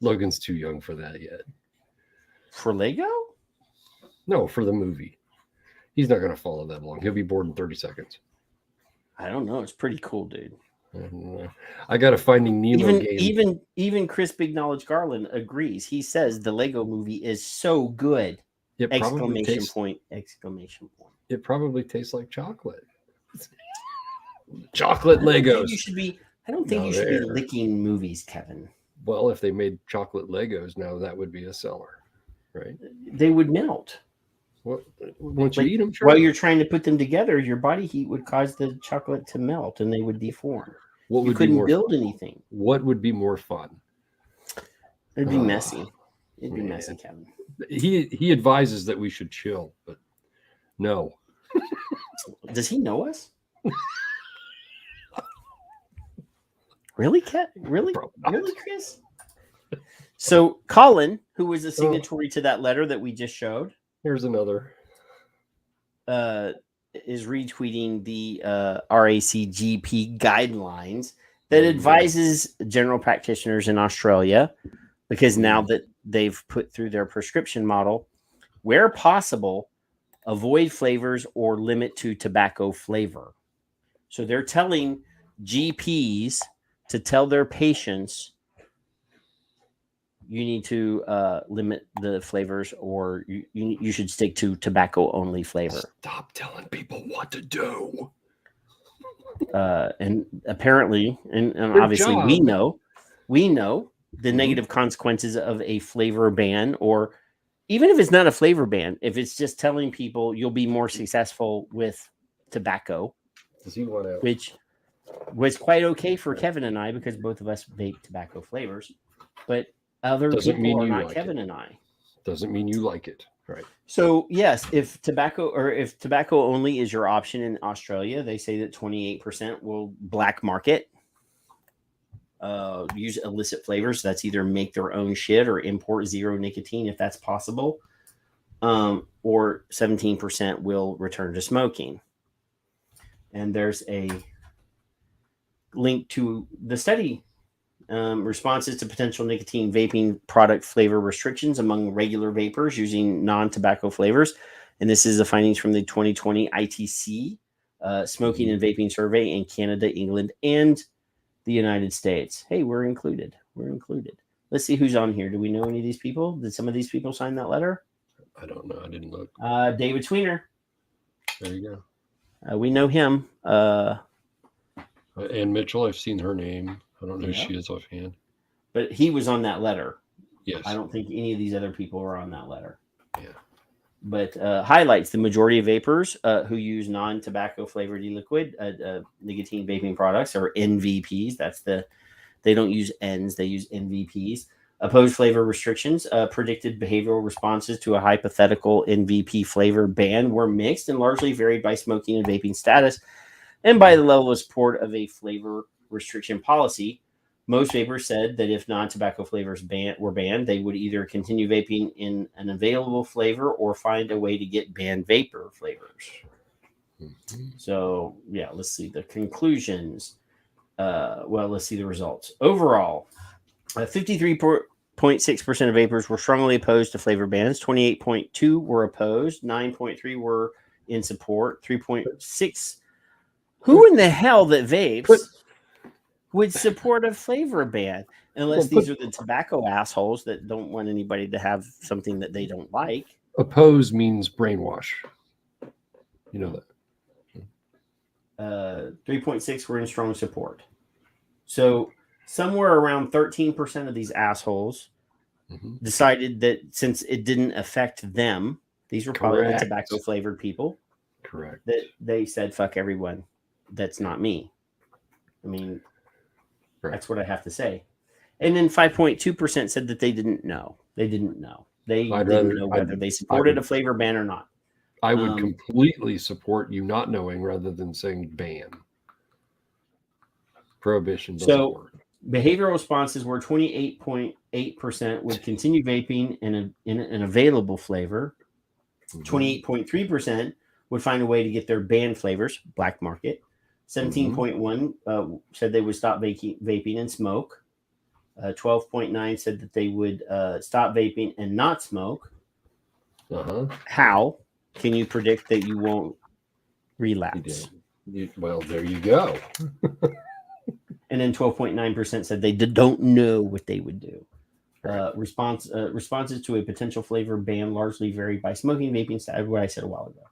Logan's too young for that yet. For Lego? No, for the movie. He's not going to follow that long. He'll be bored in 30 seconds. I don't know. It's pretty cool, dude. I got a Finding Nemo game. Even Chris Big Knowledge Garland agrees. He says the Lego movie is so good. Exclamation point. It probably tastes like chocolate. Chocolate Legos. I don't think you should be licking movies, Kevin. Well, if they made chocolate Legos now, that would be a seller, right? They would melt. Well, once you eat them, sure. While you're trying to put them together, your body heat would cause the chocolate to melt, and they would deform. You couldn't build anything. What would be more fun? It'd be messy. It'd be messy, Kevin. He advises that we should chill, but no. Does he know us? Really, Kat? Really, Chris? So Colin, who was a signatory to that letter that we just showed. Here's another. is retweeting the RACGP guidelines that advises general practitioners in Australia, because now that they've put through their prescription model, where possible, avoid flavors or limit to tobacco flavor. So they're telling GPs to tell their patients, you need to limit the flavors, or you should stick to tobacco only flavor. Stop telling people what to do. And apparently, and Their obviously, job. we know the negative consequences of a flavor ban, or even if it's not a flavor ban, if it's just telling people you'll be more successful with tobacco, Does he want to? which was quite okay for Kevin and I because both of us vape tobacco flavors, but other Doesn't people mean are you not like Kevin it. and I. Doesn't mean you like it, right? So yes, if tobacco only is your option in Australia, they say that 28% will black market, use illicit flavors. That's either make their own shit or import zero nicotine if that's possible, or 17% will return to smoking. And there's a link to the study. Responses to potential nicotine vaping product flavor restrictions among regular vapors using non-tobacco flavors. And this is the findings from the 2020 ITC Smoking and Vaping Survey in Canada, England, and the United States. Hey, we're included. We're included. Let's see who's on here. Do we know any of these people? Did some of these people sign that letter? I don't know. I didn't look. David Sweener. There you We know him. go. Ann Mitchell, I've seen her name. I don't know who she is offhand. But he was on that letter. Yes. I don't think any of these other people were on that letter. Yeah. But highlights the majority of vapors who use non-tobacco flavored e-liquid nicotine vaping products, or NVPs. They don't use Ns, they use NVPs. Oppose flavor restrictions. Predicted behavioral responses to a hypothetical NVP flavor ban were mixed and largely varied by smoking and vaping status and by the level of support of a flavor restriction policy. Most vapors said that if non-tobacco flavors were banned, they would either continue vaping in an available flavor or find a way to get banned vapor flavors. So, yeah, let's see the conclusions. Let's see the results. Overall, 53.6% of vapors were strongly opposed to flavor bans. 28.2% were opposed. 9.3% were in support. 3.6%. Who in the hell that vapes would support a flavor ban? Unless these are the tobacco assholes that don't want anybody to have something that they don't like. Oppose means brainwash. You know that. 3.6% were in strong support. So somewhere around 13% of these assholes decided that since it didn't affect them, these were probably the tobacco flavored people. Correct. That they said, fuck everyone. That's not me. I mean, that's what I have to say. And then 5.2% said that they didn't know. They didn't know. They didn't know whether they supported a flavor ban or not. I would completely support you not knowing rather than saying ban. Prohibition doesn't work. Behavioral responses were 28.8% would continue vaping in an available flavor. 28.3% would find a way to get their banned flavors, black market. 17.1% said they would stop vaping and smoke. 12.9% said that they would stop vaping and not smoke. How can you predict that you won't relapse? Well, there you go. And then 12.9% said they don't know what they would do. Responses to a potential flavor ban largely varied by smoking, vaping status, what I said a while ago.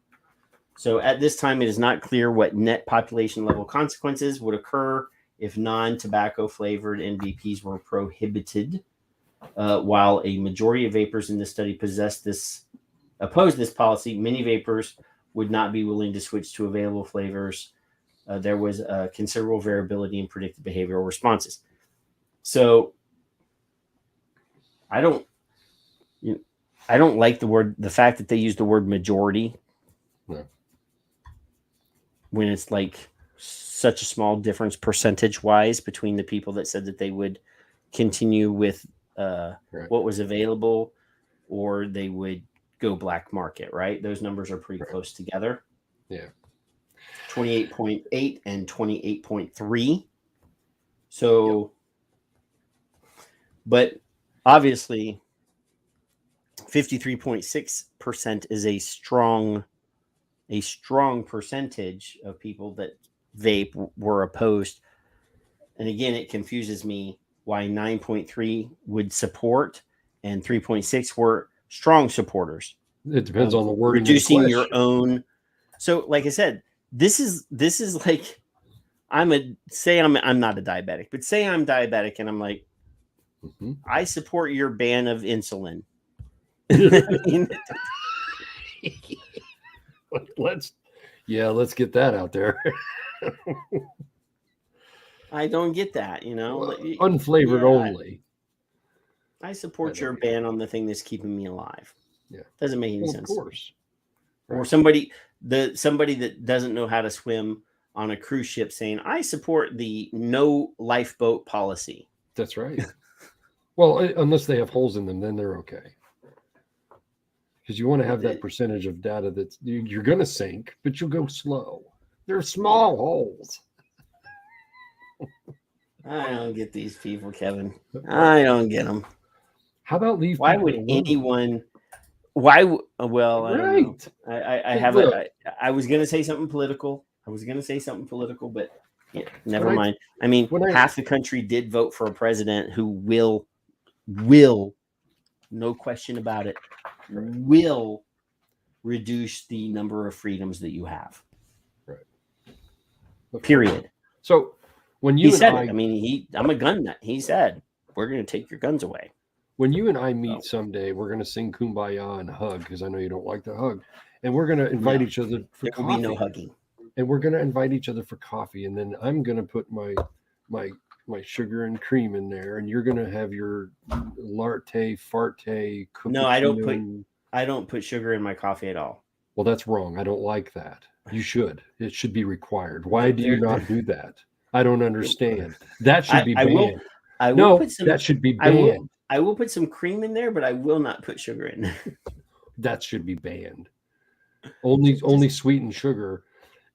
So at this time, it is not clear what net population level consequences would occur if non-tobacco flavored NVPs were prohibited. While a majority of vapors in this study oppose this policy, many vapors would not be willing to switch to available flavors. There was considerable variability in predicted behavioral responses. So I don't like the fact that they use the word majority. No. When it's like such a small difference percentage wise between the people that said that they would continue with what was available or they would go black market, right? Those numbers are pretty close together. Yeah. 28.8 and 28.3. So, but obviously 53.6% is a strong percentage of people that vape were opposed. And again, it confuses me why 9.3 would support and 3.6 were strong supporters. It depends on the wording. Reducing your own. So, like I said, this is like I'm not a diabetic, but say I'm diabetic and I'm like, I support your ban of insulin. Let's get that out there. I don't get that, unflavored only. I support your ban on the thing that's keeping me alive. Yeah, doesn't make any sense. Of course. Right. Or somebody that doesn't know how to swim on a cruise ship saying, I support the no lifeboat policy. That's right. Well, unless they have holes in them, then they're okay. Because you want to have that percentage of data that you're going to sink, but you'll go slow. They're small holes. I don't get these people, Kevin. I don't get them. How about leave? Why would anyone? Why? Well, right. I was going to say something political. But yeah, never mind. I mean, half the country did vote for a president who will, no question about it, will reduce the number of freedoms that you have. Right. Period. So when you said it. I mean, I'm a gun nut. He said, we're going to take your guns away. When you and I meet someday, we're going to sing Kumbaya and hug, because I know you don't like to hug. And we're going to invite each other for coffee. There will be no hugging. And we're going to invite each other for coffee. And then I'm going to put my sugar and cream in there. And you're going to have your latte, farte, cappuccino. No, I don't put sugar in my coffee at all. Well, that's wrong. I don't like that. You should. It should be required. Why do you not do that? I don't understand. That should be banned. That should be banned. I will put some cream in there, but I will not put sugar in there. That should be banned. Only sweetened sugar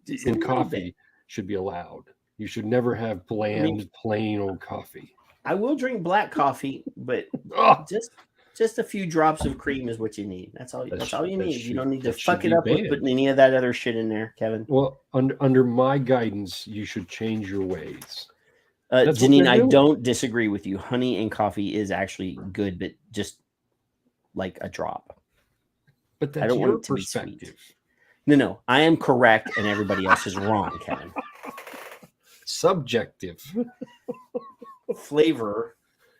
in coffee should be allowed. You should never have plain old coffee. I will drink black coffee, but just a few drops of cream is what you need. That's all you need. You don't need to fuck it up with putting any of that other shit in there, Kevin. Well, under my guidance, you should change your ways. Janine, I don't disagree with you. Honey and coffee is actually good, but just like a drop. But that's I don't your want it to perspective. Be sweet. No, I am correct, and everybody else is wrong, Kevin. Subjective. Flavor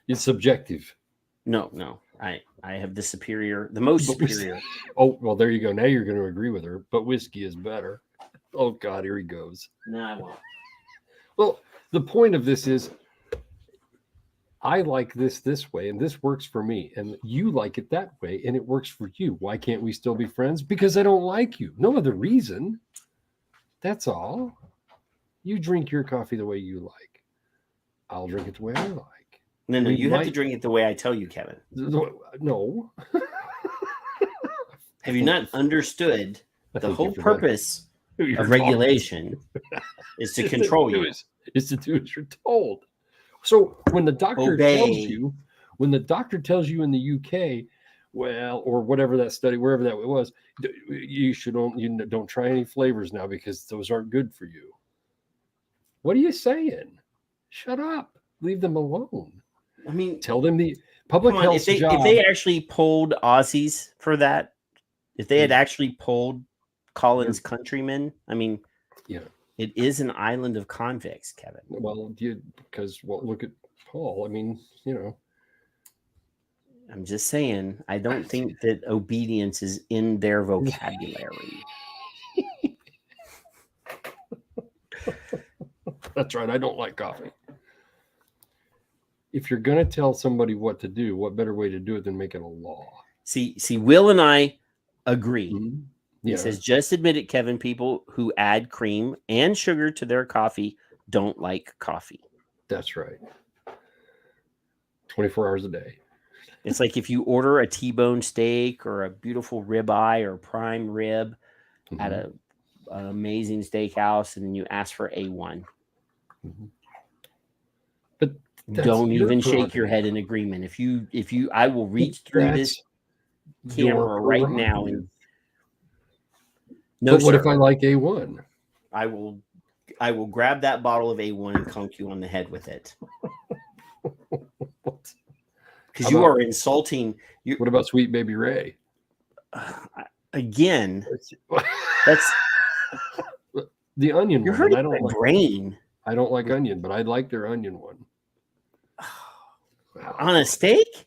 is subjective. No. I have the most superior. Oh, well, there you go. Now you're going to agree with her, but whiskey is better. Oh, God, here he goes. No, I won't. Well, the point of this is I like this way, and this works for me, and you like it that way, and it works for you. Why can't we still be friends? Because I don't like you. No other reason. That's all. You drink your coffee the way you like. I'll drink it the way I like. No, you have to drink it the way I tell you, Kevin. No. Have you not understood the whole purpose of regulation is to control you? Is to do as you're told. So when the doctor tells you in the UK, well, or whatever that study, wherever that was, you don't try any flavors now because those aren't good for you. What are you saying? Shut up. Leave them alone. I mean, tell them the public health job. If they actually polled Aussies for that, if they had actually polled Colin's countrymen, I mean, yeah. It is an island of convicts, Kevin. Well, look at Paul. I mean, I'm just saying, I don't think that obedience is in their vocabulary. That's right. I don't like coffee. If you're going to tell somebody what to do, what better way to do it than make it a law? See, Will and I agree. Mm-hmm. He says, just admit it, Kevin. People who add cream and sugar to their coffee don't like coffee. That's right. 24 hours a day. It's like if you order a T-bone steak or a beautiful ribeye or prime rib at a an amazing steakhouse and then you ask for A1. But don't even shake your head in agreement. If you, I will reach through this camera right now and no. But what if I like A1? I will grab that bottle of A1 and conk you on the head with it. Because you are insulting. What about Sweet Baby Ray? Again, that's the onion. You're one. hurting my brain. I don't like onion, but I like their onion one. On a steak?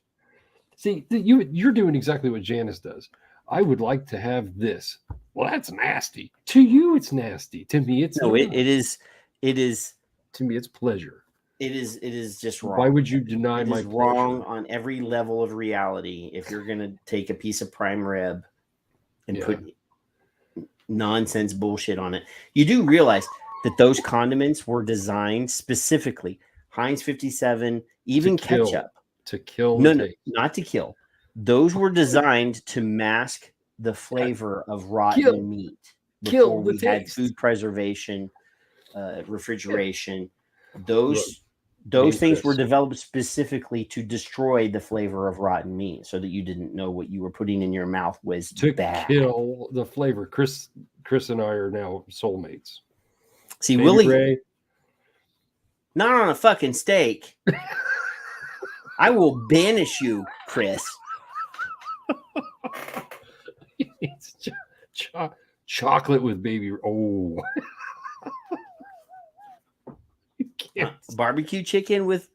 See, you're doing exactly what Janice does. I would like to have this. Well, that's nasty. To you, it's nasty. To me, it's no. It is. To me, it's pleasure. It is just wrong. Why would you deny my pleasure? Wrong on every level of reality. If you're gonna take a piece of prime rib and put nonsense bullshit on it, you do realize that those condiments were designed specifically. Heinz 57, even ketchup. To kill. No, not to kill. Those were designed to mask the flavor of rotten meat before we had food preservation, refrigeration. Those things were developed specifically to destroy the flavor of rotten meat, so that you didn't know what you were putting in your mouth was bad. Kill the flavor. Chris and I are now soulmates. See, Willie, Ray, not on a fucking steak. I will banish you, Chris. It's chocolate with baby. Oh, barbecue chicken with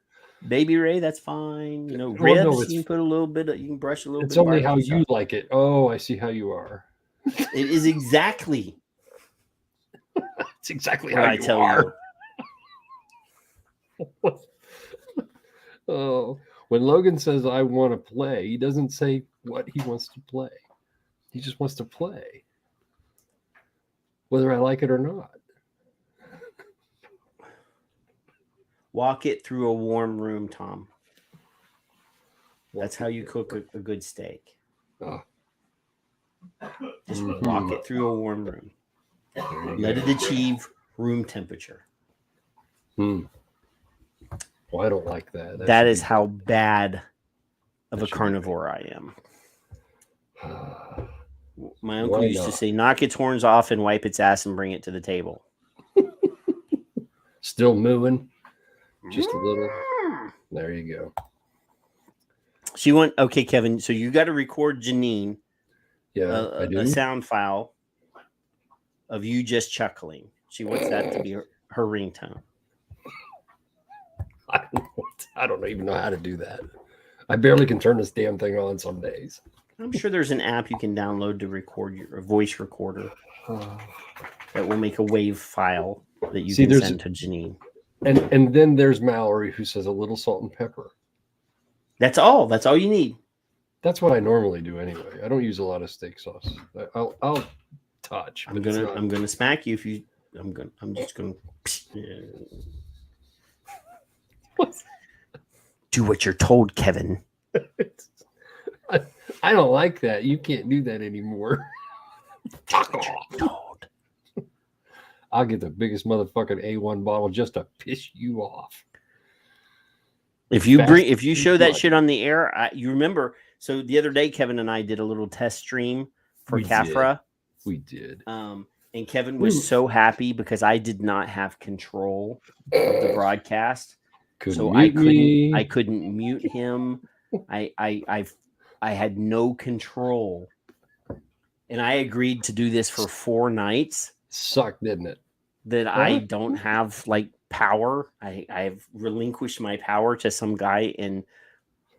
Baby Ray. That's fine. You know, ribs. No, you can put a little bit. You can brush a little bit. It's only how you like it. Oh, I see how you are. It is exactly. It's exactly how I tell you. Oh, when Logan says I want to play, he doesn't say what he wants to play. He just wants to play, whether I like it or not. Walk it through a warm room, Tom. That's how you cook a good steak. Just walk it through a warm room. Let it achieve room temperature. Well, I don't like that. That is how bad of a carnivore I am. My uncle used to say, knock its horns off and wipe its ass and bring it to the table. Still mooing. Just a little. There you go. She went, okay, Kevin, so you got to record Janine a sound file of you just chuckling. She wants that to be her ringtone. I don't even know how to do that. I barely can turn this damn thing on some days. I'm sure there's an app you can download to record your voice recorder that will make a wave file that you can send to Janine. And then there's Mallory, who says a little salt and pepper. That's all. That's all you need. That's what I normally do anyway. I don't use a lot of steak sauce. I'll touch. I'm gonna smack you if you. I'm just gonna. Do what you're told, Kevin. I don't like that. You can't do that anymore. I'll get the biggest motherfucking A1 bottle just to piss you off. If you show that shit on the air, you remember. So the other day, Kevin and I did a little test stream for CAFRA. We did. And Kevin was so happy because I did not have control of the broadcast. I couldn't mute him. I had no control. And I agreed to do this for 4 nights. Sucked, didn't it? That I don't have power. I've relinquished my power to some guy in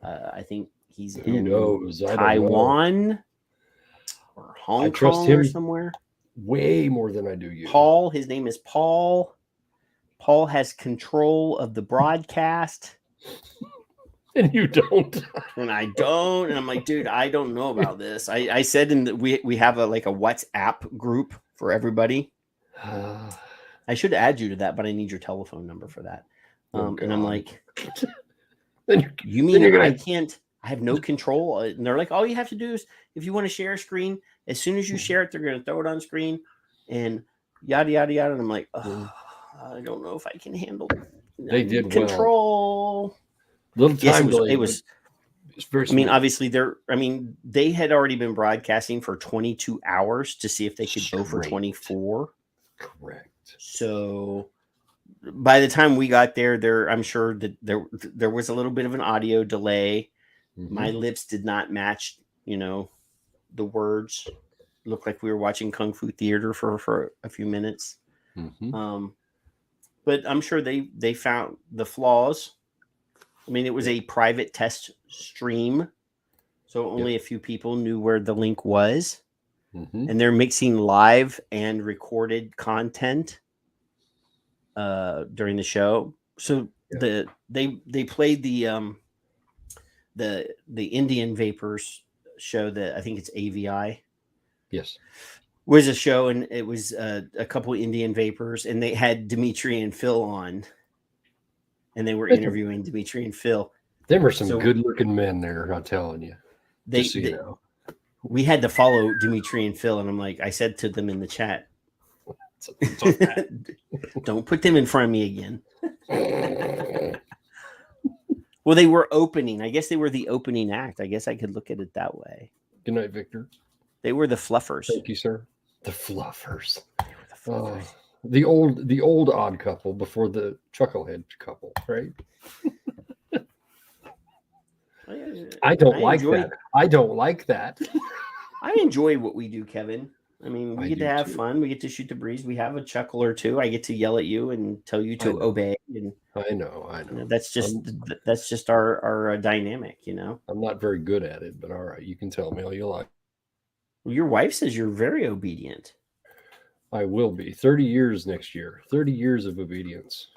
I think he's in Taiwan or Hong Kong or somewhere. Way more than I do you. Paul, his name is Paul. Paul has control of the broadcast. And you don't. And I don't. And I'm like, dude, I don't know about this. I said we have a WhatsApp group for everybody. I should add you to that, but I need your telephone number for that. And I'm like, you mean I can't? I have no control. And they're like, all you have to do is if you want to share a screen, as soon as you share it, they're going to throw it on screen. And yada yada yada. And I'm like, oh, I don't know if I can handle it. They did control. Little time Yes, delay. it was very I mean, smooth. obviously they had already been broadcasting for 22 hours to see if they could go for 24. Correct. So by the time we got there, I'm sure that there was a little bit of an audio delay. My lips did not match, the words. Looked like we were watching Kung Fu Theater for a few minutes. But I'm sure they found the flaws. I mean, it was a private test stream, so only a few people knew where the link was. And they're mixing live and recorded content during the show. So they played the Indian Vapors show that I think it's AVI. Yes. Was a show, and it was a couple Indian Vapors, and they had Dimitri and Phil on, and they were interviewing Dimitri and Phil. There were some good-looking men there, I'm telling you. We had to follow Dimitri and Phil, and I'm like, I said to them in the chat, don't put them in front of me again. Well, they were opening. I guess they were the opening act. I guess I could look at it that way. Good night, Victor. They were the Fluffers. Thank you, sir. The Fluffers. The old odd couple before the chucklehead couple, right? I don't like that. I don't like that. I enjoy what we do, Kevin. I mean, we get to have fun. We get to shoot the breeze. We have a chuckle or two. I get to yell at you and tell you to obey. And I know. That's just our dynamic, I'm not very good at it, but all right, you can tell me all you like. Well, your wife says you're very obedient. I will be. 30 years next year. 30 years of obedience.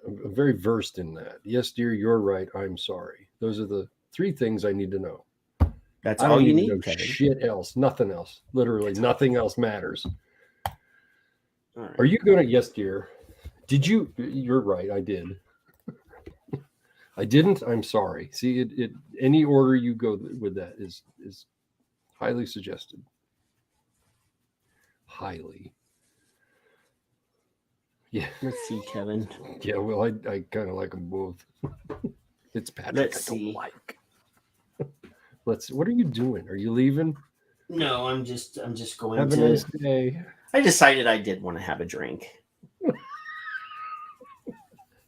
I'm very versed in that. Yes, dear, you're right. I'm sorry. Those are the 3 things I need to know. That's all you need. Shit else. Nothing else. Literally nothing else matters. All right. Are you going to? Yes, dear. Did you? You're right. I did. I didn't. I'm sorry. See, it any order you go with that is highly suggested. Highly. Yeah. Let's see, Kevin. Yeah, well, I kind of like them both. It's Patrick. Let's see. What are you doing? Are you leaving? No, I'm just going have to. Have a nice day. I decided I did want to have a drink.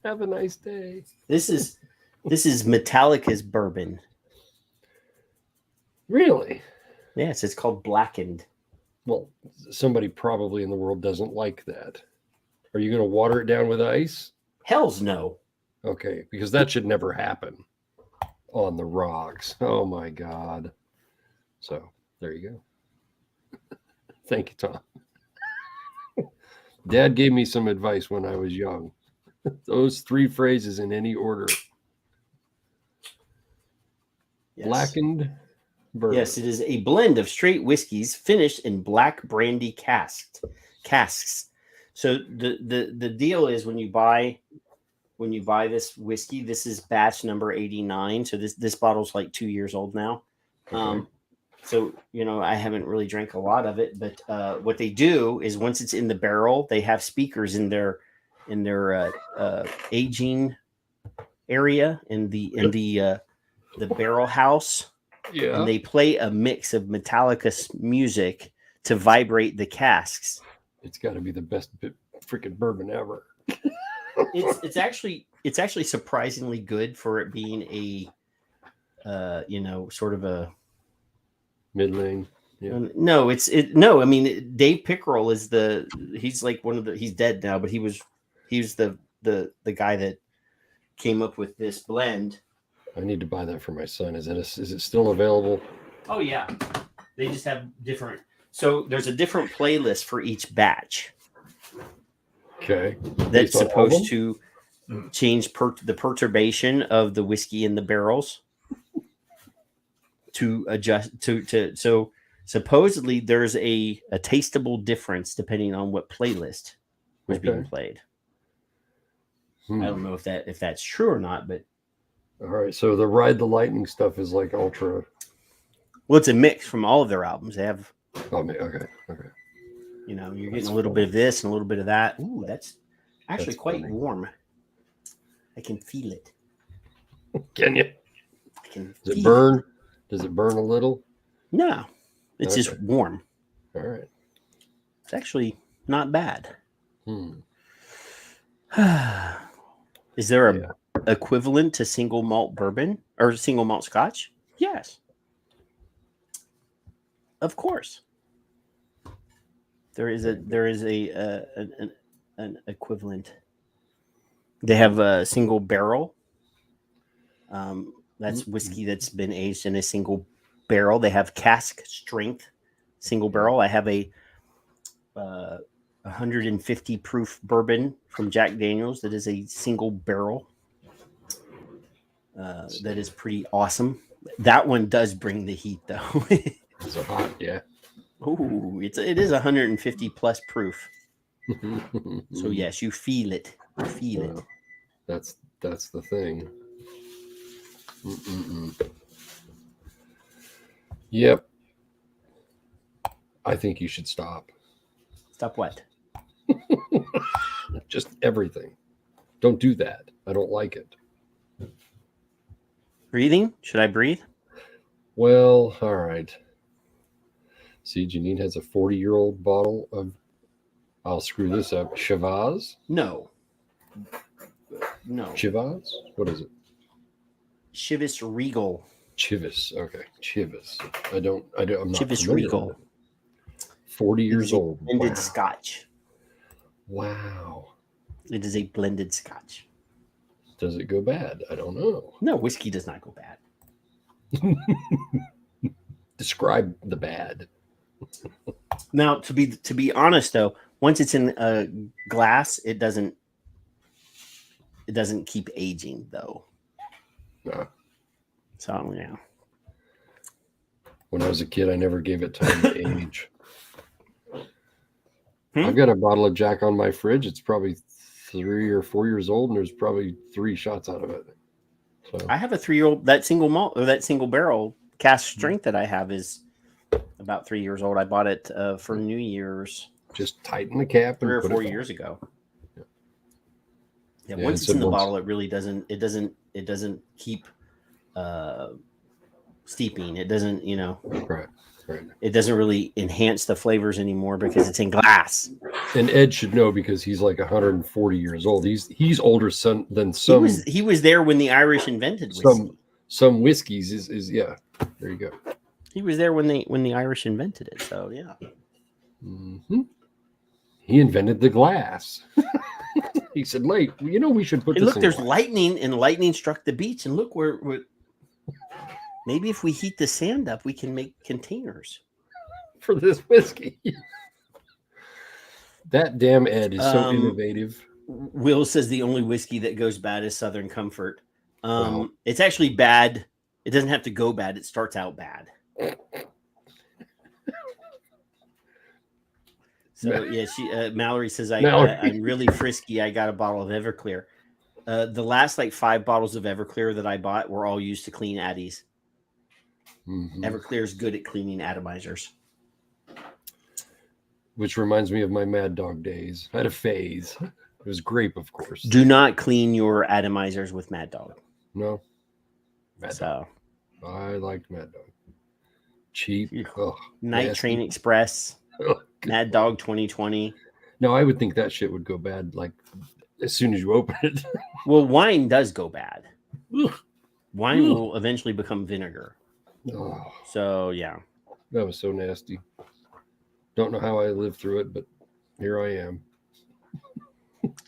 Have a nice day. This is Metallica's bourbon. Really? Yes, it's called Blackened. Well, somebody probably in the world doesn't like that. Are you going to water it down with ice? Hell's no. Okay, because that should never happen on the rocks. Oh my God. So there you go. Thank you, Tom. Dad gave me some advice when I was young. Those 3 phrases in any order. Yes. Blackened bourbon. Yes, it is a blend of straight whiskeys finished in black brandy casks. So the deal is when you buy this whiskey, this is batch number 89. So this bottle's like 2 years old now. Okay. So, I haven't really drank a lot of it, but what they do is once it's in the barrel, they have speakers in their aging area in the barrel house. Yeah. And they play a mix of Metallica's music to vibrate the casks. It's got to be the best freaking bourbon ever. It's actually surprisingly good for it being a sort of a mid-lane. Yeah. No, I mean, Dave Pickerel is he's like he's dead now, but he was the guy that came up with this blend. I need to buy that for my son. Is it still available? Oh yeah. They just have different. So there's a different playlist for each batch. Okay. That's supposed to change the perturbation of the whiskey in the barrels to adjust so supposedly there's a tasteable difference depending on what playlist was being played. I don't know if that's true or not, but all right. So the Ride the Lightning stuff is like ultra. Well, it's a mix from all of their albums. They have. Oh, okay. You know, you're That's getting a little bit of this and a little bit of that. Ooh, that's actually That's quite funny. warm. I can feel it. Can you? I can Does it feel burn? Does it burn a little? No, it's Okay. just warm. All right. It's actually not bad. Is there a equivalent to single malt bourbon or single malt scotch? Yes. Of course. There is an equivalent. They have a single barrel. That's whiskey that's been aged in a single barrel. They have cask strength single barrel. I have a 150 proof bourbon from Jack Daniels that is a single barrel. That is pretty awesome. That one does bring the heat though. It's a hot, yeah. Ooh, it is 150 plus proof. So yes, you feel it. You feel it. That's the thing. Yep. I think you should stop. Stop what? Just everything. Don't do that. I don't like it. Breathing? Should I breathe? Well, all right. See, Janine has a 40-year-old bottle of, I'll screw this up, Chivas? No. Chivas? What is it? Chivas Regal. Chivas. Okay. Chivas. I'm not Chivas familiar Regal. with it. 40 years old. Blended Scotch. Wow. It is a blended Scotch. Does it go bad? I don't know. No, whiskey does not go bad. Describe the bad. Now, to be honest though, once it's in a glass, it doesn't keep aging though. No. So yeah. When I was a kid, I never gave it time to age. I've got a bottle of Jack on my fridge. It's probably 3 or 4 years old, and there's probably 3 shots out of it. So I have a 3-year-old. That single malt or that single barrel cask strength that I have is about 3 years old. I bought it for New Year's. Just tighten the cap. 3 or 4 years ago. Yeah, once it's in the bottle, it really doesn't. It doesn't keep steeping. It doesn't. Right. It doesn't really enhance the flavors anymore because it's in glass. And Ed should know because he's like 140 years old. He's older than some. He was there when the Irish invented whiskey. Some whiskeys is yeah. There you go. He was there when the Irish invented it. So yeah. Mm-hmm. He invented the glass. He said, "Wait, we should put hey, this." Look, there's lightning, and lightning struck the beach, and look where. Maybe if we heat the sand up, we can make containers for this whiskey. That damn Ed is so innovative. Will says the only whiskey that goes bad is Southern Comfort. It's actually bad. It doesn't have to go bad. It starts out bad. So yeah, Mallory says I'm really frisky. I got a bottle of Everclear. The last 5 bottles of Everclear that I bought were all used to clean Addies. Mm-hmm. Everclear is good at cleaning atomizers. Which reminds me of my Mad Dog days. I had a phase. It was grape, of course. Do not clean your atomizers with Mad Dog. No. Mad Dog. I liked Mad Dog. Cheap. Night nasty. Train Express. Mad Dog 2020. No, I would think that shit would go bad as soon as you open it. Well, wine does go bad. Wine will eventually become vinegar. Oh, so yeah, that was so nasty. Don't know how I lived through it, but here I am.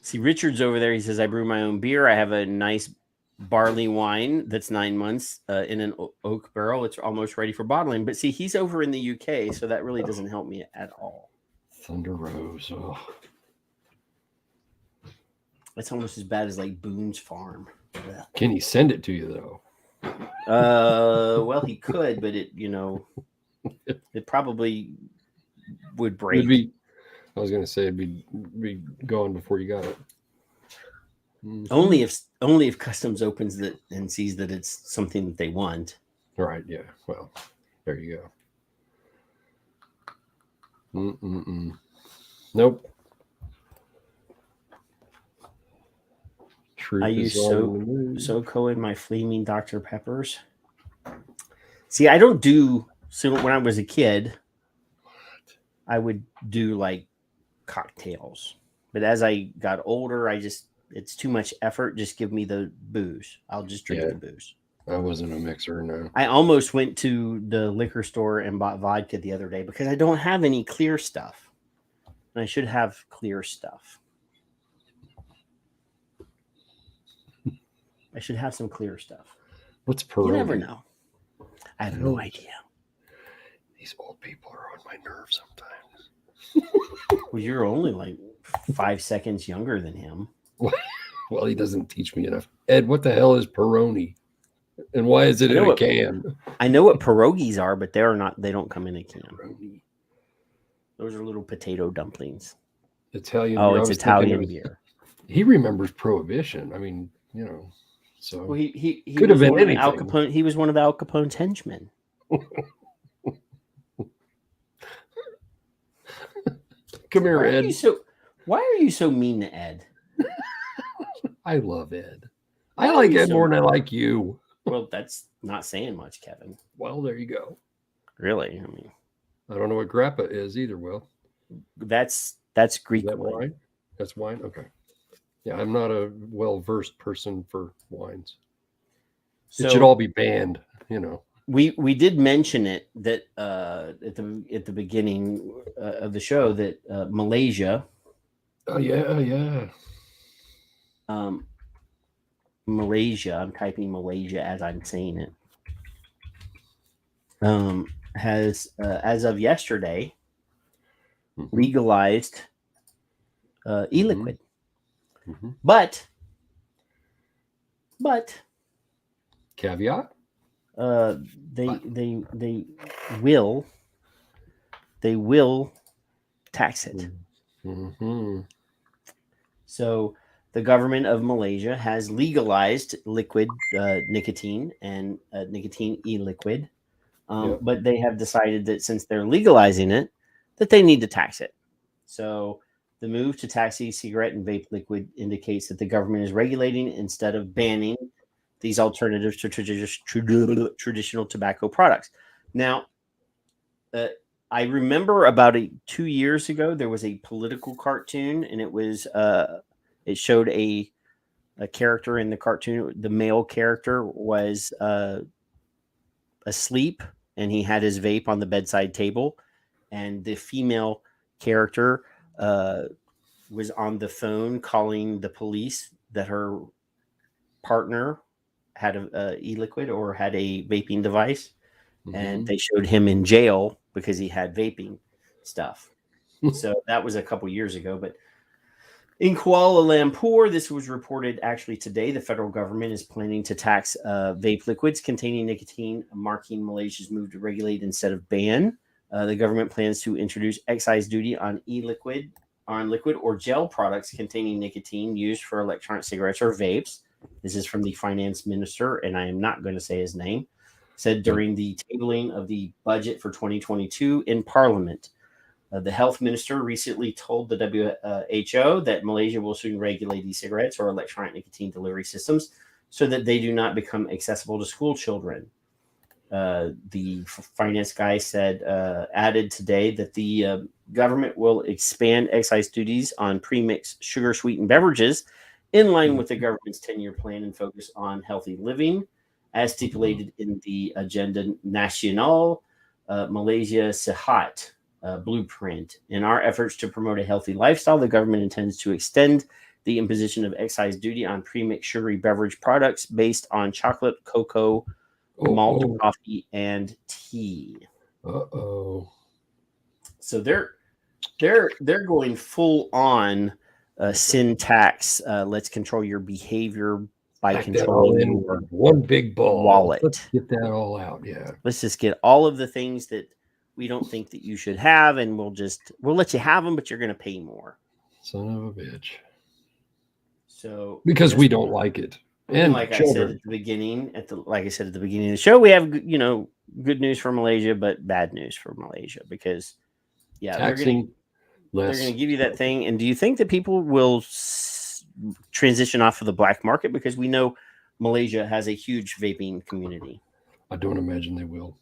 See, Richard's over there. He says, I brew my own beer. I have a nice barley wine that's 9 months in an oak barrel. It's almost ready for bottling. But see, he's over in the UK, so that really doesn't help me at all. Thunder Rose. Oh. It's almost as bad as Boone's Farm. Ugh. Can he send it to you, though? Well, he could, but it probably would break. I was going to say it'd be gone before you got it. Mm-hmm. Only if customs opens it and sees that it's something that they want. Right. Yeah. Well, there you go. Nope. I use SoCo in my flaming Dr. Peppers. See, I don't do so. When I was a kid, I would do like cocktails, but as I got older, it's too much effort. Just give me the booze. I'll just drink the booze. I wasn't a mixer, no. I almost went to the liquor store and bought vodka the other day because I don't have any clear stuff. And I should have clear stuff. I should have some clear stuff. What's pierogi? You never know. I have no idea. These old people are on my nerves sometimes. Well, you're only like 5 seconds younger than him. Well, he doesn't teach me enough. Ed, what the hell is Peroni? And why is it in a can? I know what pierogies are, but they don't come in a can. Peroni. Those are little potato dumplings. Italian beer. Oh, it's Italian beer. He remembers Prohibition. I mean, so well, he could have been anything. Al Capone. He was one of Al Capone's henchmen. Come here, Ed. Why are you so mean to Ed? I love Ed. I like Ed more than I like you. Well, that's not saying much, Kevin. Well, there you go. Really? I mean, I don't know what grappa is either, Will. That's Greek. Is that wine? That's wine? Okay. Yeah, I'm not a well-versed person for wines. So, it should all be banned, We did mention it that at the beginning of the show that Malaysia. Oh yeah. Malaysia. I'm typing Malaysia as I'm saying it. Has as of yesterday legalized e-liquid, but caveat. They will tax it. So the government of Malaysia has legalized liquid nicotine and nicotine e-liquid, but they have decided that since they're legalizing it, that they need to tax it. So the move to tax e-cigarette and vape liquid indicates that the government is regulating instead of banning these alternatives to traditional tobacco products. Now, I remember about 2 years ago, there was a political cartoon, and it showed a character in the cartoon. The male character was asleep, and he had his vape on the bedside table, and the female character was on the phone calling the police that her partner had a e-liquid or had a vaping device, and they showed him in jail because he had vaping stuff. So that was a couple years ago. But in Kuala Lumpur, this was reported actually today. The federal government is planning to tax vape liquids containing nicotine, marking Malaysia's move to regulate instead of ban. The government plans to introduce excise duty on liquid or gel products containing nicotine used for electronic cigarettes or vapes. This is from the finance minister, and I am not going to say his name, said during the tabling of the budget for 2022 in Parliament. The health minister recently told the WHO that Malaysia will soon regulate e-cigarettes or electronic nicotine delivery systems so that they do not become accessible to school children. The finance guy added today that the government will expand excise duties on pre-mixed sugar-sweetened beverages in line with the government's 10-year plan and focus on healthy living, as stipulated in the Agenda Nasional Malaysia Sehat blueprint. In our efforts to promote a healthy lifestyle, the government intends to extend the imposition of excise duty on pre-mixed sugary beverage products based on chocolate, cocoa, malt, coffee, and tea. So they're going full on sin tax. Let's control your behavior by controlling your one big ball wallet. Let's get that all out. Yeah. Let's just get all of the things that we don't think that you should have, and we'll let you have them, but you're going to pay more. Son of a bitch. So because we don't like it. And like I said at the beginning, of the show, we have good news for Malaysia, but bad news for Malaysia because less. They're going to give you that thing. And do you think that people will transition off of the black market? Because we know Malaysia has a huge vaping community. I don't imagine they will.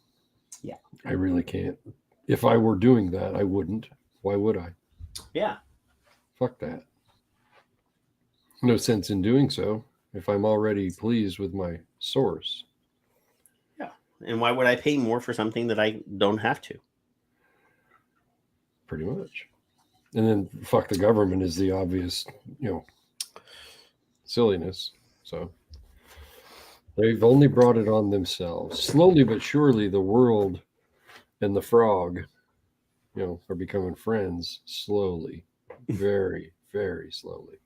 Yeah. I really can't. If I were doing that, I wouldn't. Why would I? Yeah. Fuck that. No sense in doing so if I'm already pleased with my source. Yeah. And why would I pay more for something that I don't have to? Pretty much. And then fuck the government is the obvious, silliness. So they've only brought it on themselves. Slowly but surely, the world and the frog, are becoming friends slowly. Very, very slowly.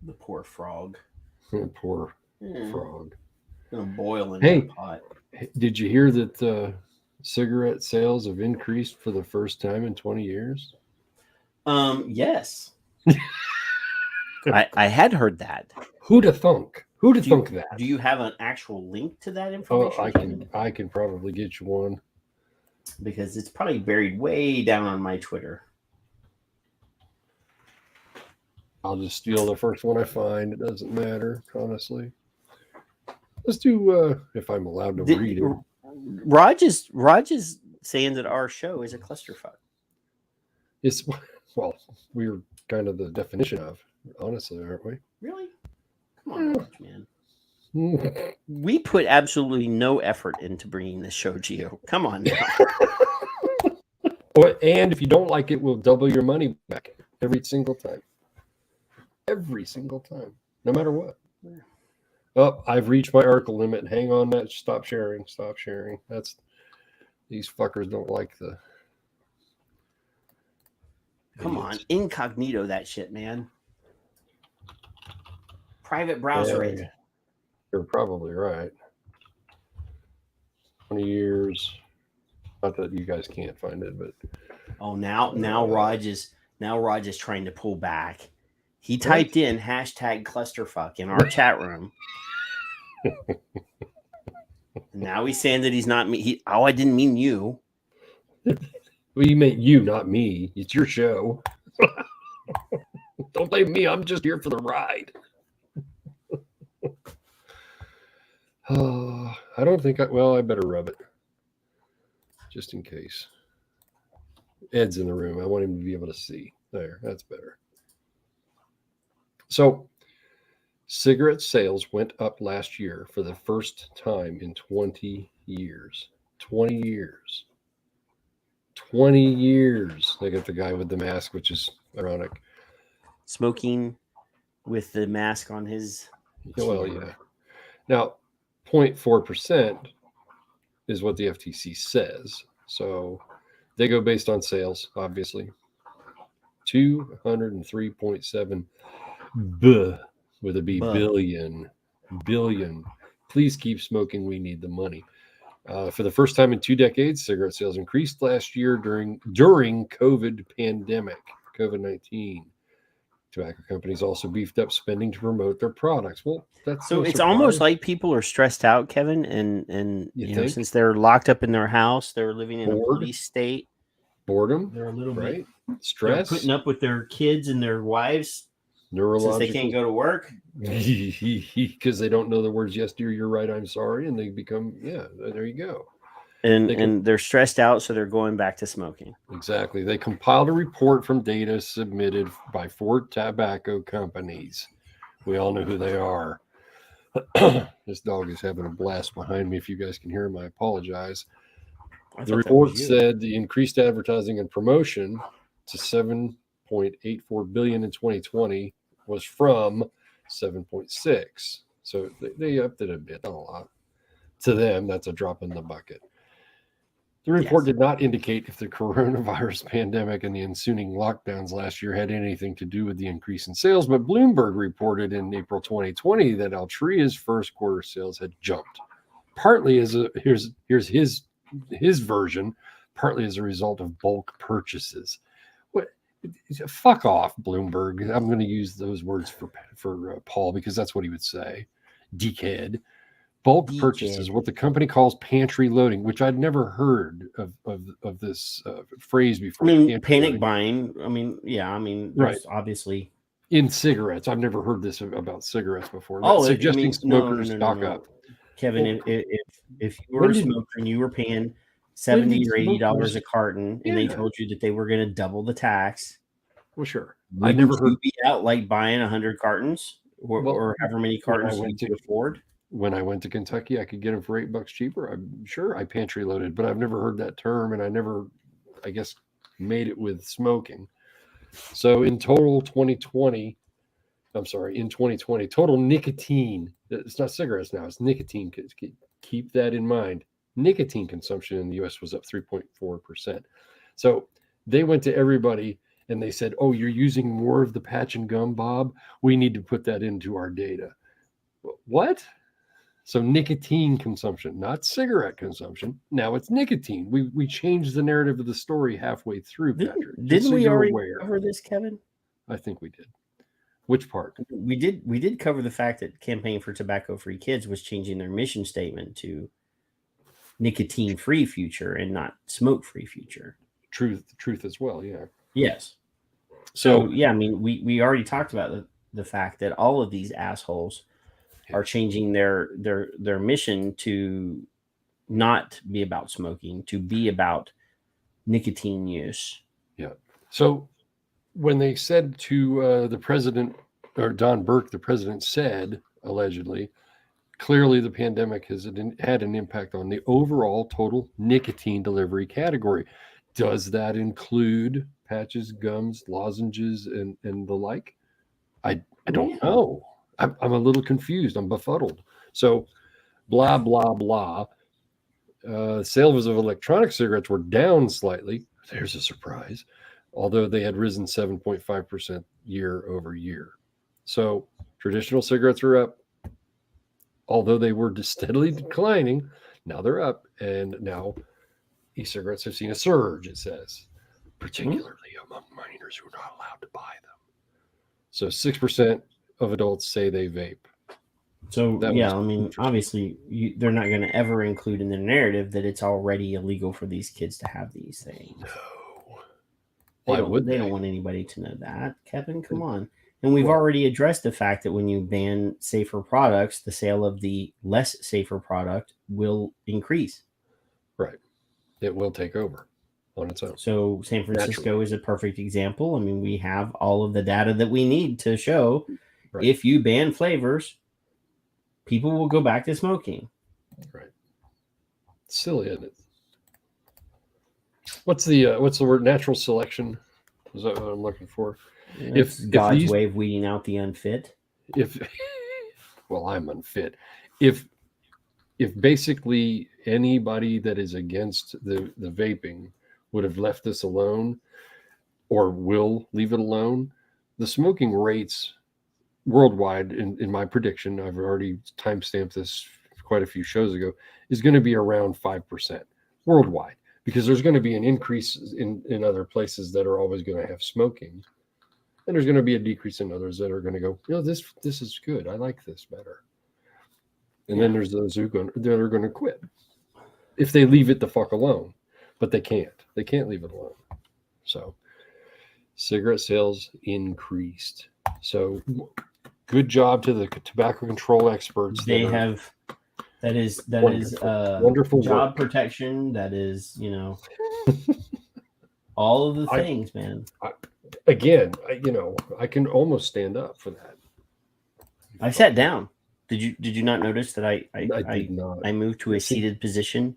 The poor frog. Poor frog. Gonna boil in Hey, that pot. Did you hear that cigarette sales have increased for the first time in 20 years? Yes. I had heard that. Who'd have thunk? Who'd have thunk that? Do you have an actual link to that information? I can probably get you one. Because it's probably buried way down on my Twitter. I'll just steal the first one I find. It doesn't matter, honestly. Let's do if I'm allowed to read it. Raj is saying that our show is a clusterfuck. It's we're kind of the definition of, honestly, aren't we? Really? Come on, Raj, man. We put absolutely no effort into bringing this show to you. Come on now. And if you don't like it, we'll double your money back every single time. Every single time, no matter what. Oh, I've reached my article limit. Hang on, that. Stop sharing. These fuckers don't like the. Come on, incognito that shit, man. Private browser it. You're probably right. 20 years. Not that you guys can't find it, but now Raj is trying to pull back. He typed in #clusterfuck in our chat room. Now he's saying that he's not me. I didn't mean you. Well, you meant you, not me. It's your show. Don't blame me. I'm just here for the ride. I don't think I better rub it. Just in case. Ed's in the room. I want him to be able to see. There, that's better. So, cigarette sales went up last year for the first time in 20 years. 20 years. 20 years. They got the guy with the mask, which is ironic. Smoking with the mask on his. Well, yeah. Now, 0.4% is what the FTC says. So they go based on sales, obviously. 203.7 with a B billion. Please keep smoking. We need the money. For the first time in 2 decades, cigarette sales increased last year during COVID-19. Tobacco companies also beefed up spending to promote their products. Well, that's so it's almost like people are stressed out, Kevin, and since they're locked up in their house, they're living in a police state. Boredom. They're a little bit stress. They're putting up with their kids and their wives. Since they can't go to work because they don't know the words "yes, dear, you're right, I'm sorry," and they become there you go. And they're stressed out, so they're going back to smoking. Exactly. They compiled a report from data submitted by 4 tobacco companies. We all know who they are. This dog is having a blast behind me. If you guys can hear him, I apologize. The report said the increased advertising and promotion to $7.84 billion in 2020 was from 7.6. So they upped it a bit, not a lot. To them, that's a drop in the bucket. The report did not indicate if the coronavirus pandemic and the ensuing lockdowns last year had anything to do with the increase in sales, but Bloomberg reported in April 2020 that Altria's first quarter sales had jumped. Partly here's his version, partly as a result of bulk purchases. Fuck off, Bloomberg. I'm going to use those words for Paul because that's what he would say. Dickhead. bulk DJ. purchases, what the company calls pantry loading, which I'd never heard of this phrase I before. mean, Pantry panic loading. buying. I mean, yeah. I mean, Right. there's obviously. In cigarettes, I've never heard this about cigarettes before. Oh, Suggesting smokers stock up. Kevin, Well, if you were a smoker and you were paying $70 or $80 a carton, and they told you that they were going to double the tax, well, sure. I never heard be out like buying 100 cartons or however many cartons you could afford. When I went to Kentucky, I could get them for $8 cheaper. I'm sure I pantry loaded, but I've never heard that term, and I never, I guess, made it with smoking. So in total, 2020, total nicotine. It's not cigarettes now; it's nicotine. Keep that in mind. Nicotine consumption in the U.S. was up 3.4%. So they went to everybody and they said, "Oh, you're using more of the patch and gum, Bob. We need to put that into our data." What? So nicotine consumption, not cigarette consumption. Now it's nicotine. We changed the narrative of the story halfway through, Patrick. Didn't we already cover this, Kevin? I think we did. Which part? We did cover the fact that Campaign for Tobacco-Free Kids was changing their mission statement to nicotine-free future and not smoke-free future. Truth as well, yeah. Yes. So yeah, I mean, we already talked about the fact that all of these assholes are changing their mission to not be about smoking, to be about nicotine use. Yeah. So when they said to the president, or Don Burke, the president said, allegedly, clearly the pandemic has had an impact on the overall total nicotine delivery category. Does that include patches, gums, lozenges, and the like? I don't know. I'm a little confused. I'm befuddled. So blah, blah, blah. Sales of electronic cigarettes were down slightly. There's a surprise. Although they had risen 7.5% year over year. So traditional cigarettes are up. Although they were steadily declining, now they're up. And now e-cigarettes have seen a surge, it says, particularly among minors who are not allowed to buy them. So 6% of adults say they vape. So yeah, I mean, obviously, they're not going to ever include in the narrative that it's already illegal for these kids to have these things. No, they don't want anybody to know that. Kevin, come on. And we've already addressed the fact that when you ban safer products, the sale of the less safer product will increase. Right, it will take over on its own. So San Francisco is a perfect example. I mean, we have all of the data that we need to show. Right. If you ban flavors, people will go back to smoking. Right. Silly, isn't it? What's the word? Natural selection. Is that what I'm looking for? Yeah, if God's way of weeding out the unfit. Well, I'm unfit. If basically anybody that is against the vaping would have left this alone, or will leave it alone, the smoking rates worldwide, in my prediction, I've already timestamped this quite a few shows ago, is going to be around 5% worldwide, because there's going to be an increase in other places that are always going to have smoking, and there's going to be a decrease in others that are going to go, this is good, I like this better, and then there's those that are going to quit if they leave it the fuck alone, but they can't leave it alone. So cigarette sales increased. So good job to the tobacco control experts. They have, that is wonderful job work. Protection. That is, all of the things, man. I can almost stand up for that. I sat down. Did you not notice that I did not. I moved to a seated position?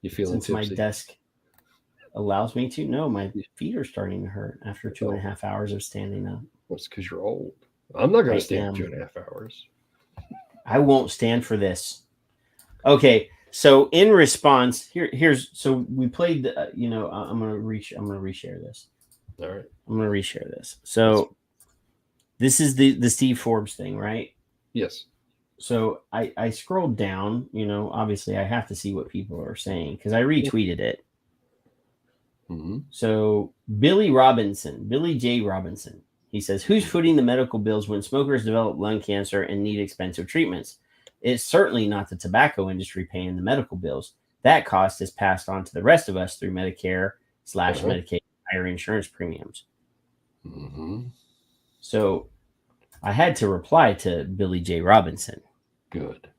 You feel since my desk allows me to? No, my feet are starting to hurt after 2.5 hours of standing up. Well, it's because you're old. I'm not going to stand 2.5 hours. I won't stand for this. Okay, so in response, here's so we played. I'm gonna reshare this. All right, I'm gonna reshare this. So this is the Steve Forbes thing, right? Yes. So I scrolled down. Obviously I have to see what people are saying because I retweeted it. Mm-hmm. So Billy J. Robinson, he says, who's footing the medical bills when smokers develop lung cancer and need expensive treatments? It's certainly not the tobacco industry paying the medical bills. That cost is passed on to the rest of us through Medicare / Medicaid, higher insurance premiums. Mm-hmm. So I had to reply to Billy J. Robinson. Good.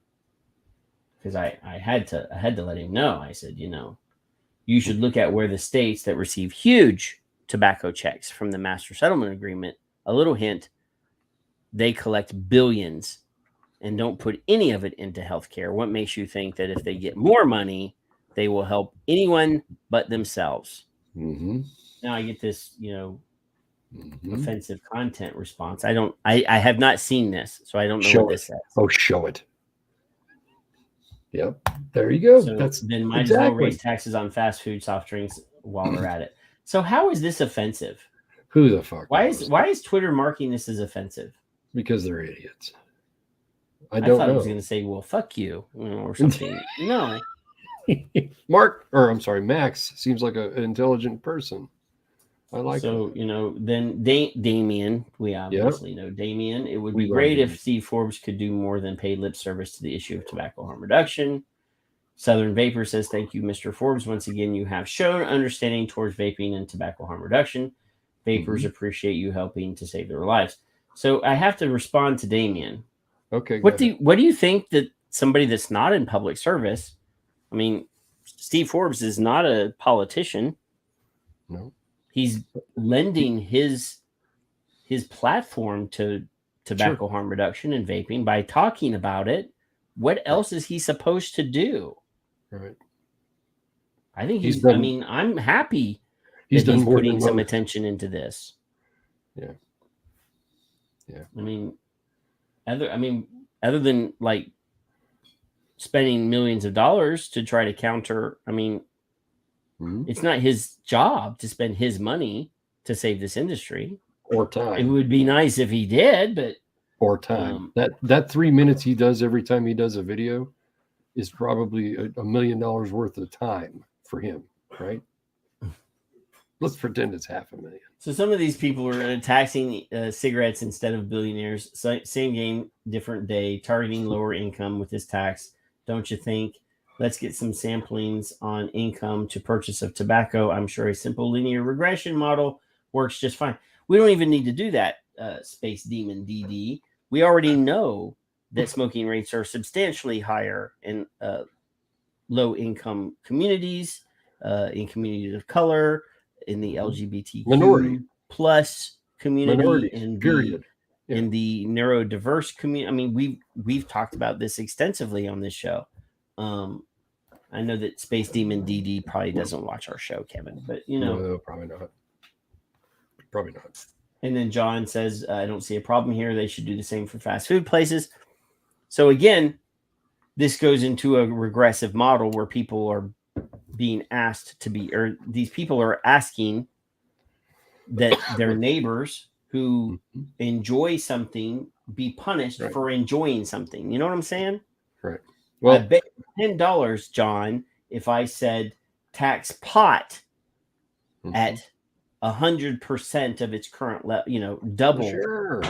Because I had to let him know. I said, you should look at where the states that receive huge tobacco checks from the master settlement agreement, a little hint, they collect billions and don't put any of it into healthcare. What makes you think that if they get more money, they will help anyone but themselves? Mm-hmm. Now I get this, offensive content response. I have not seen this, so I don't know what this says. Oh, show it. Yep. There you go. So That's then might as well raise taxes on fast food, soft drinks while they're at it. So how is this offensive? Who the fuck? Why is Twitter marking this as offensive? Because they're idiots. I thought know. I was going to say, well, fuck you, or something. No. Max seems like an intelligent person. I like so, that. Then Damien, we obviously know Damien. It would be great if Steve Forbes could do more than pay lip service to the issue of tobacco harm reduction. Southern Vapor says, thank you, Mr. Forbes. Once again, you have shown understanding towards vaping and tobacco harm reduction. Vapors appreciate you helping to save their lives. So I have to respond to Damien. Okay. What do you think that somebody that's not in public service, I mean, Steve Forbes is not a politician. No. He's lending his platform to tobacco harm reduction and vaping by talking about it. What else is he supposed to do? Right. I think I'm happy he's putting some attention into this. Yeah. Yeah. Other than like spending millions of dollars to try to counter, it's not his job to spend his money to save this industry. Or time. It would be nice if he did, but or time. That 3 minutes he does every time he does a video is probably $1 million worth of time for him, right? Let's pretend it's $500,000. So some of these people are taxing cigarettes instead of billionaires. Same game, different day, targeting lower income with this tax. Don't you think? Let's get some samplings on income to purchase of tobacco. I'm sure a simple linear regression model works just fine. We don't even need to do that, Space Demon DD. We already know that smoking rates are substantially higher in low-income communities, in communities of color, in the LGBTQ minority plus community, period. In the neurodiverse community. We've talked about this extensively on this show. I know that Space Demon DD probably doesn't watch our show, Kevin, but no, probably not. Probably not. And then John says, I don't see a problem here. They should do the same for fast food places. So again, this goes into a regressive model where people are being asked to be, or these people are asking that their neighbors who enjoy something be punished for enjoying something. You know what I'm saying? Right. Well, I bet $10, John, if I said tax pot at 100% of its current level, double. Sure.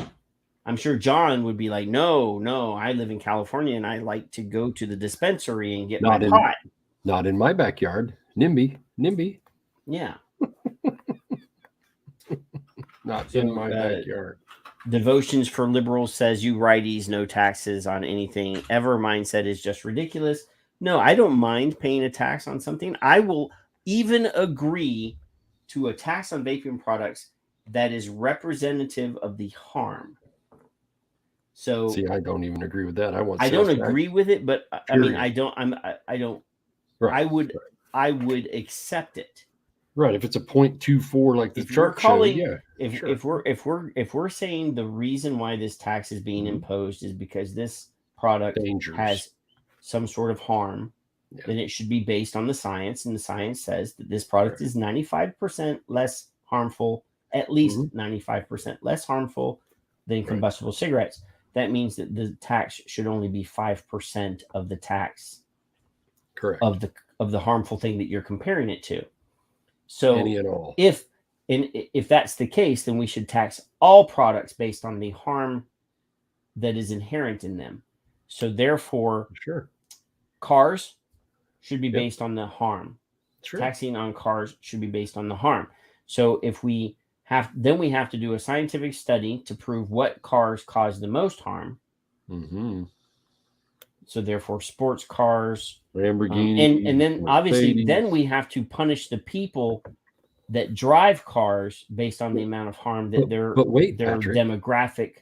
I'm sure John would be like, no, I live in California and I like to go to the dispensary and get my pot. Not in my backyard. NIMBY. Yeah. Not in my backyard. Devotions for Liberals says, you righties, no taxes on anything ever. Mindset is just ridiculous. No, I don't mind paying a tax on something. I will even agree to a tax on vaping products that is representative of the harm. So see, I don't even agree with that. I don't agree with it, but I don't. Right. I would accept it. Right. If it's a 0.24 like the chart show, yeah. If we're saying the reason why this tax is being imposed is because this product has some sort of harm, then it should be based on the science, and the science says that this product is 95% less harmful, at least 95% less harmful than combustible cigarettes. That means that the tax should only be 5% of the tax. Correct. Of the harmful thing that you're comparing it to. So any and all. If that's the case, then we should tax all products based on the harm that is inherent in them. So therefore, Sure. cars should be Yep. based on the harm. Sure. Taxing on cars should be based on the harm. So if we have to do a scientific study to prove what cars cause the most harm. Mm-hmm. So therefore, sports cars, Lamborghini, and then obviously, Mercedes. then we have to punish the people that drive cars based on the amount of harm that their Patrick. demographic.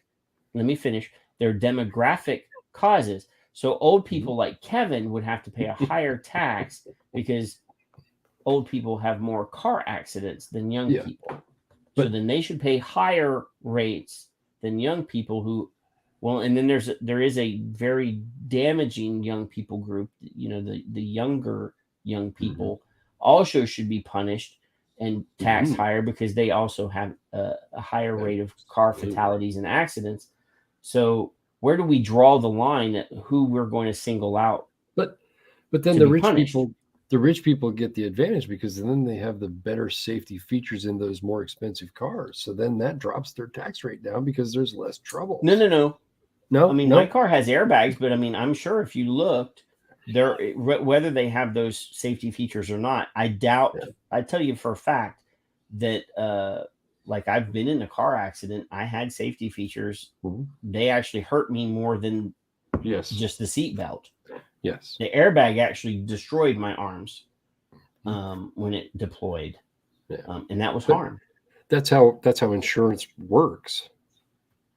Let me finish. Their demographic causes. So old people like Kevin would have to pay a higher tax because old people have more car accidents than young people. So then they should pay higher rates than young people who, well, and then there is a very damaging young people group. You know, the younger young people also should be punished and taxed higher because they also have a higher rate of car fatalities and accidents. So where do we draw the line at who we're going to single out? But then the rich people get the advantage because then they have the better safety features in those more expensive cars. So then that drops their tax rate down because there's less trouble. No. No. I mean, my car has airbags, but I mean, I'm sure if you looked there, whether they have those safety features or not, I doubt. I tell you for a fact that, like I've been in a car accident. I had safety features. They actually hurt me more than just the seatbelt. Yes. The airbag actually destroyed my arms when it deployed. And that was harm. That's how insurance works.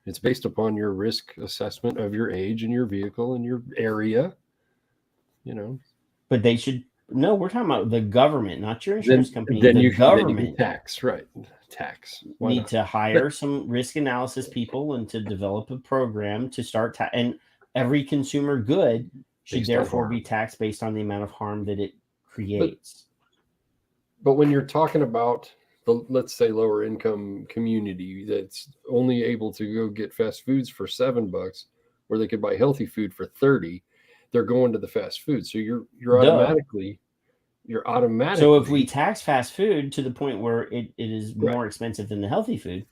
It's based upon your risk assessment of your age and your vehicle and your area, you know. But they should we're talking about the government, not your insurance company. Then the you government tax, right? Tax. Need to hire some risk analysis people and to develop a program to start and every consumer good should therefore be taxed based on the amount of harm that it creates. But when you're talking about the, let's say, lower income community that's only able to go get fast foods for $7 where they could buy healthy food for 30, they're going to the fast food. So you're automatically. So if we tax fast food to the point where it is more expensive than the healthy food,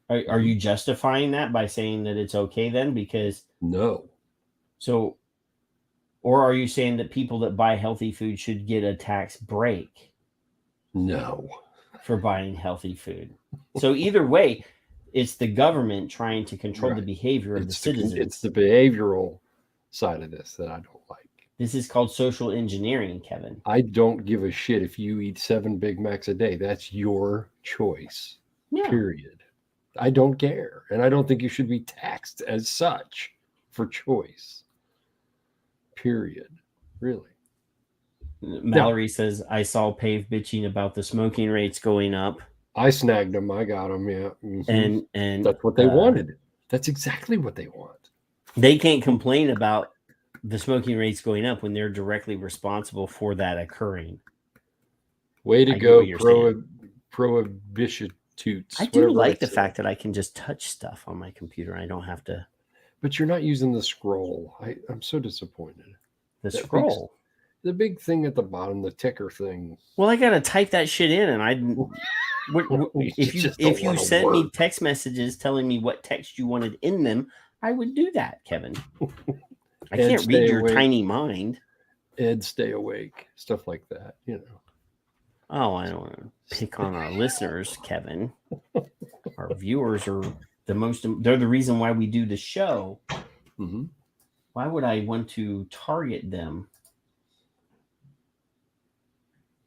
are you justifying that by saying that it's okay then? Because no. So, or are you saying that people that buy healthy food should get a tax break? No. For buying healthy food. So either way, it's the government trying to control the behavior of the citizens. It's the behavioral side of this that I don't like. This is called social engineering, Kevin. I don't give a shit if you eat 7 Big Macs a day. That's your choice. Yeah. Period. I don't care. And I don't think you should be taxed as such for choice. Period. Really. Mallory says, I saw Pave bitching about the smoking rates going up. I snagged them. I got them. Yeah. Mm-hmm. And that's what they wanted. That's exactly what they want. They can't complain about the smoking rates going up when they're directly responsible for that occurring. Way to go, prohibition toots. I do like the fact that I can just touch stuff on my computer. I don't have to. But you're not using the scroll. I'm so disappointed. The scroll? The big thing at the bottom, the ticker thing. Well, I got to type that shit in. And if you sent me text messages telling me what text you wanted in them, I would do that, Kevin. I can't read your tiny mind. Ed, stay awake. Stuff like that, you know. Oh, I don't want to pick on our listeners, Kevin. Our viewers are they're the reason why we do the show. Mm-hmm. Why would I want to target them?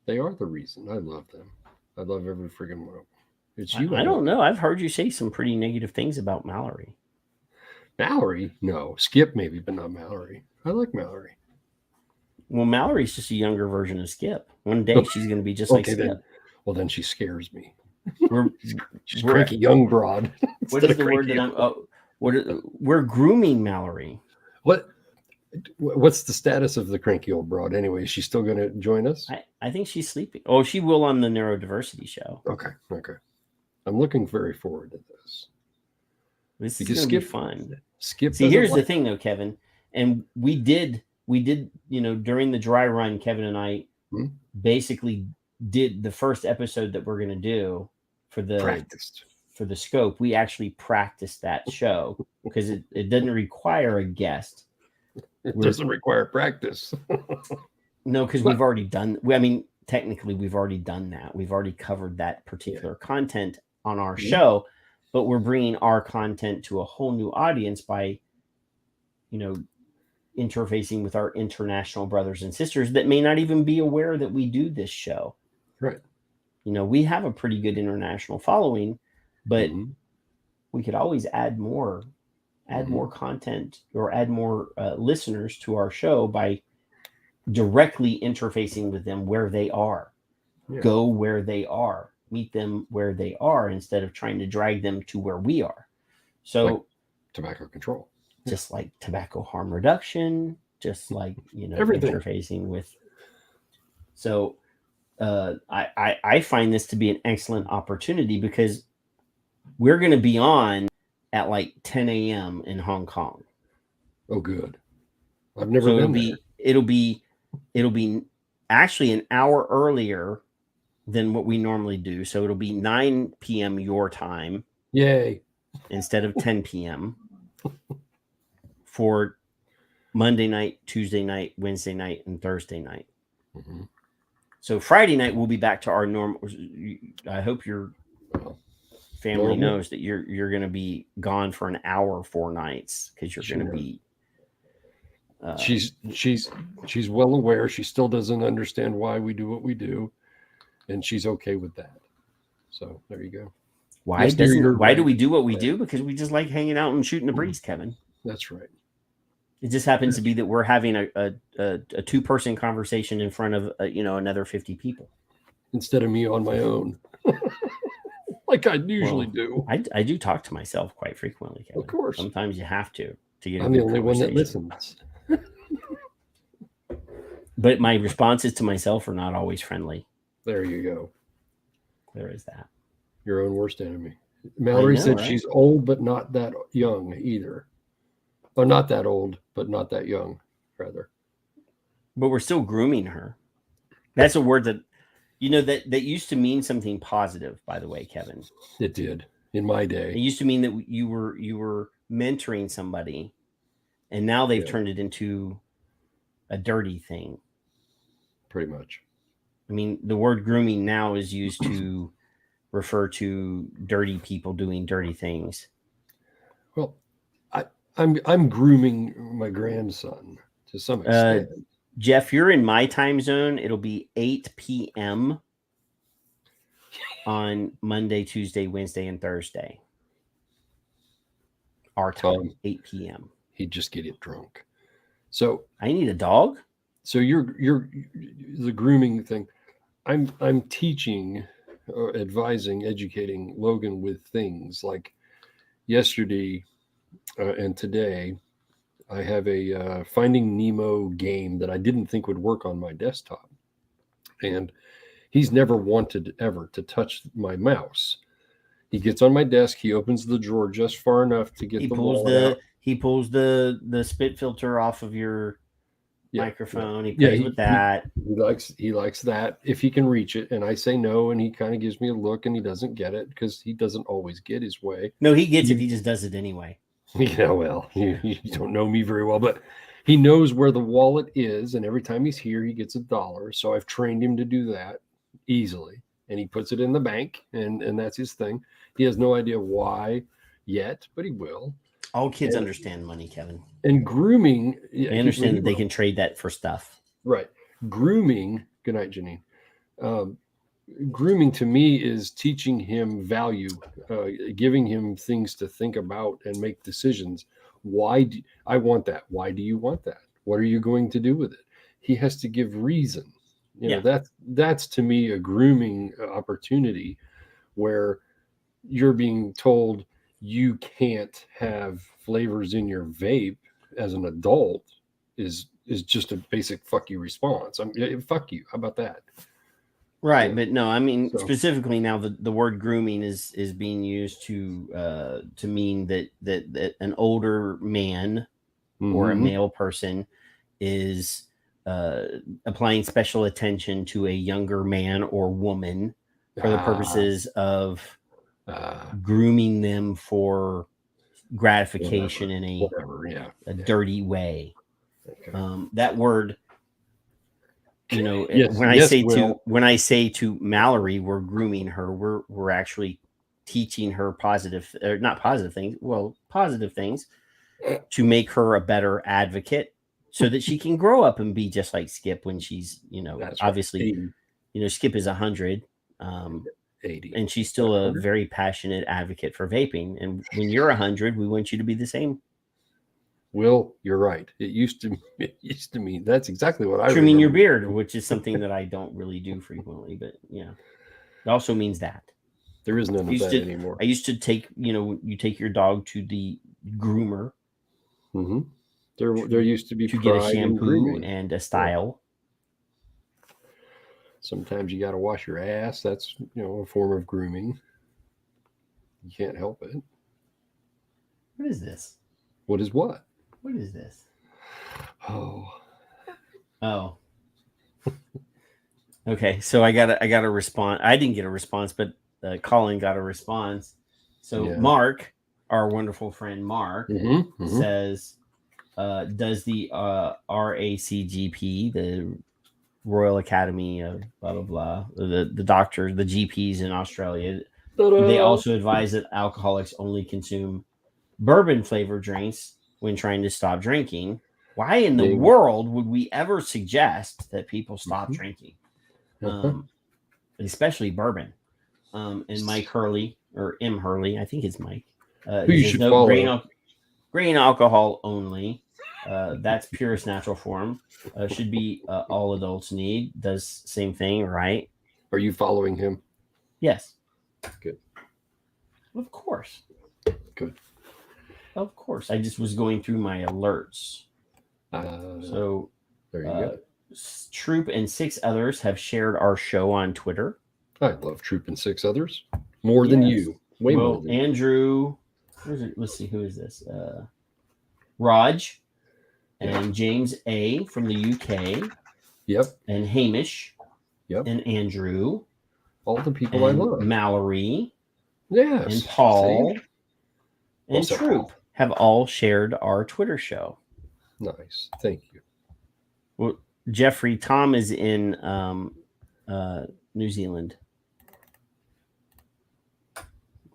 They are the reason. I love them. I love every friggin' one of them. It's you. I don't know. I've heard you say some pretty negative things about Mallory. Mallory? No. Skip maybe, but not Mallory. I like Mallory. Well, Mallory's just a younger version of Skip. One day she's going to be just like Skip. Then she scares me. She's we're cranky young broad. What is the word that I'm... we're grooming Mallory. What's the status of the cranky old broad anyway? Is she still going to join us? I think she's sleeping. Oh, she will on the neurodiversity show. Okay. I'm looking very forward to this. This is going to be fun. Skip. See, here's the thing, though, Kevin. And we did, during the dry run, Kevin and I basically did the first episode that we're going to do for the for the scope, we actually practice that show because it doesn't require a guest. It doesn't require practice. No, because we've already done. I mean, technically, we've already done that. We've already covered that particular content on our show, but we're bringing our content to a whole new audience by, interfacing with our international brothers and sisters that may not even be aware that we do this show. Right. We have a pretty good international following, but we could always add more content or add more listeners to our show by directly interfacing with them where they are. Go where they are, meet them where they are instead of trying to drag them to where we are. So like tobacco control, just like tobacco harm reduction, just like, everything. Interfacing with. So I find this to be an excellent opportunity because we're going to be on at like 10 a.m. in Hong Kong. Oh, good. I've never been there. It'll be actually an hour earlier than what we normally do. So it'll be 9 p.m. your time. Yay. Instead of 10 p.m. for Monday night, Tuesday night, Wednesday night, and Thursday night. So Friday night, we'll be back to our normal. I hope your family knows that you're going to be gone for an hour 4 nights because you're going to be. She's well aware. She still doesn't understand why we do what we do, and she's okay with that. So there you go. Why do we do what we do? Because we just like hanging out and shooting the breeze, Kevin. That's right. It just happens to be that we're having a 2-person conversation in front of another 50 people instead of me on my own, like I usually do. I do talk to myself quite frequently, Kevin. Of course. Sometimes you have to get. I'm the only one that listens. But my responses to myself are not always friendly. There you go. There is that. Your own worst enemy. Mallory said she's old, but not that young either. Or not that old, but not that young, rather. But we're still grooming her. That's a word that, that used to mean something positive, by the way, Kevin. It did in my day. It used to mean that you were mentoring somebody, and now they've turned it into a dirty thing. Pretty much. I mean, the word grooming now is used to refer to dirty people doing dirty things. Well, I'm grooming my grandson to some extent. Jeff, you're in my time zone. It'll be 8 p.m. on Monday, Tuesday, Wednesday, and Thursday. Our time, 8 p.m. He'd just get it drunk. So I need a dog. So you're the grooming thing. I'm teaching, advising, educating Logan with things like yesterday and today. I have a Finding Nemo game that I didn't think would work on my desktop, and he's never wanted ever to touch my mouse. He gets on my desk. He opens the drawer just far enough to get He pulls the spit filter off of your microphone. He plays with that. He likes that if he can reach it, and I say no, and he kind of gives me a look, and he doesn't get it because he doesn't always get his way. No, he gets it. He just does it anyway. Yeah, well, you don't know me very well, but he knows where the wallet is, and every time he's here, he gets $1. So I've trained him to do that easily, and he puts it in the bank, and that's his thing. He has no idea why yet, but he will. All kids understand money, Kevin. And grooming. They understand that they can trade that for stuff. Right. Grooming. Good night, Janine. Grooming to me is teaching him value, giving him things to think about and make decisions. Why do I want that? Why do you want that? What are you going to do with it? He has to give reason. You know, that's to me a grooming opportunity where you're being told you can't have flavors in your vape as an adult is just a basic fuck you response. Fuck you. How about that? Right, but no, I mean specifically now the word grooming is being used to mean that an older man or a male person is applying special attention to a younger man or woman for the purposes of grooming them for gratification in whatever, a dirty way. Okay. That word, Yes, when I Will. say to Mallory, we're grooming her, we're actually teaching her positive things to make her a better advocate so that she can grow up and be just like Skip when she's, That's obviously, right. Skip is 100. 80. And she's still a very passionate advocate for vaping. And when you're 100, we want you to be the same. Will, you're right. It used to mean that's exactly what I trimming your remember. beard, which is something that I don't really do frequently, but yeah, it also means that there is none of that anymore. I used to take, you take your dog to the groomer. Mm-hmm. There used to be to get a shampoo and a style. Yeah. Sometimes you got to wash your ass. That's a form of grooming. You can't help it. What is this? What is what? What is this? Oh. Okay, so I got a response. I didn't get a response, but Colin got a response. So yeah. Mark, our wonderful friend Mark, says, does the RACGP, the Royal Academy of blah blah blah, the doctors, the GPs in Australia, they also advise that alcoholics only consume bourbon flavored drinks when trying to stop drinking. Why in the world would we ever suggest that people stop drinking? Especially bourbon. And Mike Hurley, or M. Hurley, I think it's Mike. Who you should follow. Grain alcohol only. That's purest natural form. Should be all adults need. Does same thing, right? Are you following him? Yes. Good. Of course. Good. Of course. I just was going through my alerts. So there you go. Troop and 6 others have shared our show on Twitter. I love Troop and 6 others more than you. Way more than Andrew. Let's see, who is this? Raj and James A. from the UK. Yep. And Hamish. Yep. And Andrew. All the people I love. Mallory. Yes. And Paul. See? And Troop have all shared our Twitter show. Nice. Thank you. Well, Jeffrey, Tom is in New Zealand.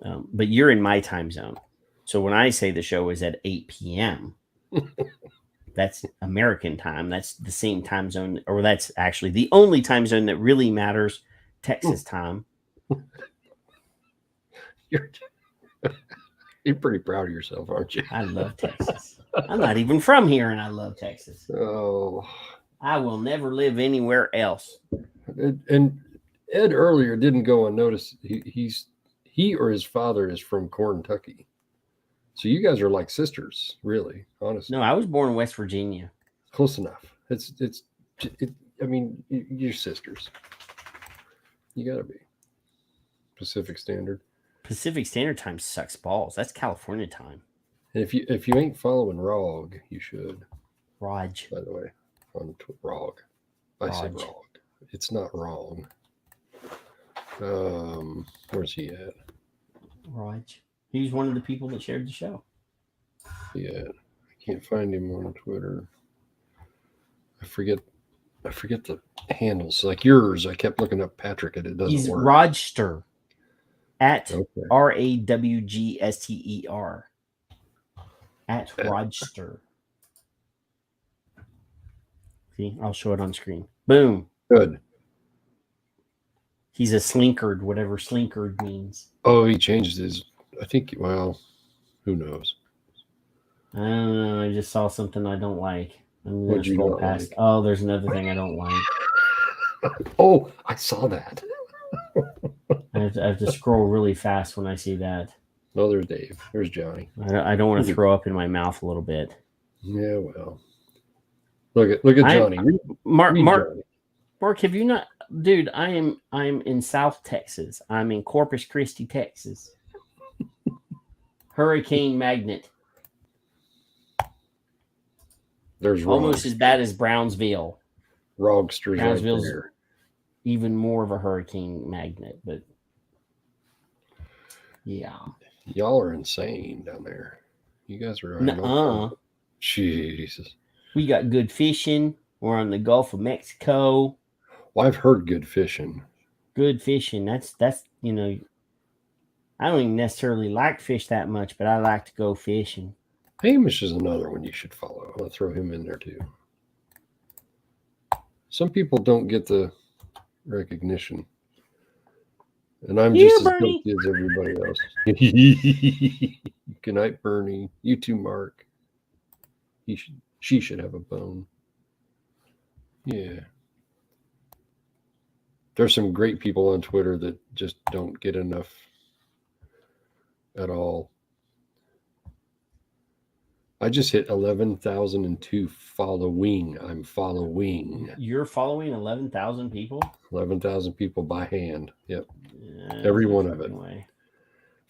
But you're in my time zone. So when I say the show is at 8 p.m., that's American time. That's the same time zone, or that's actually the only time zone that really matters, Texas time. You're pretty proud of yourself, aren't you? I love Texas. I'm not even from here, and I love Texas. Oh. I will never live anywhere else. And Ed earlier didn't go unnoticed. He or his father is from Kentucky. So you guys are like sisters, really, honestly. No, I was born in West Virginia. Close enough. I mean, you're sisters. You gotta be. Pacific Standard. Pacific Standard Time sucks balls. That's California time. And if you ain't following ROG, you should. Raj. By the way, on ROG. I say ROG. It's not wrong. Where's he at? Raj. He's one of the people that shared the show. Yeah, I can't find him on Twitter. I forget the handles. Like yours, I kept looking up Patrick and it doesn't work. He's Rodster. At RAWGSTER. At Rodster. See, I'll show it on screen. Boom. Good. He's a slinkered, whatever slinkered means. Oh, he changed his. I think. Well, who knows? I don't know. I just saw something I don't like. I'm What'd you scroll past. Like? Oh, there's another thing I don't like. Oh, I saw that. I have to scroll really fast when I see that. Oh, there's Dave. There's Johnny. I don't want to throw up in my mouth a little bit. Yeah, well. Look at Johnny. Mark, have you not, dude? I'm in South Texas. I'm in Corpus Christi, Texas. Hurricane Magnet. There's almost as bad as Brownsville. Rogsters. Brownsville's even more of a hurricane magnet, but Yeah. Y'all are insane down there. You guys are. Nuh-uh. Jesus. We got good fishing. We're on the Gulf of Mexico. Well, I've heard good fishing. Good fishing. That's you know, I don't even necessarily like fish that much, but I like to go fishing. Hamish is another one you should follow. I'll throw him in there too. Some people don't get the recognition. And I'm Here, just as Bernie. guilty as everybody else. Good night, Bernie. You too, Mark. She should have a bone. Yeah. There's some great people on Twitter that just don't get enough at all. I just hit 11,002 following. I'm following. You're following 11,000 people? 11,000 people by hand. Yep. Yeah, Every one of it. way.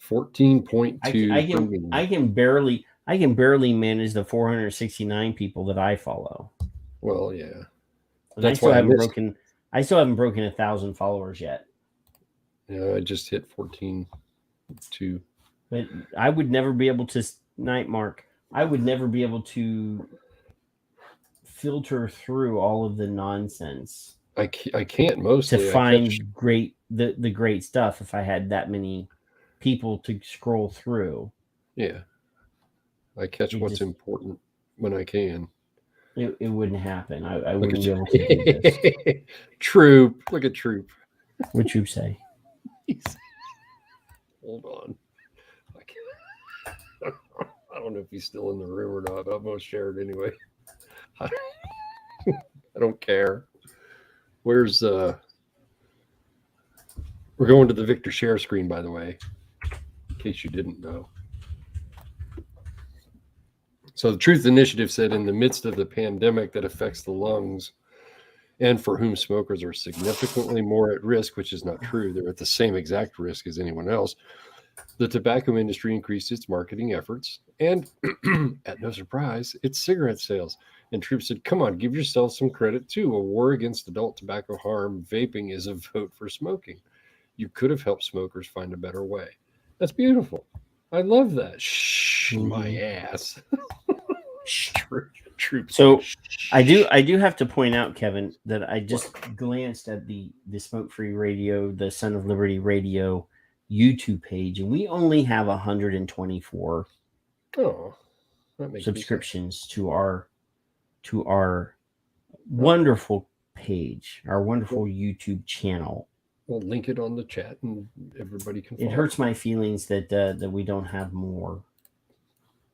14.2. I can barely manage the 469 people that I follow. Well, yeah. And That's I still why haven't broken 1,000 followers yet. Yeah, I just hit 14.2. But I would never be able to night Mark. I would never be able to filter through all of the nonsense. I can't mostly to find the great stuff if I had that many people to scroll through. Yeah. I catch what's important when I can. It wouldn't happen. I wouldn't be able to do this. Troop. Look at Troop. What Troop say? Hold on. I don't know if he's still in the room or not, but I'm going to share it anyway. I don't care. We're going to the Victor share screen, by the way, in case you didn't know. So the Truth Initiative said in the midst of the pandemic that affects the lungs and for whom smokers are significantly more at risk, which is not true. They're at the same exact risk as anyone else. The tobacco industry increased its marketing efforts and, at no surprise, its cigarette sales. And Troop said, come on, give yourself some credit too. A war against adult tobacco harm, vaping is a vote for smoking. You could have helped smokers find a better way. That's beautiful. I love that. Shh, my ass. Troop. So I do have to point out, Kevin, that I just glanced at the Smoke Free Radio, the Son of Liberty Radio YouTube page, and we only have 124 subscriptions to our wonderful page, our wonderful YouTube channel. We'll link it on the chat and everybody can follow. It hurts my feelings that we don't have more.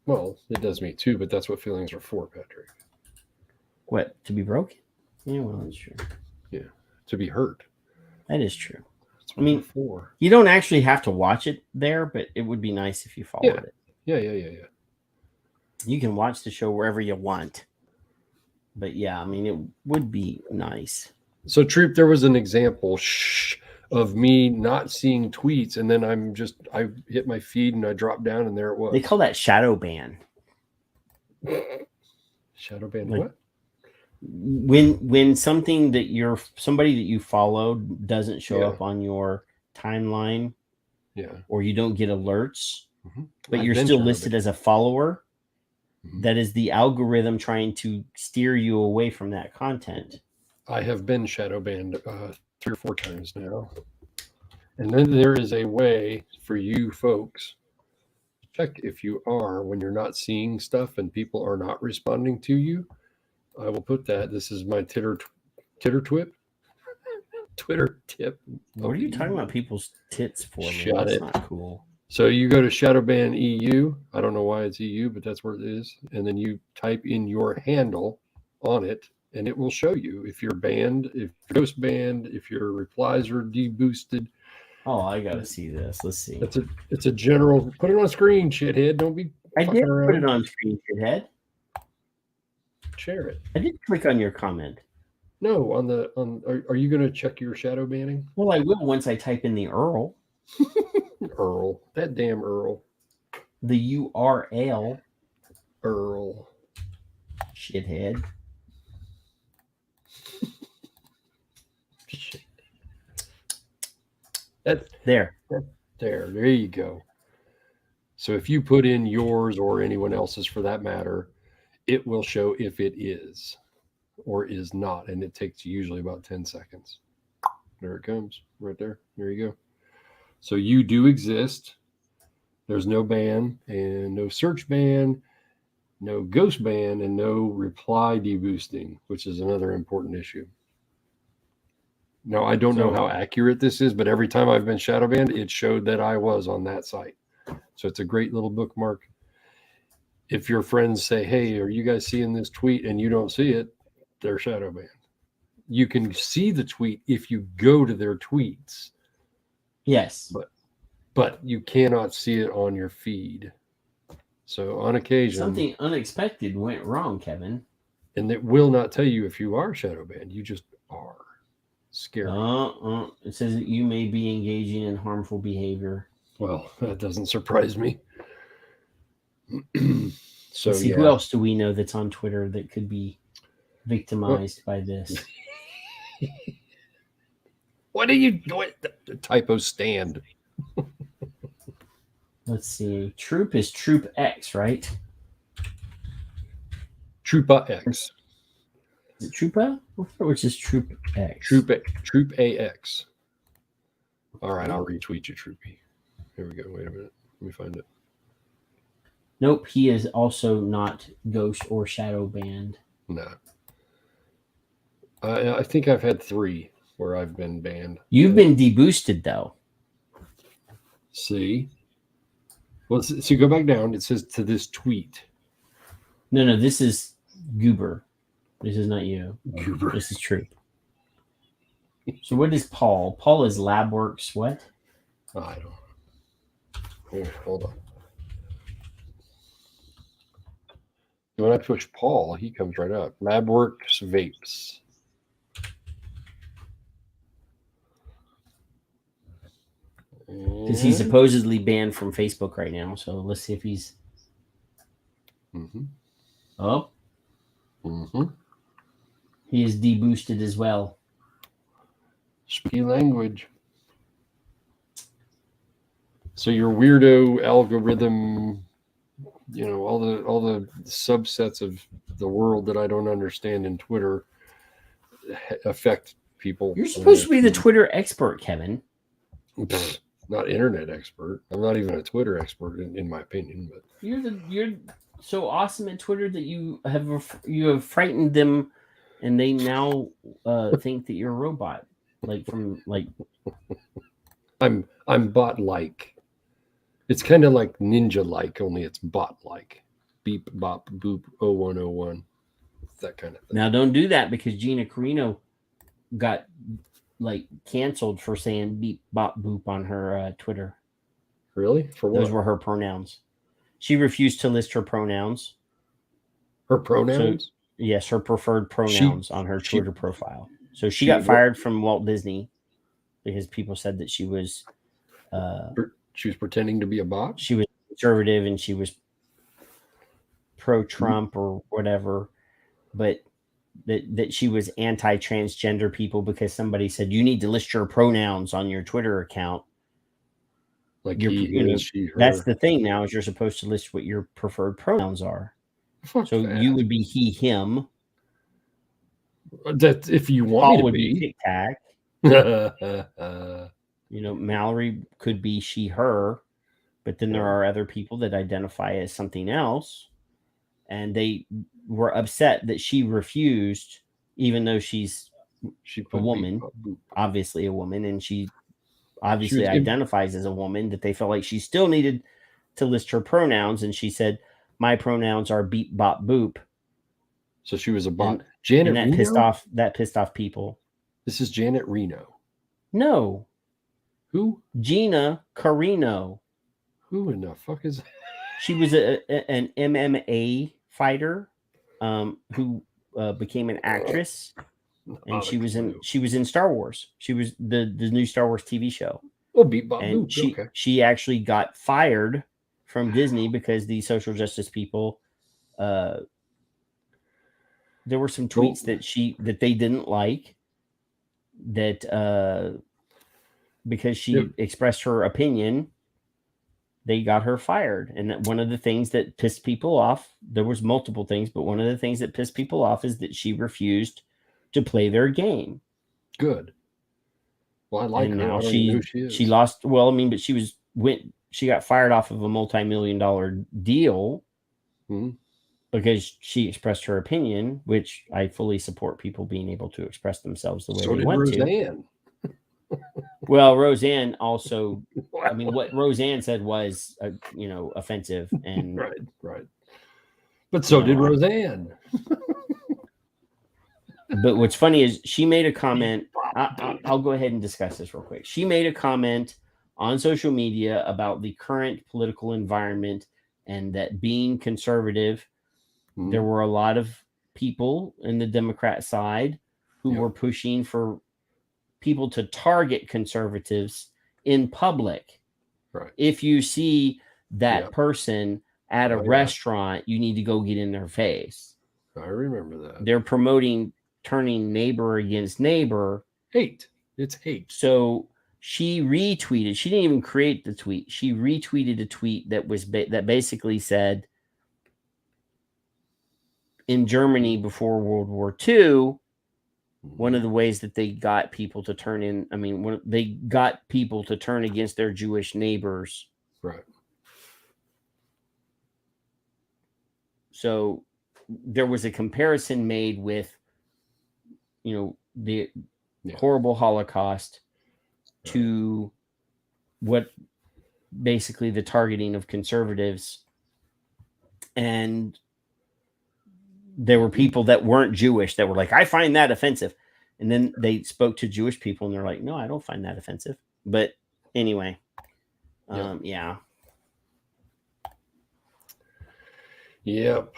Well, it does me too, but that's what feelings are for, Patrick. What, to be broken? Yeah, well, that's true. Yeah, to be hurt. That is true. I mean, for. You don't actually have to watch it there, but it would be nice if you followed it. Yeah. You can watch the show wherever you want. But yeah, I mean, it would be nice. So, Troop, there was an example of me not seeing tweets, and then I hit my feed and I dropped down, and there it was. They call that shadow ban. Shadow ban like, what? When something that somebody that you follow doesn't show up on your timeline, or you don't get alerts, but you're still listed as a follower, that is the algorithm trying to steer you away from that content. I have been shadow banned 3 or 4 times now. And then there is a way for you folks to check if you are, when you're not seeing stuff and people are not responding to you. I will put that. This is my Twitter tip. What are you talking about people's tits for? That's not cool. So you go to Shadowban EU. I don't know why it's EU, but that's where it is. And then you type in your handle on it, and it will show you if you're banned, if you're ghost banned, if your replies are deboosted. Oh, I gotta see this. Let's see. It's a general. Put it on screen, shithead. Don't be. I did put it on screen, shithead. Share it. I did click on your comment. No, are you going to check your shadow banning? Well, I will once I type in the URL. Earl, that damn Earl. The URL. Earl. Shithead. That's there. There you go. So if you put in yours or anyone else's for that matter, it will show if it is or is not. And it takes usually about 10 seconds. There it comes right there. There you go. So you do exist. There's no ban and no search ban, no ghost ban, and no reply deboosting, which is another important issue. Now, I don't know how accurate this is, but every time I've been shadow banned, it showed that I was on that site. So it's a great little bookmark. If your friends say, hey, are you guys seeing this tweet, and you don't see it, they're shadow banned. You can see the tweet if you go to their tweets. Yes. But you cannot see it on your feed. So on occasion, something unexpected went wrong, Kevin. And it will not tell you if you are shadow banned. You just are. Scary. It says that you may be engaging in harmful behavior. Well, that doesn't surprise me. So let's see, who else do we know that's on Twitter that could be victimized by this? What are you doing? The typo stand. Let's see. Troop is Troop X, right? Troopa X. Is it Troopa? Which is Troop X? Troop AX. All right, I'll retweet you, Troopy. Here we go. Wait a minute. Let me find it. Nope, he is also not ghost or shadow banned. No. I think I've had 3 where I've been banned. You've been deboosted, though. See? Well, so go back down. It says to this tweet. No, this is Goober. This is not you. Goober. This is Troop. So what is Paul? Paul is LabWorks what? I don't know. Here, hold on. When I push Paul, he comes right up. LabWorks Vapes. Because he's supposedly banned from Facebook right now. So let's see if he's... Mm-hmm. Oh. Mm-hmm. He is deboosted as well. Speaking language. So your weirdo algorithm, you know, all the subsets of the world that I don't understand in Twitter affect people. You're supposed to be the Twitter expert, Kevin. Not internet expert. I'm not even a Twitter expert in my opinion, but you're so awesome at Twitter that you have frightened them, and they now think that you're a robot. I'm bot like. It's kind of like ninja like, only it's bot like. Beep bop boop 0101. That kind of thing. Now don't do that because Gina Carino got canceled for saying beep bop boop on her Twitter. Really? For what? Those were her pronouns. She refused to list her pronouns. Her pronouns? So, yes, her preferred pronouns on her Twitter profile. So she got fired from Walt Disney because people said that she was pretending to be a bot. She was conservative and she was pro-Trump or whatever, but that she was anti-transgender people because somebody said you need to list your pronouns on your Twitter account. Like she, her. That's the thing now is you're supposed to list what your preferred pronouns are. So you would be he, him. That if you want Paul me to would be Tic Tac. Mallory could be she, her, but then there are other people that identify as something else, and they were upset that she refused, even though she's a woman, obviously a woman, and she obviously identifies as a woman, that they felt like she still needed to list her pronouns, and she said, "My pronouns are beep, bop, boop." So she was a bot. And, Janet and Reno? that pissed off people. This is Janet Reno. No. Who? Gina Carino. Who in the fuck is that? She was an MMA fighter who became an actress, and she was in Star Wars. She was the new Star Wars TV show. Oh, beep, bop, and boop. She actually got fired from Disney because the social justice people there were some tweets that they didn't like, that because she expressed her opinion they got her fired. And that one of the things that pissed people off, there was multiple things, but one of the things that pissed people off is that she refused to play their game. Good. Well, I like And her. now I don't even know who she is. she lost. Well, I mean, but she got fired off of a multi-million-dollar deal because she expressed her opinion, which I fully support people being able to express themselves the way So they did want Roseanne. to. Well, Roseanne also, I mean, what Roseanne said was, offensive and right. But so did Roseanne. But what's funny is she made a comment. I'll go ahead and discuss this real quick. She made a comment on social media about the current political environment and that being conservative, there were a lot of people in the Democrat side who were pushing for people to target conservatives in public. Right. If you see that person at a restaurant, you need to go get in their face. I remember that. They're promoting turning neighbor against neighbor. Hate. It's hate. So she retweeted. She didn't even create the tweet. She retweeted a tweet that was that basically said, in Germany before World War II, one of the ways that they got people to turn in, they got people to turn against their Jewish neighbors. Right. So there was a comparison made with, the horrible Holocaust to what basically the targeting of conservatives. And there were people that weren't Jewish that were like, I find that offensive. And then they spoke to Jewish people and they're like, no, I don't find that offensive. But anyway, yeah. Yep.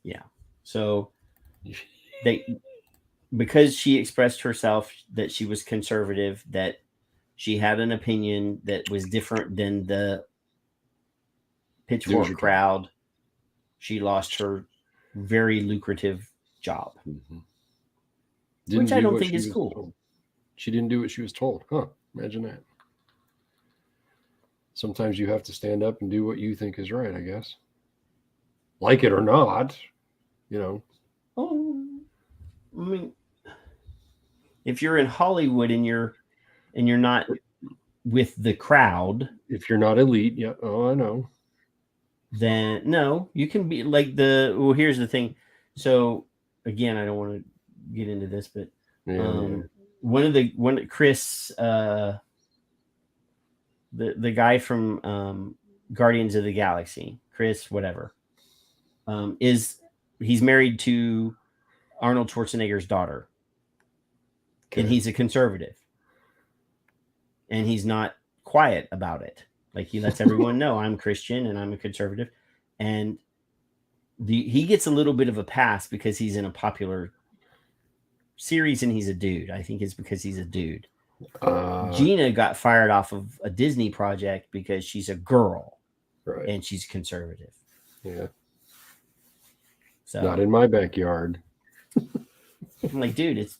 Yeah. So because she expressed herself that she was conservative, that she had an opinion that was different than the pitchfork crowd, she lost her very lucrative job, which I don't think is cool. Told. She didn't do what she was told. Huh? Imagine that. Sometimes you have to stand up and do what you think is right, I guess. Like it or not, Oh, I mean, if you're in Hollywood and you're not with the crowd, if you're not elite, I know. Then no, you can be like here's the thing. So again, I don't want to get into this, but Chris, the guy from Guardians of the Galaxy, Chris, whatever, he's married to Arnold Schwarzenegger's daughter. Okay. And he's a conservative. And he's not quiet about it. Like, he lets everyone know I'm Christian and I'm a conservative. And he gets a little bit of a pass because he's in a popular series and he's a dude. I think it's because he's a dude. Gina got fired off of a Disney project because she's a girl. Right. And she's conservative. Yeah. So not in my backyard. I'm like, dude, it's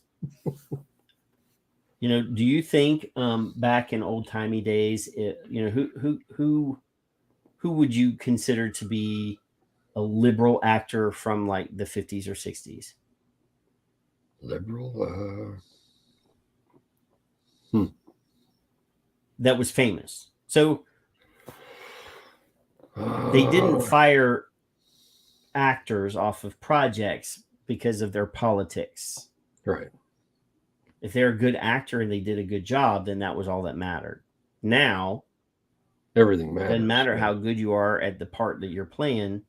do you think back in old timey days, who would you consider to be a liberal actor from like the 50s or 60s? Liberal? That was famous. So they didn't fire actors off of projects because of their politics. Right. If they're a good actor and they did a good job, then that was all that mattered. Now, everything matters. It doesn't matter how good you are at the part that you're playing.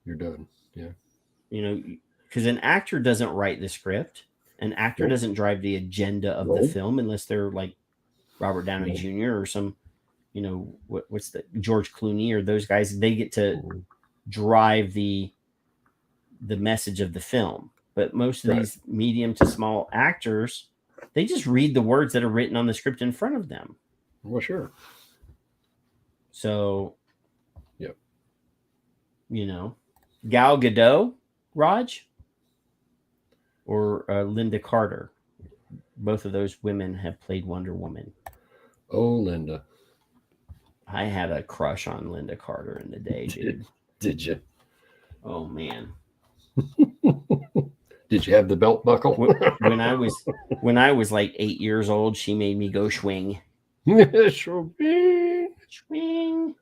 You're done. Yeah. Because an actor doesn't write the script. An actor doesn't drive the agenda of the film unless they're like Robert Downey Jr. or some, what's the George Clooney or those guys. They get to drive the message of the film. But most of these medium to small actors, they just read the words that are written on the script in front of them. Well, sure. So, Gal Gadot, Raj, or Linda Carter. Both of those women have played Wonder Woman. Oh, Linda. I had a crush on Linda Carter in the day, dude. Did you? Oh man. Did you have the belt buckle? when I was like 8 years old, she made me go swing. Swing.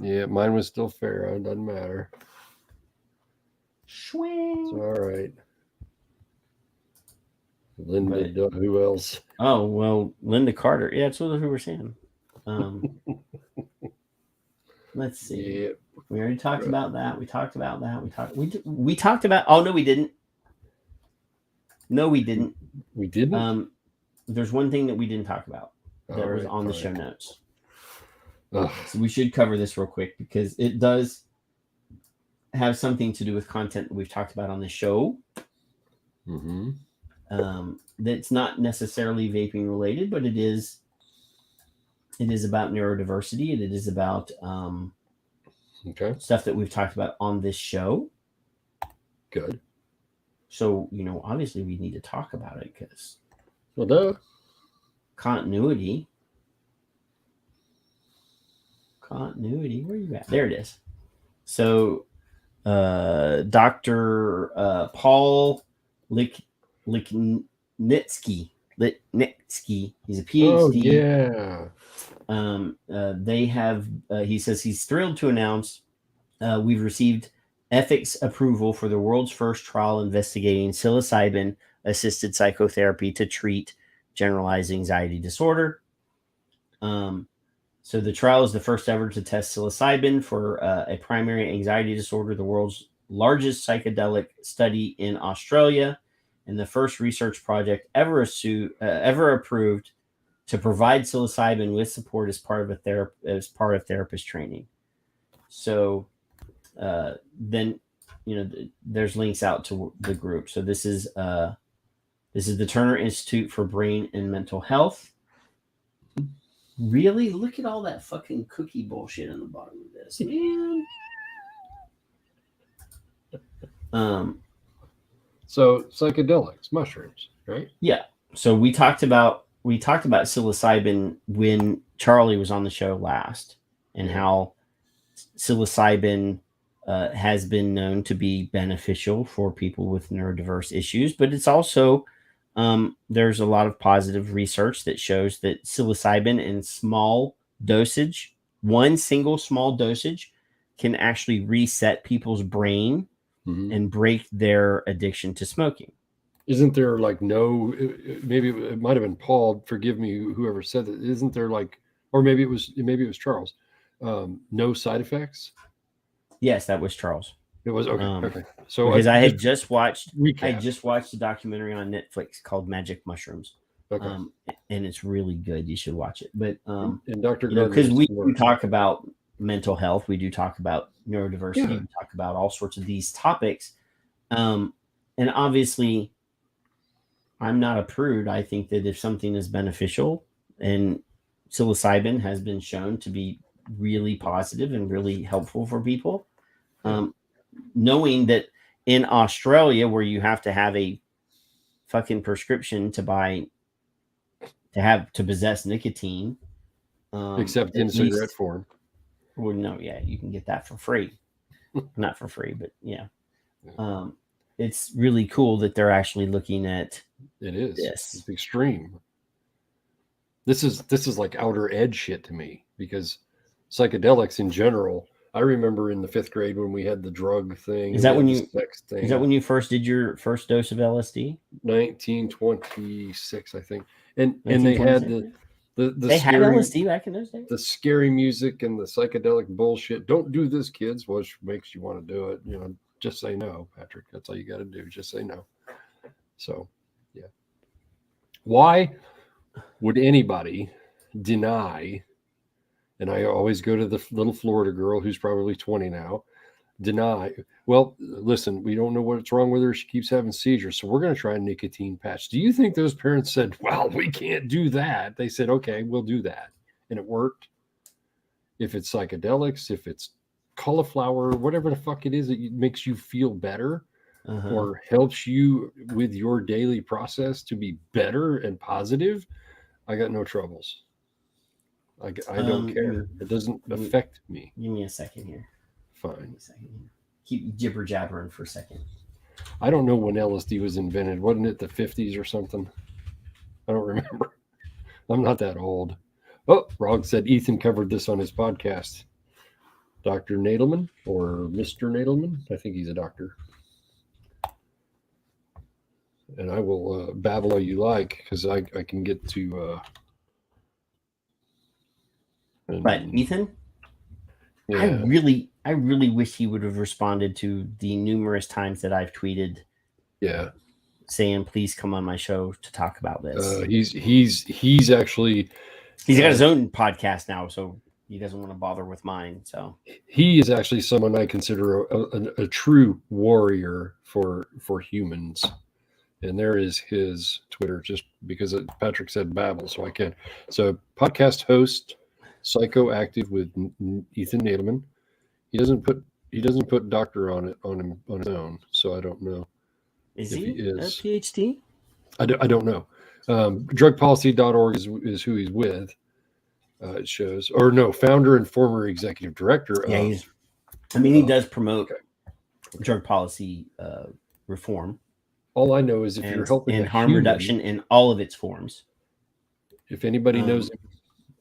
Yeah, mine was still fair. It doesn't matter. Swing. It's all right. Linda, who else? Oh, well, Linda Carter. Yeah, that's what we were saying. Let's see. Yeah. We already talked about that. We talked about. Oh no, we didn't. No, we didn't. We didn't. There's one thing that we didn't talk about that was on the show notes. Ugh. So we should cover this real quick because it does have something to do with content that we've talked about on the show. Mm-hmm. That's not necessarily vaping related, but it is about neurodiversity, and it is about stuff that we've talked about on this show. Good. So, obviously we need to talk about it because continuity. Where are you at? There it is. So, Dr. Paul Lipnitsky. He's a PhD. Oh, yeah. They have. He says he's thrilled to announce we've received ethics approval for the world's first trial investigating psilocybin-assisted psychotherapy to treat generalized anxiety disorder. So the trial is the first ever to test psilocybin for a primary anxiety disorder, the world's largest psychedelic study in Australia, and the first research project ever approved to provide psilocybin with support as part of therapist training. So then, there's links out to the group. So this is the Turner Institute for Brain and Mental Health. Really? Look at all that fucking cookie bullshit on the bottom of this, man. So psychedelics, mushrooms, right? Yeah. So we talked about psilocybin when Charlie was on the show last, and how psilocybin has been known to be beneficial for people with neurodiverse issues, but it's also there's a lot of positive research that shows that psilocybin in small dosage, one single small dosage, can actually reset people's brain and break their addiction to smoking. Isn't there maybe it might have been Paul, forgive me, whoever said that, isn't there or maybe it was Charles, no side effects? Yes, that was Charles. It was okay. So because I just watched a documentary on Netflix called Magic Mushrooms. Okay. And it's really good. You should watch it. But and Dr. because we talk about mental health, we do talk about neurodiversity, we talk about all sorts of these topics. And obviously, I'm not a prude. I think that if something is beneficial, and psilocybin has been shown to be really positive and really helpful for people, knowing that in Australia, where you have to have a fucking prescription to possess nicotine, except in cigarette form. Well, no, you can get that for free. Not for free, but it's really cool that they're actually looking at this. It's extreme. This is like outer edge shit to me, because psychedelics in general, I remember in the 5th grade when we had the drug thing. Is that when you first did your first dose of LSD? 1926, I think. And they had they had LSD back in those days? The scary music and the psychedelic bullshit. Don't do this, kids, which makes you want to do it. Just say no, Patrick. That's all you got to do. Just say no. So, yeah. Why would anybody deny? And I always go to the little Florida girl who's probably 20 now. Deny. Well, listen, we don't know what's wrong with her. She keeps having seizures, so we're going to try a nicotine patch. Do you think those parents said, well, we can't do that? They said, okay, we'll do that. And it worked. If it's psychedelics, if it's cauliflower, whatever the fuck it is that makes you feel better or helps you with your daily process to be better and positive, I got no troubles. I don't care. It doesn't affect me. Give me a second here. Fine. Keep jibber jabbering for a second. I don't know when LSD was invented. Wasn't it the 50s or something? I don't remember. I'm not that old. Oh, Rog said Ethan covered this on his podcast. Dr. Nadelman or Mr. Nadelman. I think he's a doctor. And I will babble all you like, because I can get to... But Ethan, yeah. I really wish he would have responded to the numerous times that I've tweeted. Yeah. Saying, please come on my show to talk about this. He's actually... He's got his own podcast now, so he doesn't want to bother with mine. So he is actually someone I consider a true warrior for humans. And there is his Twitter, just because Patrick said babble, so I can. So podcast host, psychoactive with Ethan Nadelman. He doesn't put doctor on his own, so I don't know. Is he a PhD? I don't know. Drugpolicy.org is who he's with. It shows, or no, founder and former executive director. Yeah, he does promote drug policy reform. All I know is if you're helping and harm reduction in all of its forms. If anybody knows him,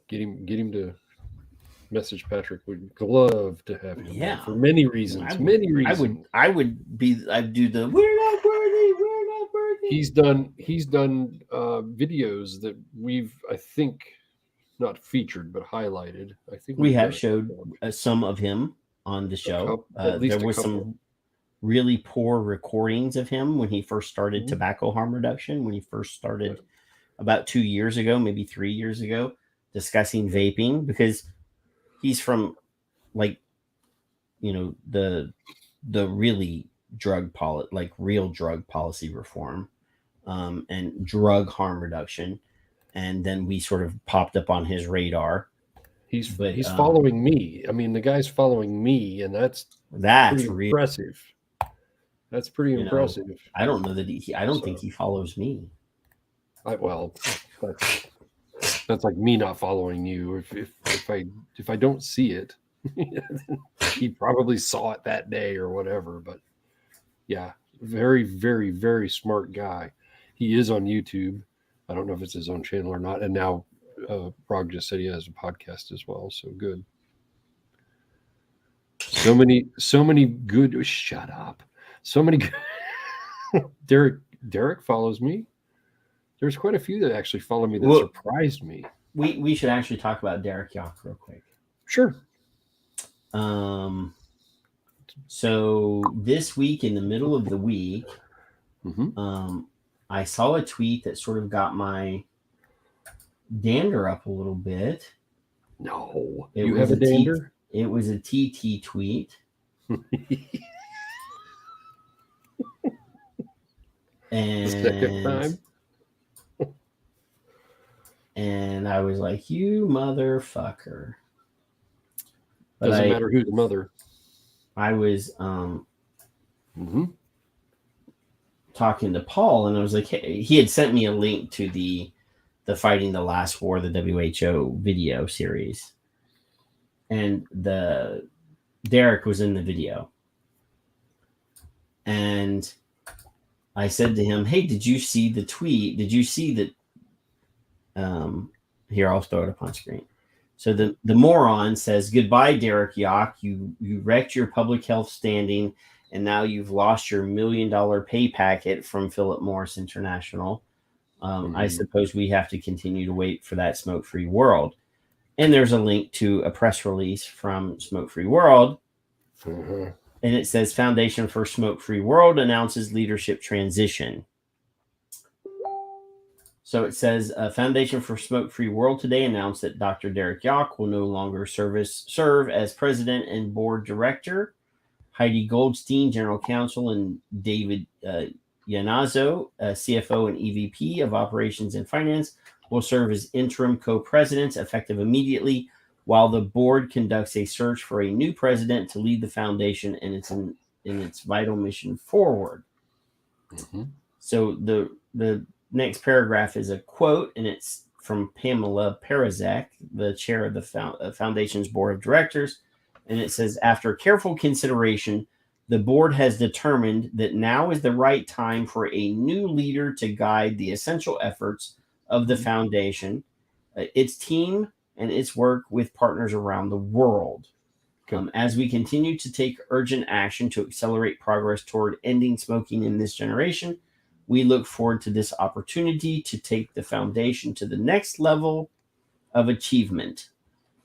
get him to message Patrick. We'd love to have him. Yeah, for many reasons. I'd do the we're not worthy. He's done videos that we've, I think, not featured but highlighted. I think we have showed some of him on the show. There was some really poor recordings of him when he first started tobacco harm reduction, when he first started about 2 years ago, maybe 3 years ago, discussing vaping, because he's from the really real drug policy reform and drug harm reduction. And then we sort of popped up on his radar. He's following me. I mean, the guy's following me, and that's pretty impressive. That's pretty impressive. I don't know that I don't think he follows me. That's like me not following you. If I don't see it, he probably saw it that day or whatever. But yeah, very, very, very smart guy. He is on YouTube. I don't know if it's his own channel or not. And now Rog just said he has a podcast as well. So good. So many good. Shut up. So many good. Derek follows me. There's quite a few that actually follow me that surprised me. We should actually talk about Derek Yock real quick. Sure. So this week, in the middle of the week, I saw a tweet that sort of got my dander up a little bit. No, you have a dander? It was a TT tweet. And the second time. And I was like, you motherfucker. But Doesn't matter who's the mother. I was talking to Paul, and I was like, hey, he had sent me a link to the Fighting the Last War, the WHO video series. And Derek was in the video. And I said to him, hey, did you see the tweet? Did you see that? Here, I'll throw it up on screen. So the moron says, goodbye, Derek Yock. You wrecked your public health standing, and now you've lost your $1 million pay packet from Philip Morris International. I suppose we have to continue to wait for that smoke-free world. And there's a link to a press release from Smoke-Free World. And it says, Foundation for Smoke-Free World announces leadership transition. So it says, Foundation for Smoke-Free World today announced that Dr. Derek Yock will no longer serve as president and board director. Heidi Goldstein, general counsel, and David Yanazzo, CFO and EVP of operations and finance, will serve as interim co-presidents effective immediately, while the board conducts a search for a new president to lead the foundation in its vital mission forward. So the next paragraph is a quote, and it's from Pamela Perazak, the chair of the foundation's board of directors. And it says, after careful consideration, the board has determined that now is the right time for a new leader to guide the essential efforts of the foundation, its team, and its work with partners around the world. As we continue to take urgent action to accelerate progress toward ending smoking in this generation, we look forward to this opportunity to take the foundation to the next level of achievement.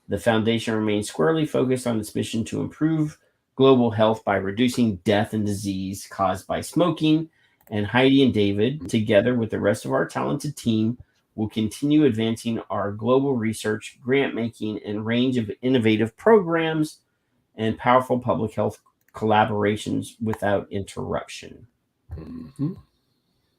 The foundation remains squarely focused on its mission to improve global health by reducing death and disease caused by smoking. And Heidi and David, together with the rest of our talented team, will continue advancing our global research, grant making, and range of innovative programs and powerful public health collaborations without interruption. Mm-hmm.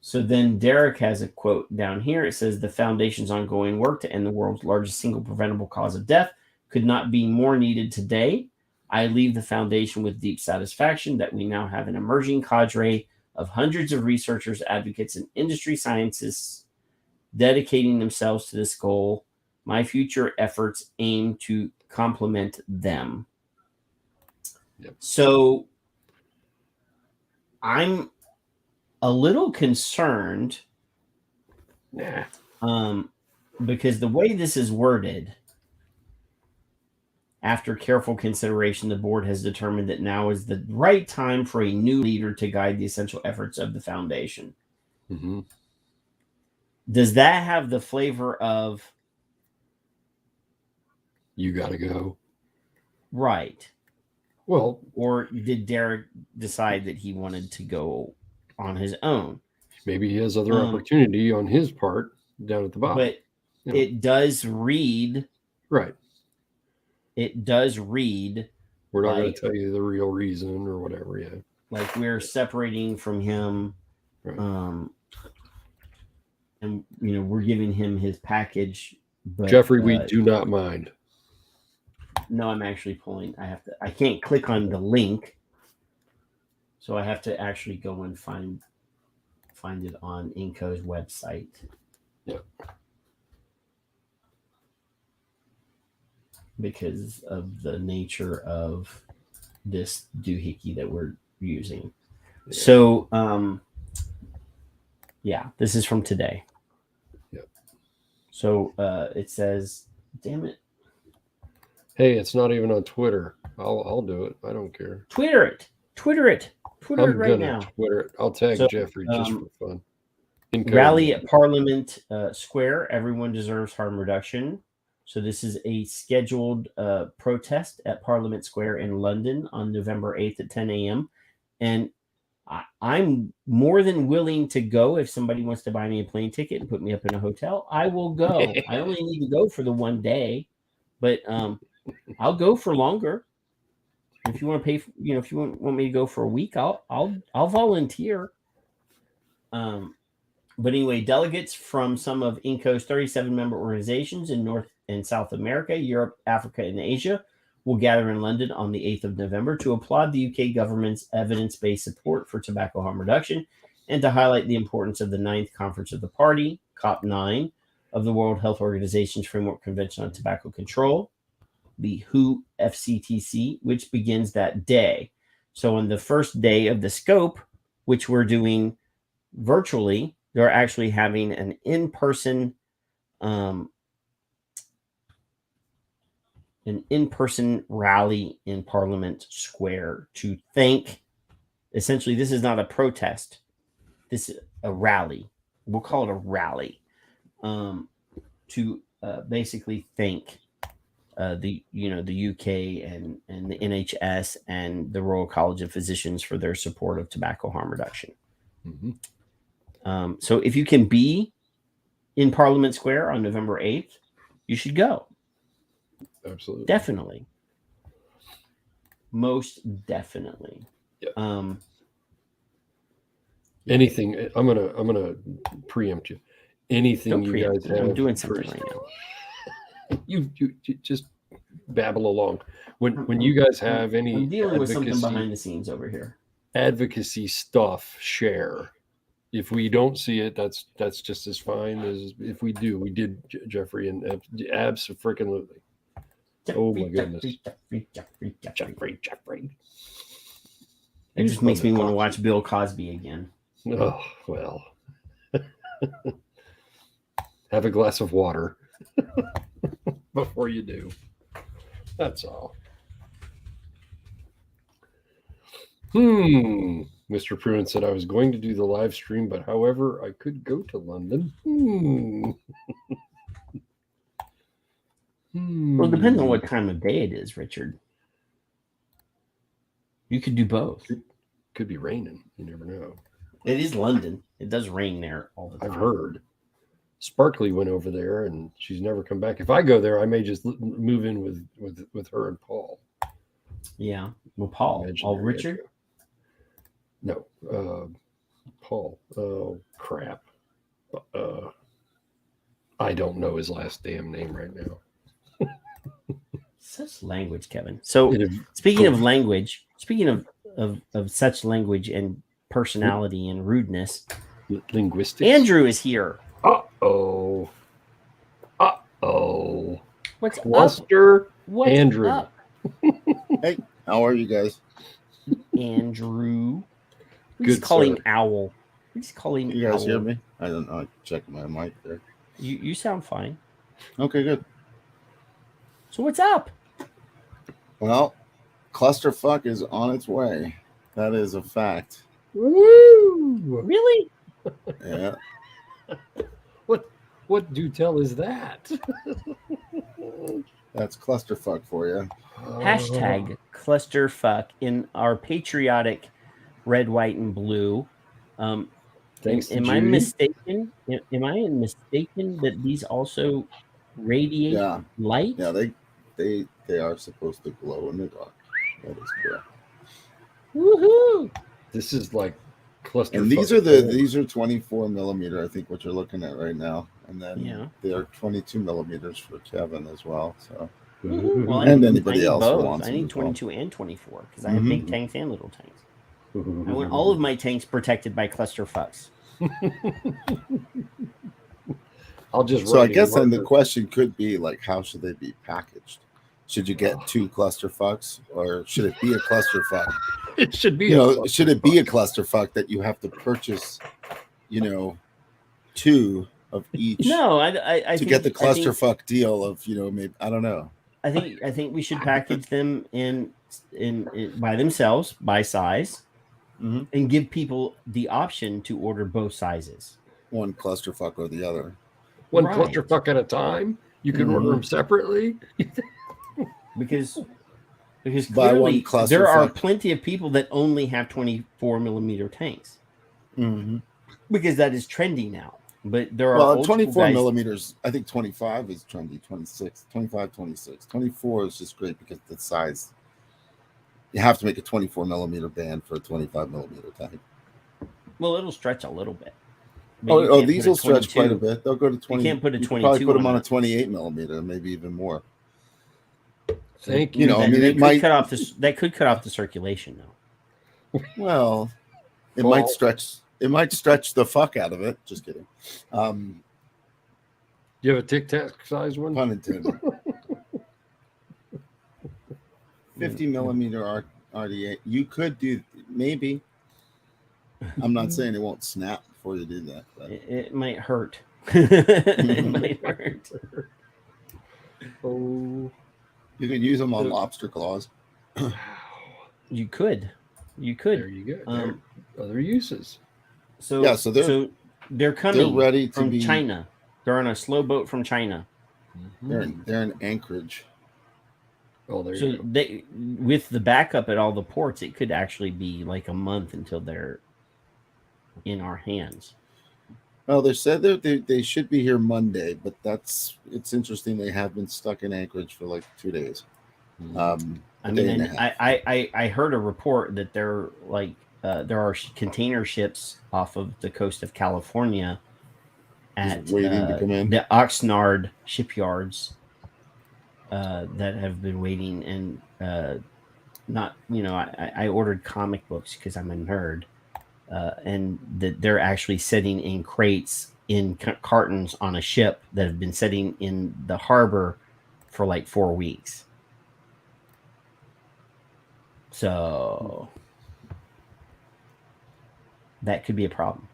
So then Derek has a quote down here. It says, the foundation's ongoing work to end the world's largest single preventable cause of death could not be more needed today. I leave the foundation with deep satisfaction that we now have an emerging cadre of hundreds of researchers, advocates, and industry scientists dedicating themselves to this goal. My future efforts aim to complement them. Yep. So I'm a little concerned because the way this is worded, after careful consideration, the board has determined that now is the right time for a new leader to guide the essential efforts of the foundation. Mm-hmm. Does that have the flavor of you got to go? Right. Well, or did Derek decide that he wanted to go on his own? Maybe he has other opportunity on his part down at the bottom. But it does read. Right. It does read. We're not going to tell you the real reason or whatever. Yeah. Like we're separating from him. Right. And, we're giving him his package. But, Jeffrey, we do not mind. No, I'm actually pulling. I can't click on the link. So I have to actually go and find it on INCO's website. Yeah. Because of the nature of this doohickey that we're using. Yeah. So, this is from today. Yep. So it says, damn it. Hey, it's not even on Twitter. I'll do it. I don't care. Twitter it. I'm right now. Twitter it. I'll tag Jeffrey just for fun. Rally at Parliament Square. Everyone deserves harm reduction. So this is a scheduled protest at Parliament Square in London on November 8th at 10 a.m. And I'm more than willing to go. If somebody wants to buy me a plane ticket and put me up in a hotel, I will go. I only need to go for the one day, but I'll go for longer. If you want to pay, if you want me to go for a week, I'll volunteer. But anyway, delegates from some of INCO's 37 member organizations in North and South America, Europe, Africa, and Asia will gather in London on the 8th of November to applaud the UK government's evidence-based support for tobacco harm reduction and to highlight the importance of the 9th Conference of the Party, COP9, of the World Health Organization's Framework Convention on Tobacco Control, the WHO FCTC, which begins that day. So on the first day of the scope, which we're doing virtually, they're actually having an in-person rally in Parliament Square to thank. Essentially, this is not a protest. This is a rally. We'll call it a rally to basically thank the UK and the NHS and the Royal College of Physicians for their support of tobacco harm reduction. Mm-hmm. So if you can be in Parliament Square on November 8th, you should go. Absolutely. Definitely. Most definitely. Yeah. Anything. I'm gonna preempt you. Anything you guys have. I'm doing something right now. You just babble along. When you guys have any I'm dealing with something behind the scenes over here. Advocacy stuff, share. if we don't see it, that's just as fine as if we do. We did, Jeffrey, and abso-freaking-lutely. Oh my goodness. Jeffrey. It just makes me want to watch Bill Cosby again. Oh, well. Have a glass of water before you do. That's all. Mr. Pruitt said I was going to do the live stream, but however, I could go to London. Well, it depends on what time of day it is, Richard. You could do both. Could be raining. You never know. It is London. It does rain there all the time. I've heard. Sparkly went over there, and she's never come back. If I go there, I may just move in with her and Paul. Yeah. Well, Paul. Oh, Richard? No. Paul. Oh, crap. I don't know his last damn name right now. Such language, Kevin. So speaking of language, speaking of such language and personality and rudeness, linguistics. Andrew is here. Uh-oh. What's Cluster up? What's Andrew. up? Hey, how are you guys? Andrew. We Good, just call him sir. Owl. We just call him You guys Owl. hear me? I don't know. I checked my mic there. You sound fine. Okay, good. So what's up? Well, clusterfuck is on its way. That is a fact. Woo! Really? Yeah. What do tell is that? That's clusterfuck for you. Hashtag clusterfuck in our patriotic red, white, and blue. Thanks to am I Judy. mistaken? Am I mistaken that these also radiate light? Yeah, they are supposed to glow in the dark. That is correct. Woohoo! This is like cluster. And these are 24 millimeter, I think, what you're looking at right now. And then they are 22 millimeters for Kevin as well. So Well, and anybody else who both. wants I them need as well. 22 and 24 because I have big tanks and little tanks. I want all of my tanks protected by cluster fucks. I'll just. So I guess then the question could be like, how should they be packaged? Should you get 2 cluster fucks, or should it be a cluster fuck? It should be. Should it be a cluster fuck that you have to purchase, 2 of each? No, I to get the cluster fuck deal of maybe I don't know. I think we should package them in by themselves by size, and give people the option to order both sizes. One clusterfuck or the other. One clusterfuck at a time. You can order them separately. because Buy one clearly there are plenty of people that only have 24 millimeter tanks. Because that is trendy now. But there are 24 millimeters. I think 25 is trendy. 26, 25, 26. 24 is just great because the size. You have to make a 24 millimeter band for a 25 millimeter tank. Well, it'll stretch a little bit. These will stretch quite a bit. They'll go to 20. You can't put a 22. Probably put them on a 28 millimeter, maybe even more. Thank you. It might cut off this. That could cut off the circulation, though. Well, it might stretch. It might stretch the fuck out of it. Just kidding. You have a Tic Tac size one? Pun intended. 50 millimeter RDA. You could do maybe. I'm not saying it won't snap before you do that. But. It might hurt. It might hurt. Oh. You can use them on lobster claws. You could. There you go. Other uses. So they're coming. They're ready from China. They're on a slow boat from China. They're in Anchorage. Oh, there so you go. they, with the backup at all the ports, it could actually be like a month until they're in our hands. Well, they said that they should be here Monday, but it's interesting. They have been stuck in Anchorage for like 2 days. I heard a report that there are container ships off of the coast of California at waiting to come in. The Oxnard shipyards that have been waiting, and I ordered comic books because I'm a nerd. and that they're actually sitting in crates in cartons on a ship that have been sitting in the harbor for like 4 weeks. So that could be a problem.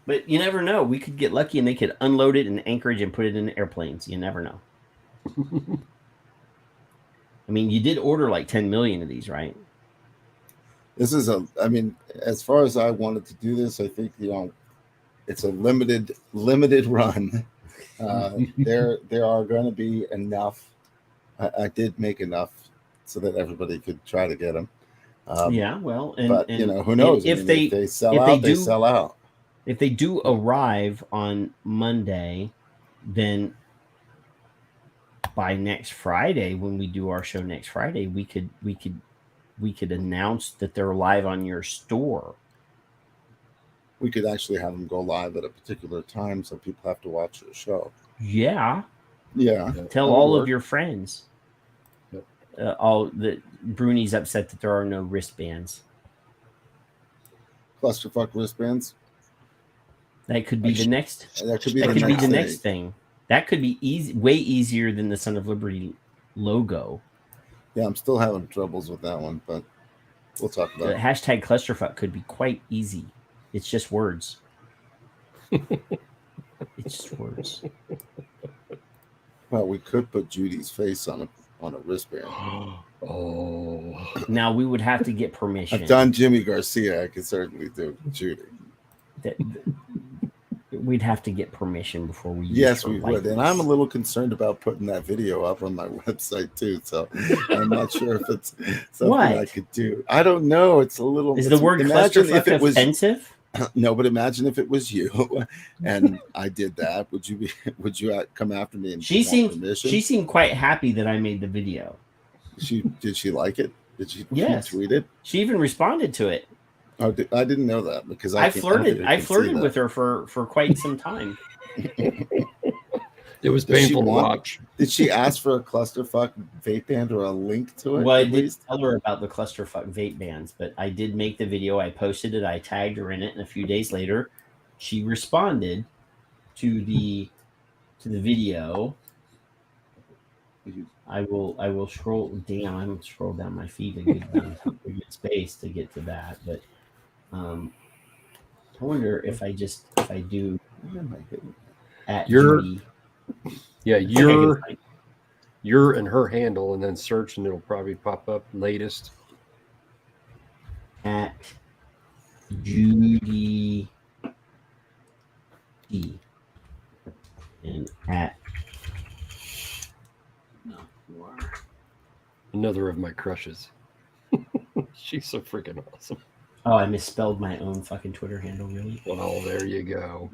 But you never know. We could get lucky and they could unload it in Anchorage and put it in airplanes. You never know. I mean, you did order like 10 million of these, right? This is I mean, as far as I wanted to do this, I think, it's a limited run. There are going to be enough. I did make enough so that everybody could try to get them. Yeah, well, but who knows? If they sell out, they sell out. If they do arrive on Monday, then by next Friday, when we do our show next Friday, we could announce that they're live on your store. We could actually have them go live at a particular time, so people have to watch the show. Yeah. Tell all of your friends. Yep. All that Bruni's upset that there are no wristbands. Clusterfuck wristbands. That could be the next. That could be the next thing. That could be easy, way easier than the Son of Liberty logo. Yeah, I'm still having troubles with that one, but we'll talk about it. Hashtag clusterfuck could be quite easy. It's just words. It's just words. Well, we could put Judy's face on a wristband. Oh. Now we would have to get permission. I've done Jimmy Garcia. I could certainly do Judy. We'd have to get permission before we. Yes, we would. And I'm a little concerned about putting that video up on my website too. So I'm not sure if it's something I could do. I don't know. It's a little. Is the word clusterfuck offensive? No, but imagine if it was you and I did that. Would you come after me? And she seemed quite happy that I made the video. Did she like it? Did she tweet it? She even responded to it. Oh, I didn't know that because I flirted with her for quite some time. It was painful to watch. Did she ask for a clusterfuck vape band or a link to it? Well, I didn't tell her about the clusterfuck vape bands, but I did make the video. I posted it. I tagged her in it, and a few days later, she responded to the video. I will scroll. Damn, I'm gonna scroll down my feed a good space to get to that. But I wonder if I do at Judy. Yeah, your and her handle, and then search, and it'll probably pop up latest at Judy E and at another of my crushes. She's so freaking awesome. Oh, I misspelled my own fucking Twitter handle, really? Well, there you go.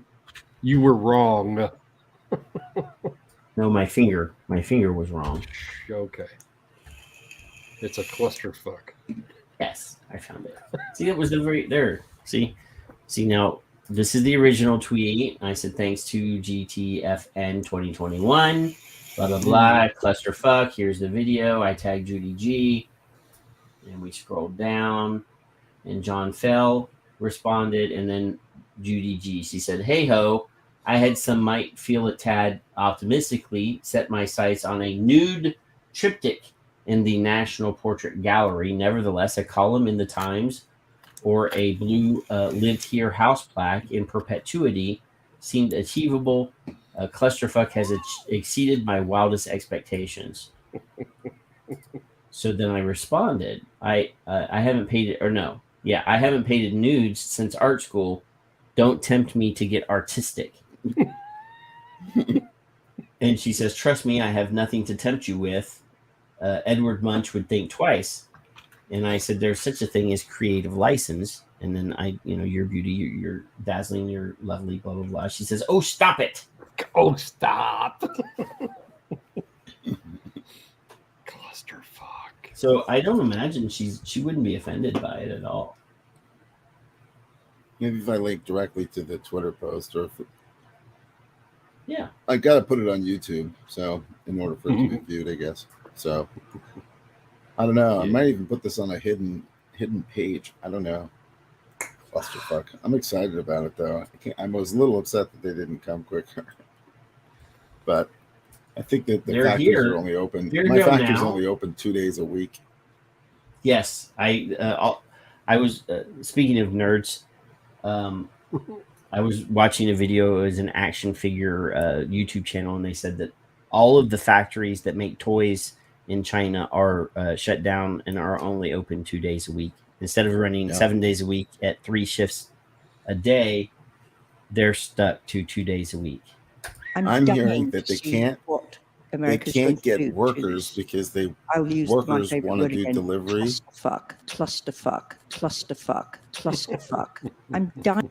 You were wrong. No, my finger was wrong. Okay. It's a clusterfuck. Yes, I found it. See, it was there. See, now this is the original tweet. I said thanks to GTFN 2021. Blah blah blah. Clusterfuck. Here's the video. I tagged Judy G. And we scrolled down, and John Fell responded, and then Judy G. She said, "Hey ho. I had some might feel a tad optimistically set my sights on a nude triptych in the National Portrait Gallery. Nevertheless, a column in the Times or a blue lived here house plaque in perpetuity seemed achievable. Clusterfuck has exceeded my wildest expectations." So then I responded, I haven't painted, or no. Yeah, I haven't painted nudes since art school. Don't tempt me to get artistic. And she says, "Trust me, I have nothing to tempt you with. Edward Munch would think twice." And I said, "There's such a thing as creative license." And then your beauty, you're dazzling, you're lovely, blah, blah, blah. She says, "Oh, stop it." Oh, stop. Clusterfuck. So I don't imagine she wouldn't be offended by it at all. Maybe if I link directly to the Twitter post, or if yeah, I got to put it on YouTube. So in order for it to be viewed, I guess. So I don't know. I might even put this on a hidden page. I don't know. clusterfuck. I'm excited about it though. I was a little upset that they didn't come quicker, but I think that the They're factories here. are only open. They're My here factory's now. only open 2 days a week. Yes, I was speaking of nerds. I was watching a video. It was an action figure YouTube channel, and they said that all of the factories that make toys in China are shut down and are only open 2 days a week. Instead of running 7 days a week at 3 shifts a day, they're stuck to 2 days a week. I'm hearing that they can't get do workers because I'll use workers my favorite want to word do again, delivery. Clusterfuck. I'm dying.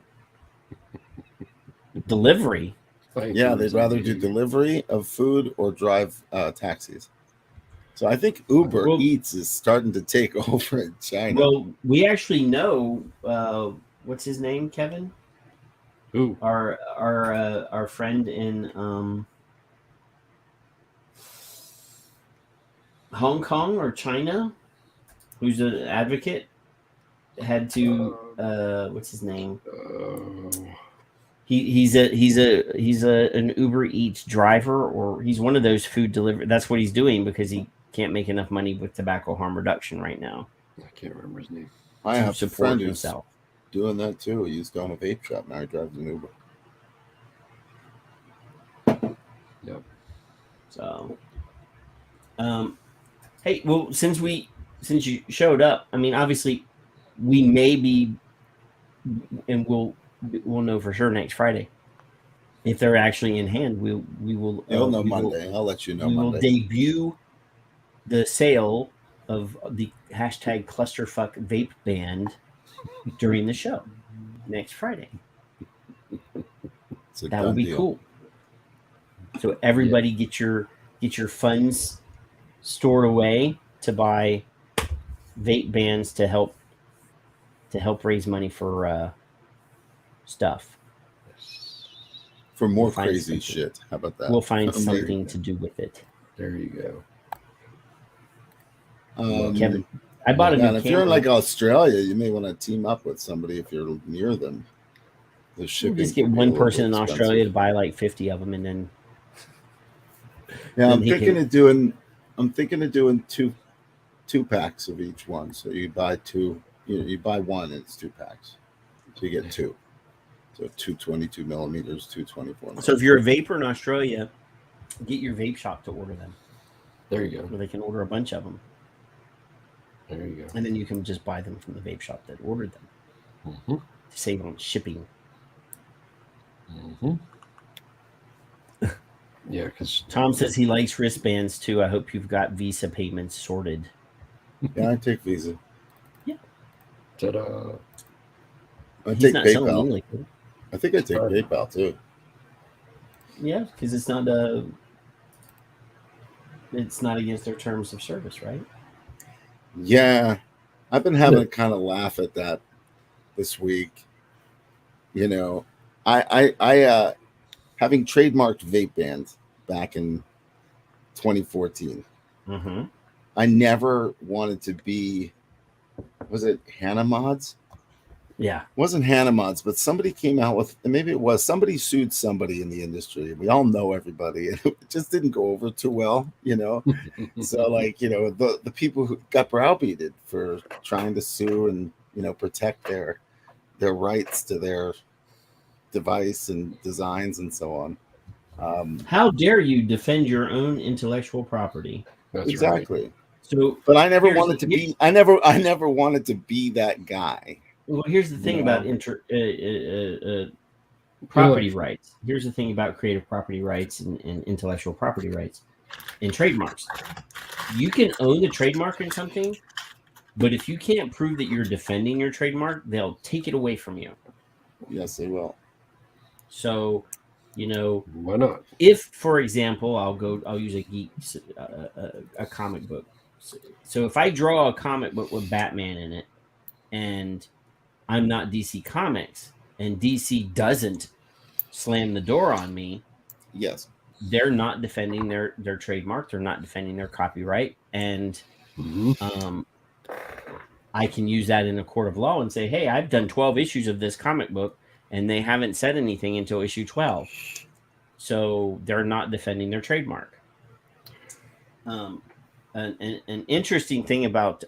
Delivery? Yeah, they'd rather do delivery of food or drive taxis. So I think Uber Eats is starting to take over in China. Well, we actually know what's his name, Kevin? Who? Our friend in Hong Kong or China, who's an advocate, had to what's his name? He's an Uber Eats driver, or he's one of those food delivery. That's what he's doing because he can't make enough money with tobacco harm reduction right now. I can't remember his name. I have a friend who's himself doing that too. He used to own a vape shop. Now he drives an Uber. Yep. So, hey, well, since you showed up, I mean, obviously, we may be, and we'll know for sure next Friday if they're actually in hand. We will. You'll know Monday. I'll let you know. We Monday. will debut the sale of the hashtag clusterfuck vape band during the show next Friday. That would be cool. So everybody get your funds stored away to buy vape bands to help raise money for stuff. For more crazy shit. How about that? We'll find something to do with it. There you go. Kevin, I bought a new camera. If you're in like Australia, you may want to team up with somebody if you're near them. The shipping. Just get one person in Australia to buy like 50 of them, and then. Yeah, I'm thinking of doing two packs of each one. So you buy two. You buy one, and it's 2 packs. So you get 2. So 2 22 millimeters, 2 24 millimeters. So if you're a vapor in Australia, get your vape shop to order them. There you go. Or they can order a bunch of them. There you go. And then you can just buy them from the vape shop that ordered them to save on shipping. Yeah, because Tom says he likes wristbands too. I hope you've got Visa payments sorted. Yeah, I take Visa. Yeah. Ta-da. I take PayPal. I think I take PayPal too. Yeah, because it's not against their terms of service, right? Yeah, I've been having to kind of laugh at that this week. You know, I having trademarked vape bands back in 2014. I never wanted to be. Was it Hannah Mods? Yeah, it wasn't Hannah Mods, but somebody came out with, maybe it was, somebody sued somebody in the industry. We all know everybody, and it just didn't go over too well, you know. So, like, you know, the people who got browbeated for trying to sue and, you know, protect their rights to their device and designs and so on. How dare you defend your own intellectual property? That's exactly. Right. So, but I never wanted to be. I never wanted to be that guy. Well, here's the thing about property rights. Here's the thing about creative property rights and intellectual property rights and trademarks. You can own the trademark in something, but if you can't prove that you're defending your trademark, they'll take it away from you. Yes, they will. So, you know, why not? If, for example, I'll use a comic book. So if I draw a comic book with Batman in it, and I'm not DC Comics, and DC doesn't slam the door on me, yes, they're not defending their trademark, they're not defending their copyright, and I can use that in a court of law and say, hey, I've done 12 issues of this comic book and they haven't said anything until issue 12. So they're not defending their trademark. An interesting thing about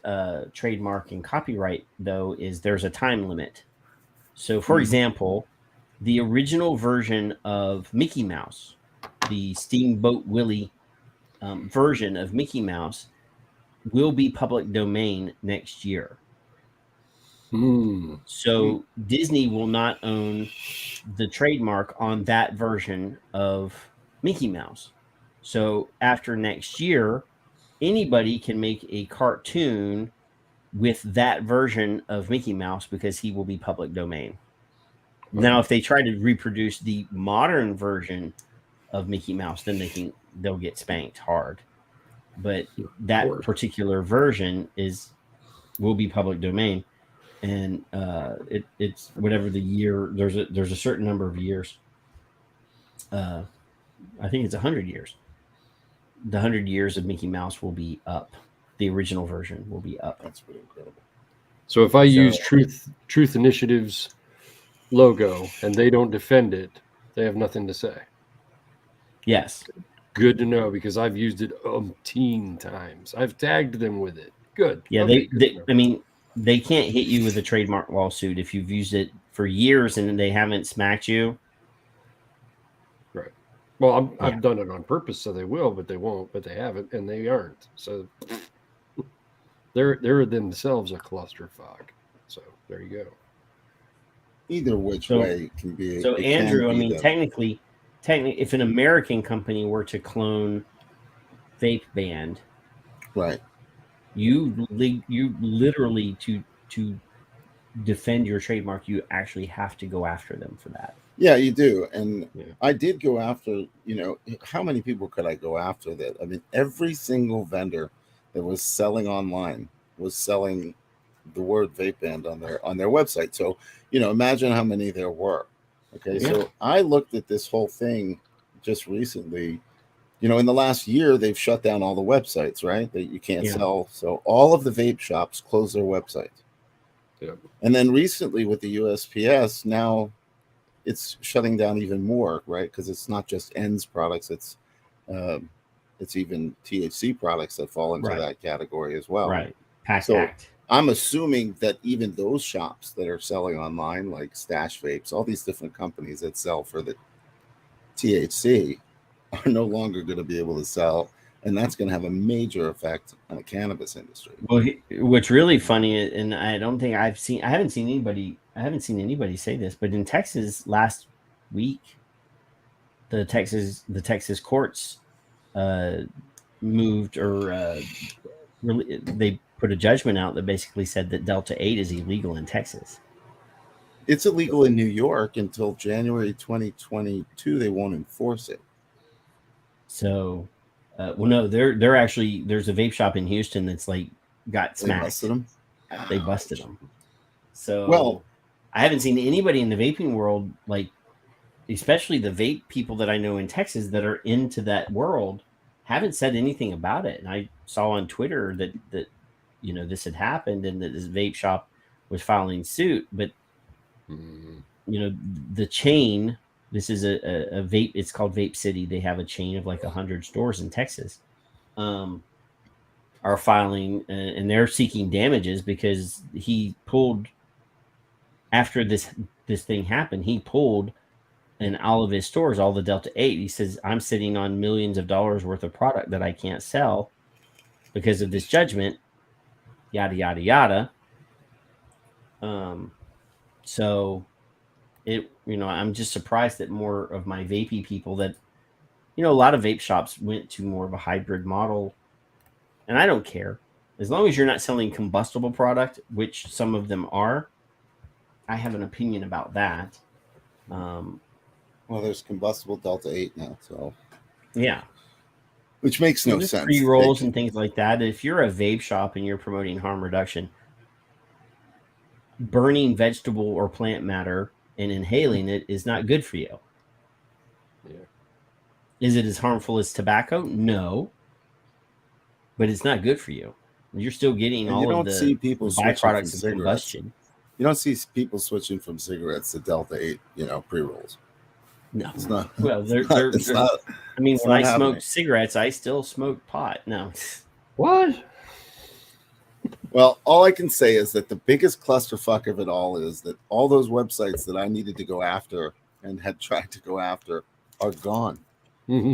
trademark and copyright, though, is there's a time limit. So, for example, the original version of Mickey Mouse, the Steamboat Willie version of Mickey Mouse, will be public domain next year. So Disney will not own the trademark on that version of Mickey Mouse. So after next year, anybody can make a cartoon with that version of Mickey Mouse because he will be public domain. Now, if they try to reproduce the modern version of Mickey Mouse, then they'll get spanked hard. But that particular version will be public domain, and it's whatever the year. There's a certain number of years. I think it's 100 years. The 100 years of Mickey Mouse will be up. The original version will be up. That's pretty incredible. So if I use Truth Initiative's logo and they don't defend it, they have nothing to say. Yes. Good to know, because I've used it umpteen times. I've tagged them with it. Good. Yeah, okay, I mean, they can't hit you with a trademark lawsuit if you've used it for years and they haven't smacked you. Right. Well, I've done it on purpose, so they will, but they won't. But they haven't, and they aren't. So they're themselves a clusterfuck. So there you go. Either which way can be. So Andrew, I mean, technically, if an American company were to clone Vape Band, right, you literally to defend your trademark, you actually have to go after them for that. Yeah, you do. And I did go after, how many people could I go after that? I mean, every single vendor that was selling online was selling the word vape band on their website. So, imagine how many there were. Okay. Yeah. So I looked at this whole thing just recently. In the last year, they've shut down all the websites, right? That you can't sell. So all of the vape shops closed their websites. Yeah. And then recently with the USPS, now it's shutting down even more, right? Because it's not just ENDS products; it's even THC products that fall into that category as well. Right. So I'm assuming that even those shops that are selling online, like Stash Vapes, all these different companies that sell for the THC, are no longer going to be able to sell, and that's going to have a major effect on the cannabis industry. Well, what's really funny, and I haven't seen anybody say this, but in Texas last week, the Texas courts moved, or they put a judgment out that basically said that Delta 8 is illegal in Texas. It's illegal in New York until January 2022. They won't enforce it. So, no, they're actually, there's a vape shop in Houston that's got smacked. They busted them. They busted them. So, I haven't seen anybody in the vaping world, especially the vape people that I know in Texas that are into that world, haven't said anything about it. And I saw on Twitter that this had happened and that this vape shop was filing suit. But the chain, this is a vape, it's called Vape City. They have a chain of 100 stores in Texas, are filing, and they're seeking damages because he pulled, after this thing happened, he pulled in all of his stores, all the Delta 8. He says, I'm sitting on millions of dollars worth of product that I can't sell because of this judgment, yada, yada, yada. So I'm just surprised that more of my vapey people that, a lot of vape shops went to more of a hybrid model, and I don't care. As long as you're not selling combustible product, which some of them are, I have an opinion about that. Well, there's combustible Delta 8 now, so. Yeah. Which makes no sense. Pre-rolls and things like that. If you're a vape shop and you're promoting harm reduction, burning vegetable or plant matter and inhaling it is not good for you. Yeah. Is it as harmful as tobacco? No. But it's not good for you. You're still getting And all you of don't the see people switching from byproducts of cigarettes. combustion. You don't see people switching from cigarettes to Delta 8, pre-rolls. No, It's not. Well, It's not. I mean, it's when I not happening. smoked cigarettes, I still smoked pot. No, What? Well, all I can say is that the biggest clusterfuck of it all is that all those websites that I needed to go after and had tried to go after are gone.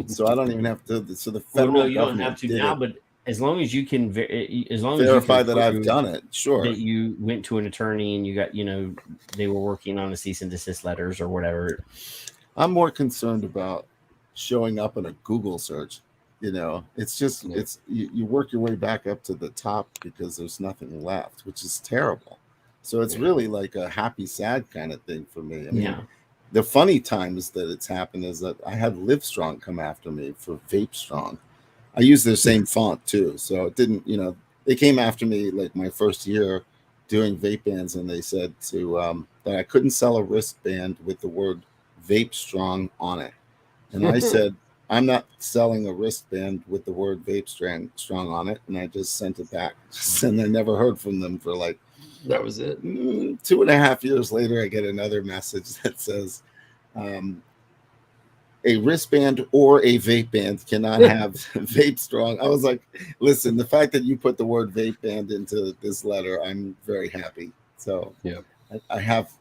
So I don't even have to. So the well, federal no, you don't government have to did now. it. But as long as you can, as long as Verify you can that I've prove done it. Sure. that you went to an attorney and you got, they were working on the cease and desist letters or whatever. I'm more concerned about showing up in a Google search. It's just you work your way back up to the top because there's nothing left, which is terrible. So it's really like a happy, sad kind of thing for me. I mean, the funny times that it's happened is that I had Livestrong come after me for Vape Strong. I use their same font too, so it didn't. They came after me like my first year doing vape bands, and they said that I couldn't sell a wristband with the word Vape Strong on it, and I said, I'm not selling a wristband with the word Vape Strong on it, and I just sent it back. And I never heard from them for like, that was it. 2.5 years later, I get another message that says, a wristband or a vape band cannot have Vape Strong. I was like, listen, the fact that you put the word vape band into this letter, I'm very happy. So I have.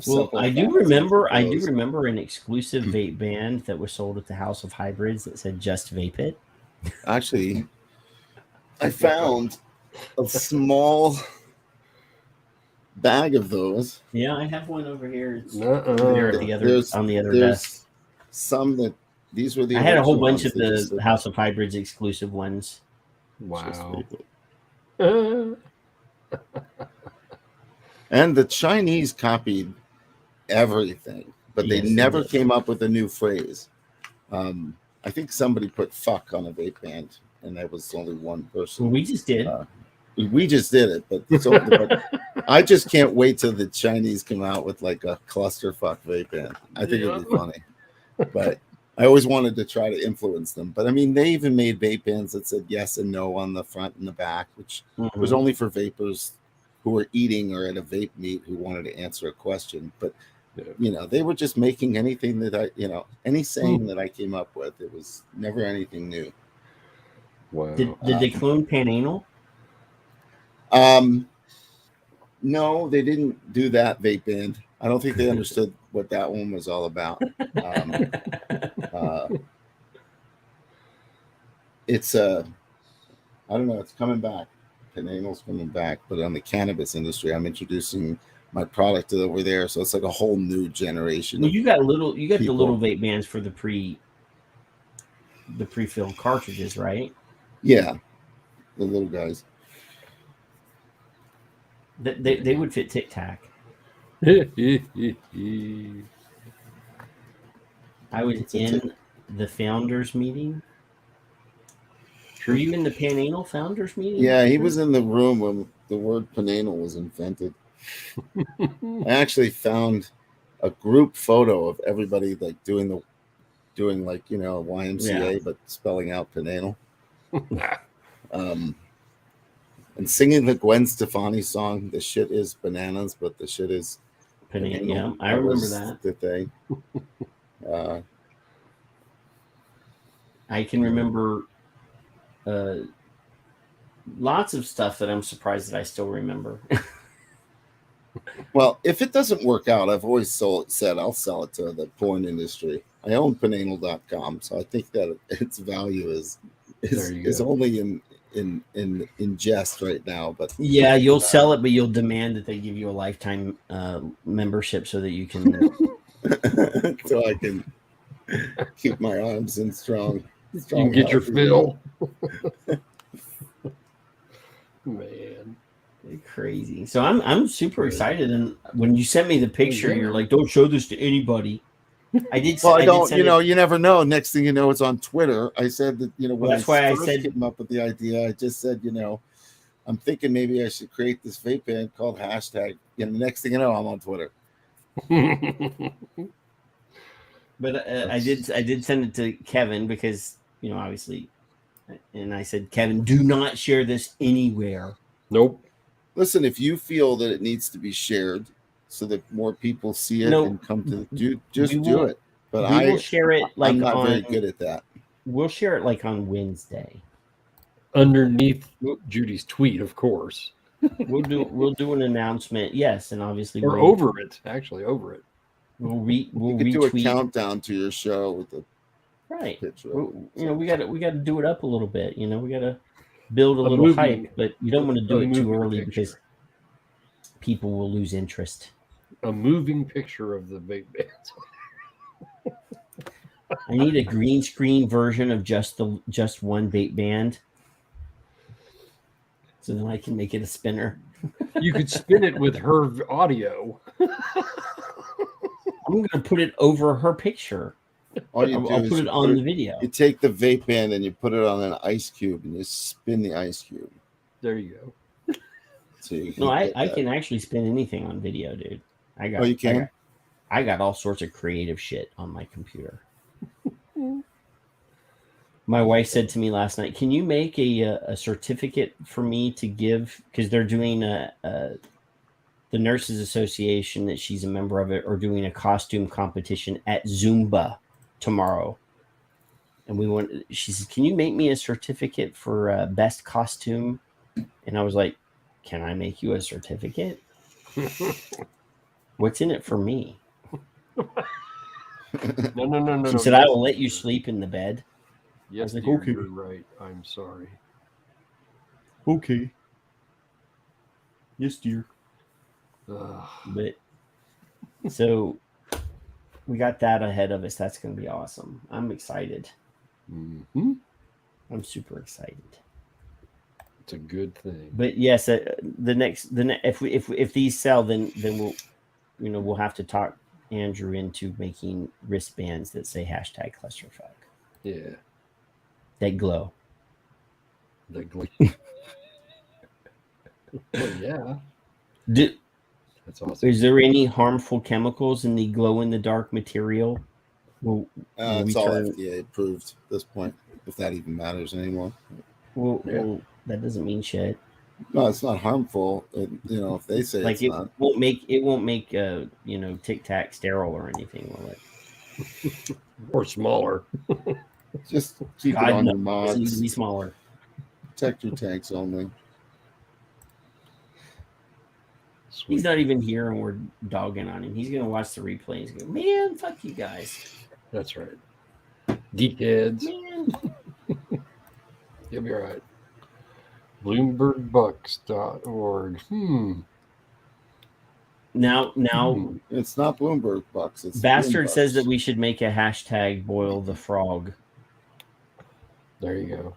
Well, I do remember an exclusive vape band that was sold at the House of Hybrids that said "Just Vape It." Actually, I found a small bag of those. Yeah, I have one over here. It's there at the other on the other desk. Some that these were the. I had a whole bunch ones. of the House of Hybrids exclusive ones. Wow. And the Chinese copied everything, but they never came up with a new phrase. I think somebody put "fuck" on a vape band, and that was only one person. Well, we just did. We just did it, but I just can't wait till the Chinese come out with like a clusterfuck vape band. I think it'd be funny. But I always wanted to try to influence them. But I mean, they even made vape bands that said yes and no on the front and the back, which was only for vapors who were eating or at a vape meet who wanted to answer a question. But they were just making anything that any saying that I came up with. It was never anything new. Wow. Did they clone Pananal? No, they didn't do that vape band. I don't think they understood what that one was all about. It's I don't know. It's coming back. Pananal's coming back, but on the cannabis industry, I'm introducing my product over there, so it's like a whole new generation. Well, you got the little vape bands for the pre-filled cartridges, right? Yeah, the little guys. They would fit Tic Tac. I was in the founders meeting. Were you in the Pananal founders meeting? Yeah, he was in the room when the word Pananal was invented. I actually found a group photo of everybody like doing YMCA, but spelling out Pananal. And singing the Gwen Stefani song, "The shit is bananas, but the shit is Pananal." Yeah, I remember that. The thing. I can remember lots of stuff that I'm surprised that I still remember. Well, if it doesn't work out, I've always said I'll sell it to the porn industry. I own Pananal.com, so I think that its value is only in jest right now. But yeah, you'll sell it, but you'll demand that they give you a lifetime membership so that you can so I can keep my arms in strong. You can get your fill. Man, crazy. So I'm super excited, and when you sent me the picture, you're like, "Don't show this to anybody." I did. Well, I don't. You never know. Next thing you know, it's on Twitter. I said that. When that's why I said came up with the idea. I just said, I'm thinking maybe I should create this vape band called hashtag. The next thing you know, I'm on Twitter. But I did send it to Kevin because obviously And I said, Kevin, do not share this anywhere. Nope. Listen, if you feel that it needs to be shared so that more people see it and come to do it. But we will share it like I'm not very good at that. We'll share it like on Wednesday. Underneath Judy's tweet, of course. We'll do an announcement, yes, and obviously or over it. Actually, over it. We'll retweet. Do a countdown to your show with the picture. We got to do it up a little bit. We got to build a little hype, but you don't want to do it too early because people will lose interest. A moving picture of the vape bands. I need a green screen version of just one vape band, so then I can make it a spinner. You could spin it with her audio. I'm going to put it over her picture. I'll put it on the video. You take the vape band and you put it on an ice cube and you spin the ice cube. There you go. So you can I can actually spin anything on video, dude. You can? I got all sorts of creative shit on my computer. My wife said to me last night, "Can you make a certificate for me to give?" Because they're doing the Nurses Association that she's a member of it, are doing a costume competition at Zumba tomorrow. And she says, "Can you make me a certificate for best costume?" And I was like, "Can I make you a certificate? What's in it for me?" No. She said, "I will let you sleep in the bed." Yes, I was like, dear, okay. You're right. I'm sorry. Okay. Yes, dear. But so we got that ahead of us. That's going to be awesome. I'm excited. Mm-hmm. I'm super excited. It's a good thing. But yes, if these sell, then we'll have to talk Andrew into making wristbands that say #clusterfuck. Yeah. That glow. Well, yeah. That's awesome. Is there any harmful chemicals in the glow-in-the-dark material? It's all FDA approved at this point, if that even matters anymore. Well, that doesn't mean shit. No, it's not harmful. If they say like it's not. It won't make Tic Tac sterile or anything, will it? Or smaller. Just keep it on your mods. It needs to be smaller. Protect your tanks only. Sweet. He's not even here, and we're dogging on him. He's gonna watch the replay. He's going, "Man, fuck you guys." That's right. Geekheads. Man. You'll be all right. BloombergBucks.org. Now, it's not Bloomberg Bucks. It's Bastard Bloomberg. says that we should make a #boil the frog. There you go.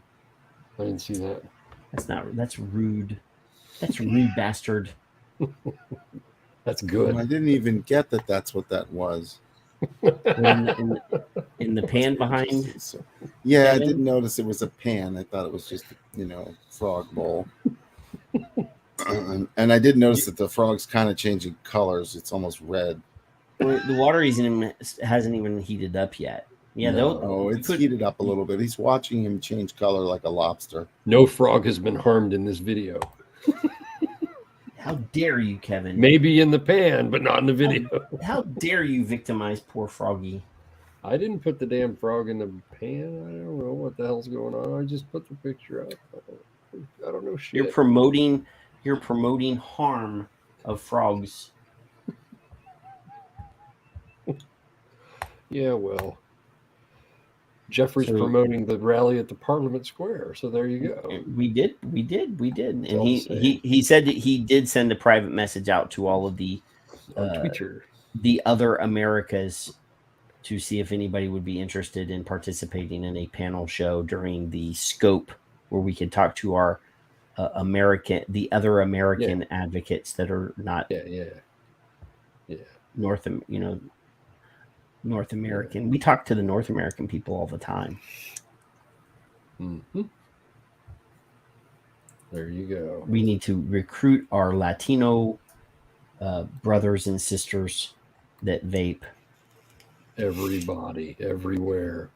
I didn't see that. That's rude. That's rude, Bastard. That's good. I didn't even get that. That's what that was. In the pan behind. Yeah, Kevin? I didn't notice it was a pan. I thought it was just a frog bowl. And I did notice that the frog's kind of changing colors. It's almost red. Well, the water hasn't even heated up yet. Yeah, it's heated up a little bit. He's watching him change color like a lobster. No frog has been harmed in this video. How dare you, Kevin? Maybe in the pan, but not in the video. How dare you victimize poor Froggy? I didn't put the damn frog in the pan. I don't know what the hell's going on. I just put the picture up. I don't know shit. You're promoting harm of frogs. Yeah, well. Jeffrey's promoting the rally at the Parliament Square, so there you go. We did, and he said that he did send a private message out to all of the Twitter, the other Americas, to see if anybody would be interested in participating in a panel show during the scope where we could talk to our the other American advocates that are not North American. We talk to the North American people all the time. Mm-hmm. There you go. We need to recruit our Latino brothers and sisters that vape. Everybody, everywhere.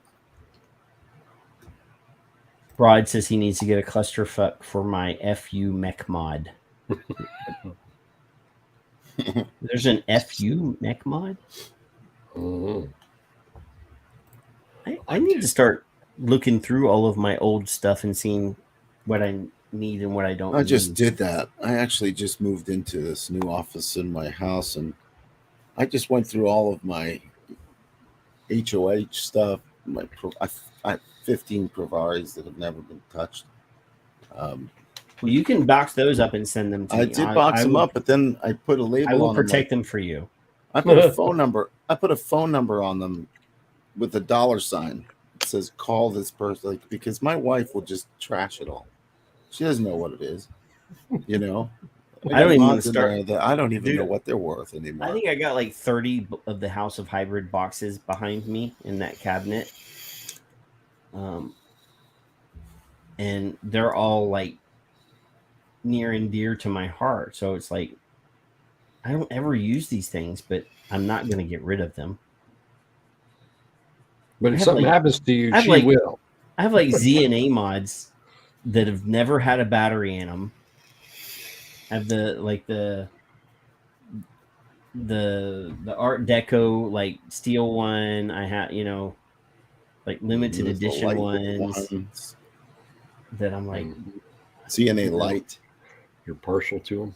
Broad says he needs to get a clusterfuck for my FU mech mod. There's an FU mech mod? Mhm. I need to start looking through all of my old stuff and seeing what I need and what I don't I need. just did that. I actually just moved into this new office in my house, and I just went through all of my HOH stuff. I have 15 Provaris that have never been touched. Well, you can box those up and send them to me. I did box them up, but then I put a label I will on protect them. them for you. I put a phone number. I put a phone number on them with a $sign. It says call this person, like, because my wife will just trash it all. She doesn't know what it is, you know. I don't even want to start. I don't even Dude, know what they're worth anymore. I think I got like 30 of the House of Hybrid boxes behind me in that cabinet. And they're all like near and dear to my heart. So it's like, I don't ever use these things, but I'm not going to get rid of them. But if something happens to you, she will. I have like ZNA mods that have never had a battery in them. I have the Art Deco like steel one. I have, like limited edition ones that I'm like CNA light. You're partial to them.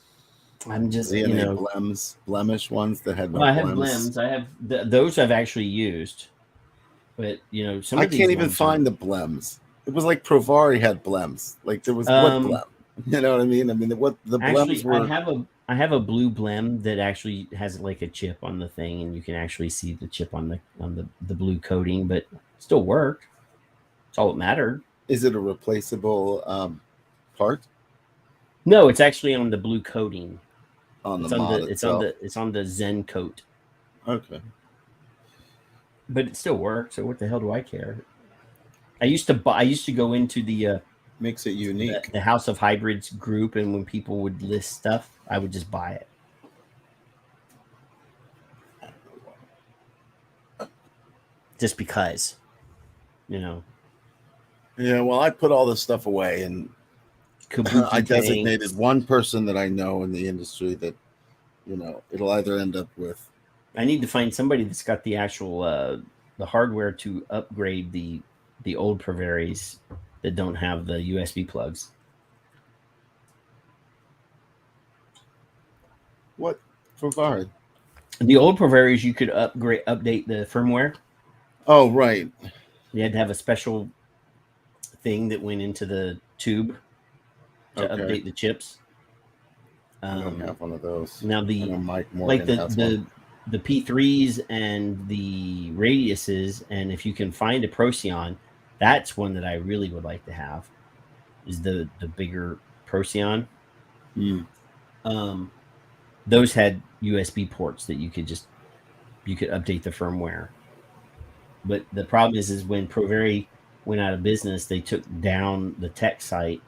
I'm just CNA blemish ones that had no I have blems. I have those I've actually used, but some I of these can't even find the blems. It was like Provari had blems. Like there was what blem? You know what I mean? I mean what the blems were. I have a blue blem that actually has like a chip on the thing, and you can actually see the chip on the blue coating, but it still worked. That's all that mattered. Is it a replaceable part? No, it's actually on the blue coating. On the mod itself. It's on the Zen coat. Okay. But it still works. So what the hell do I care? I used to go into the makes it unique. The House of Hybrids group, and when people would list stuff, I would just buy it. Just because, Yeah, well, I put all this stuff away, and I designated one person that I know in the industry that, it'll either end up with. I need to find somebody that's got the actual the hardware to upgrade the old Provaris that don't have the USB plugs. What Provari? The old Provaris, you could update the firmware. Oh, right. You had to have a special thing that went into the tube to update the chips. I don't have one of those. Now the P3s and the radiuses, and if you can find a Procyon, that's one that I really would like to have. Is the bigger Procyon. Those had USB ports that you could update the firmware. But the problem is when Provari went out of business, they took down the tech site.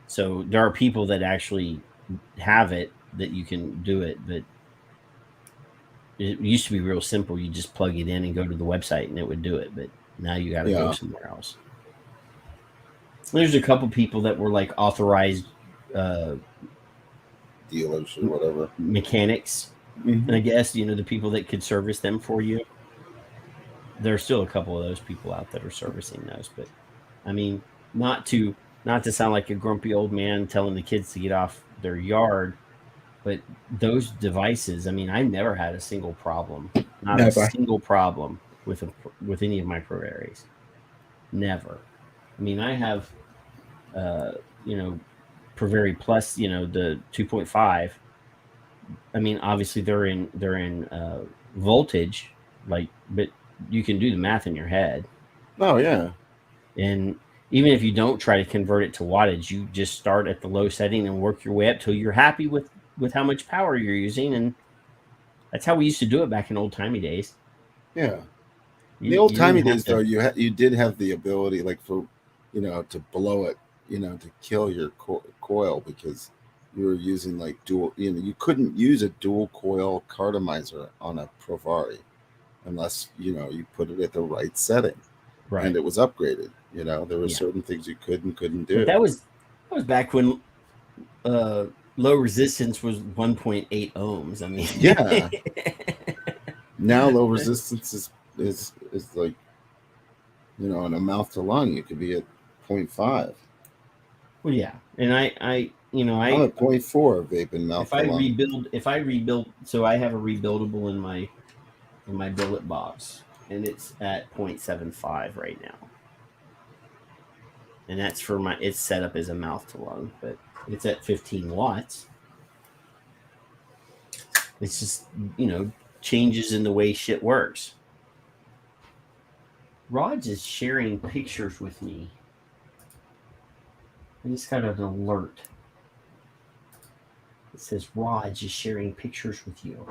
So there are people that actually have it that you can do it, but it used to be real simple. You just plug it in and go to the website and it would do it. But now you got to go somewhere else. There's a couple people that were like authorized dealers or whatever, mechanics. And I guess, the people that could service them for you. There's still a couple of those people out that are servicing those, but I mean, not to sound like a grumpy old man telling the kids to get off their yard, but those devices, I mean, I never had a single problem, a single problem with any of my Provaris. Never. I mean, I have, Provari Plus, the 2.5. I mean, obviously they're in voltage, but you can do the math in your head. Oh yeah. And even if you don't try to convert it to wattage, you just start at the low setting and work your way up till you're happy with how much power you're using. And that's how we used to do it back in old timey days. Yeah. The old timey days, though, you did have the ability, like for, to blow it, to kill your coil, because you were using like dual, you couldn't use a dual coil cartomizer on a Provari unless, you put it at the right setting. Right. and it was upgraded. You know, there were certain things you could and couldn't do. But that was back when low resistance was 1.8 ohms. I mean, yeah. Now low resistance is like, you know, in a mouth to lung, it could be at 0.5. Well, yeah, and I'm at 0.4 vaping mouth to lung. If I rebuild, so I have a rebuildable in my billet box, and it's at 0.75 right now, and that's for it's set up as a mouth to lung, but it's at 15 watts. It's just, you know, changes in the way shit works. Raj is sharing pictures with me. I just got an alert. It says Raj is sharing pictures with you.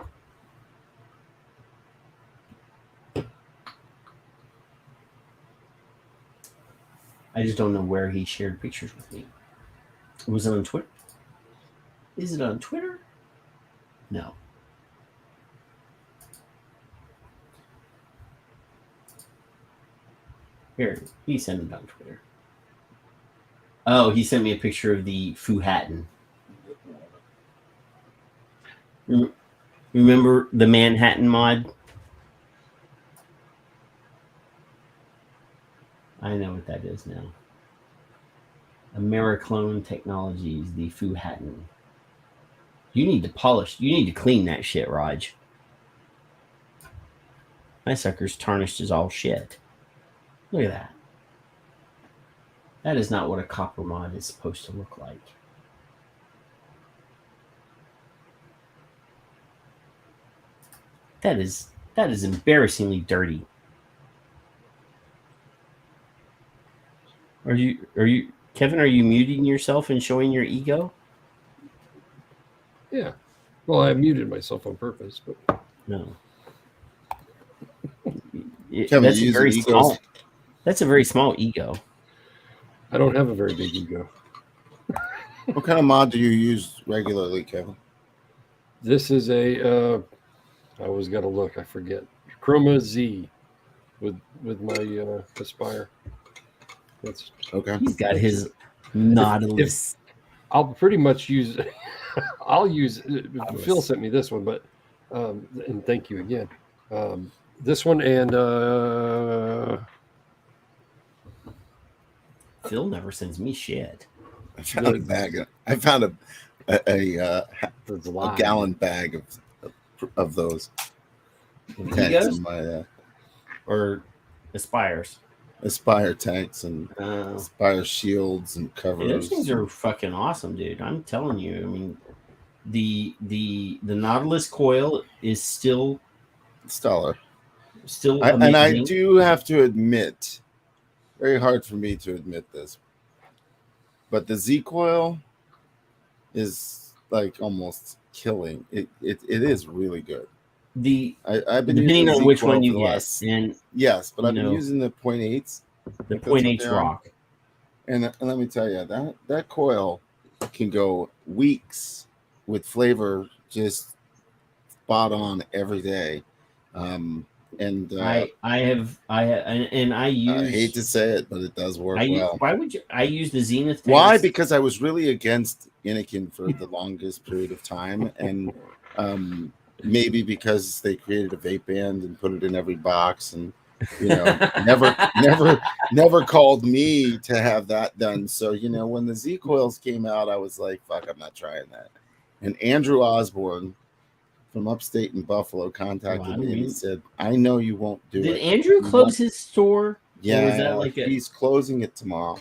I just don't know where he shared pictures with me. Was it on Twitter? Is it on Twitter? No. Here, he sent it on Twitter. Oh, he sent me a picture of the Fuhattan. Remember the Manhattan mod? I know what that is now. Americlone Technologies, the Fuhattan. You need to clean that shit, Raj. My sucker's tarnished as all shit. Look at that. That is not what a copper mod is supposed to look like. That is embarrassingly dirty. Are you Kevin, are you muting yourself and showing your ego? Yeah. Well, I muted myself on purpose, but no. Kevin, That's a very small. That's a very small ego. I don't have a very big ego. What kind of mod do you use regularly, Kevin? This is I always got to look. I forget. Chroma Z with my Aspire. That's okay. He's got his Nautilus. I'll pretty much use. I'll use. Phil sent me this one, but and thank you again. This one and Phil never sends me shit. I found a bag. I found a gallon bag of those tanks in my or Aspires. Aspire tanks and Aspire shields and covers. Yeah, those things are fucking awesome, dude. I'm telling you. I mean, the Nautilus coil is still stellar. Still amazing. And I do have to admit, very hard for me to admit this, but the Z coil is like almost killing. It is really good. I've been depending using on which Z-coil one you for the get, last, and yes, but I've been using the 0.8s. The 0.8 rock. And let me tell you, that coil can go weeks with flavor just spot on every day. And I use. I hate to say it, but it does work well. Why would you? I use the Zenith tanks. Why? Because I was really against Anakin for the longest period of time, and maybe because they created a vape band and put it in every box, and you know, never called me to have that done. So you know, when the Z coils came out, I was like, "Fuck, I'm not trying that." And Andrew Osborne from upstate in Buffalo contacted me and he said, "I know you won't do it." Did Andrew close his store? Yeah, or was that like he's closing it tomorrow.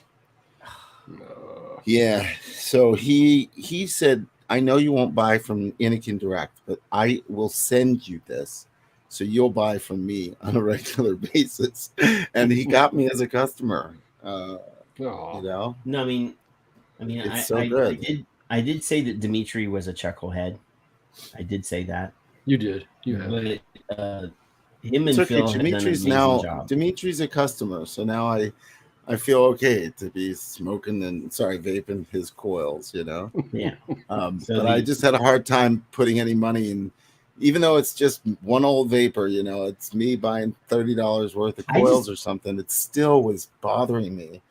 Yeah, so he said, "I know you won't buy from Anakin Direct, but I will send you this, so you'll buy from me on a regular basis." And he got me as a customer. You know, no, I mean, it's so good. I did say that Dimitri was a chucklehead. I did say that. You did. You have. But him and Phil have done an amazing job. Dimitri's a customer, so now I feel okay to be vaping his coils, you know. Yeah. But I just had a hard time putting any money even though it's just one old vapor, you know, it's me buying $30 worth of coils or something. It still was bothering me.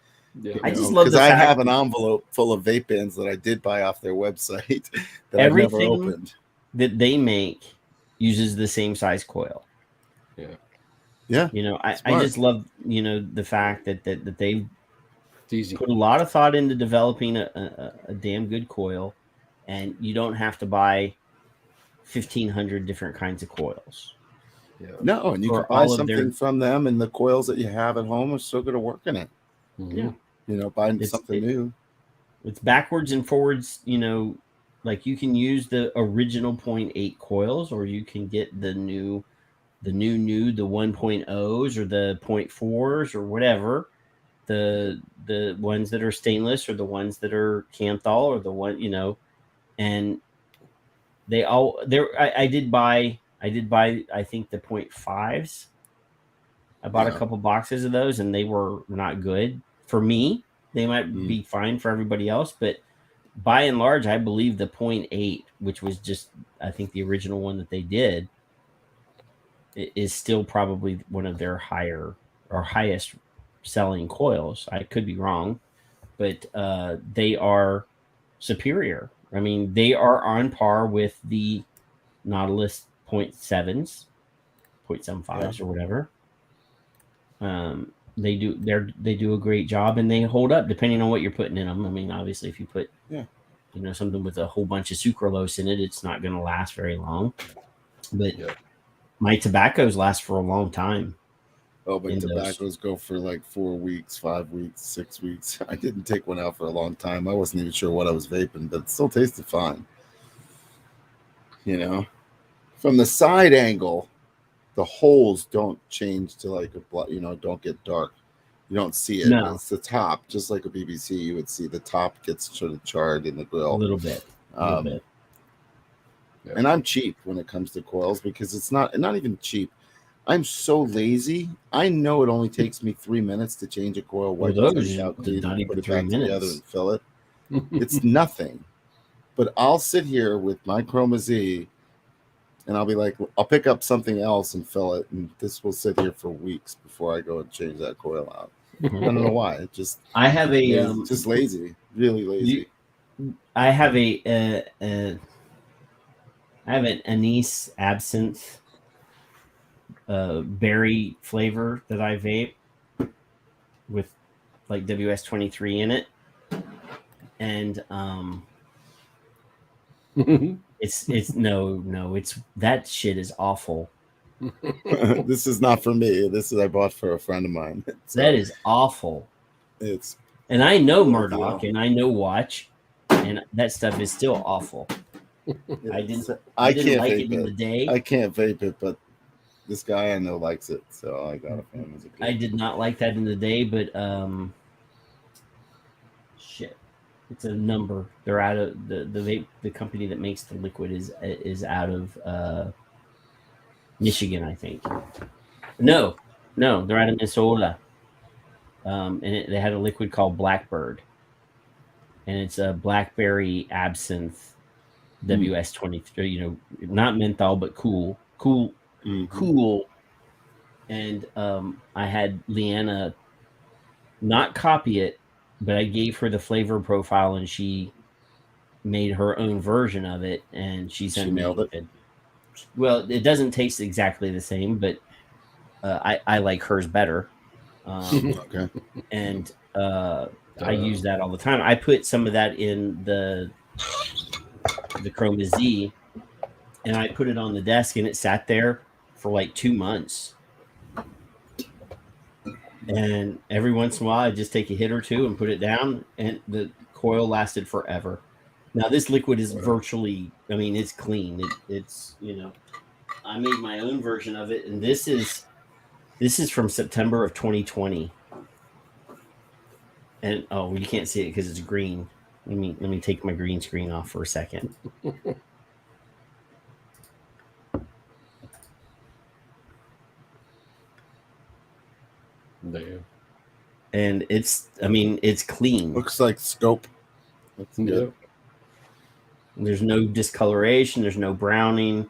Yeah. I just love because the I fact have an envelope full of vape pens that I did buy off their website that I've never everything opened. that they make uses the same size coil. Yeah. You know, I Smart. just love, you know, the fact that they It's easy. put a lot of thought into developing a damn good coil, and you don't have to buy 1,500 different kinds of coils. Yeah. No, and you For can buy all of something their- from them, and the coils that you have at home are still going to work in it. Yeah. You know, buying something new. It's backwards and forwards, you know, like you can use the original 0.8 coils, or you can get the new the 1.0s or the 0.4s or whatever, the ones that are stainless or the ones that are Canthal or the one, you know, and they all there. I did buy I think the 0.5s. I bought a couple boxes of those, and they were not good for me. They might be fine for everybody else, but by and large, I believe the 0.8, which was just, I think, the original one that they did, is still probably one of their highest selling coils. I could be wrong, but they are superior. I mean, they are on par with the Nautilus 0.7s, 0.75s, or whatever. They do a great job, and they hold up depending on what you're putting in them. I mean, obviously, if you put you know, something with a whole bunch of sucralose in it, it's not going to last very long. But my tobaccos last for a long time. Oh, but tobaccos go for like 4 weeks, 5 weeks, 6 weeks. I didn't take one out for a long time. I wasn't even sure what I was vaping, but it still tasted fine. You know, from the side angle, the holes don't change to like don't get dark. You don't see it. No. It's the top, just like a BBC. You would see the top gets sort of charred in the grill A little bit. And I'm cheap when it comes to coils because it's not even cheap. I'm so lazy. I know it only takes me 3 minutes to change a coil, wipe Well, the those thing out, did clean not it, even put it 3 back together, minutes. and fill it. It's nothing. But I'll sit here with my Chroma Z, and I'll be like, I'll pick up something else and fill it, and this will sit here for weeks before I go and change that coil out. I don't know why. It just I have just lazy, really lazy. I have an anise absinthe berry flavor that I vape with like WS-23 in it, and it's that shit is awful. This is not for me. I bought for a friend of mine. So that is awful. And I know Murdoch and I know Watch, and that stuff is still awful. I didn't can't like vape it in the day. I can't vape it, but this guy I know likes it, so I got it for him as a gift. I did not like that in the day, but shit, it's a number. They're out of the vape. The company that makes the liquid is out of Michigan, I think. No, they're out of Minnesota. And they had a liquid called Blackbird, and it's a blackberry absinthe WS-23. You know, not menthol, but cool. And I had Leanna not copy it, but I gave her the flavor profile, and she made her own version of it, and she nailed it. Well, it doesn't taste exactly the same, but I like hers better. Okay. And I use that all the time. I put some of that in the Chroma Z, and I put it on the desk, and it sat there for like 2 months. And every once in a while, I just take a hit or two and put it down, and the coil lasted forever. Now this liquid is virtually, I mean, it's clean. It's you know, I made my own version of it, and this is from September of 2020. And oh, you can't see it because it's green. Let me take my green screen off for a second. Damn. And it's clean. Looks like scope. That's good. There's no discoloration. There's no browning.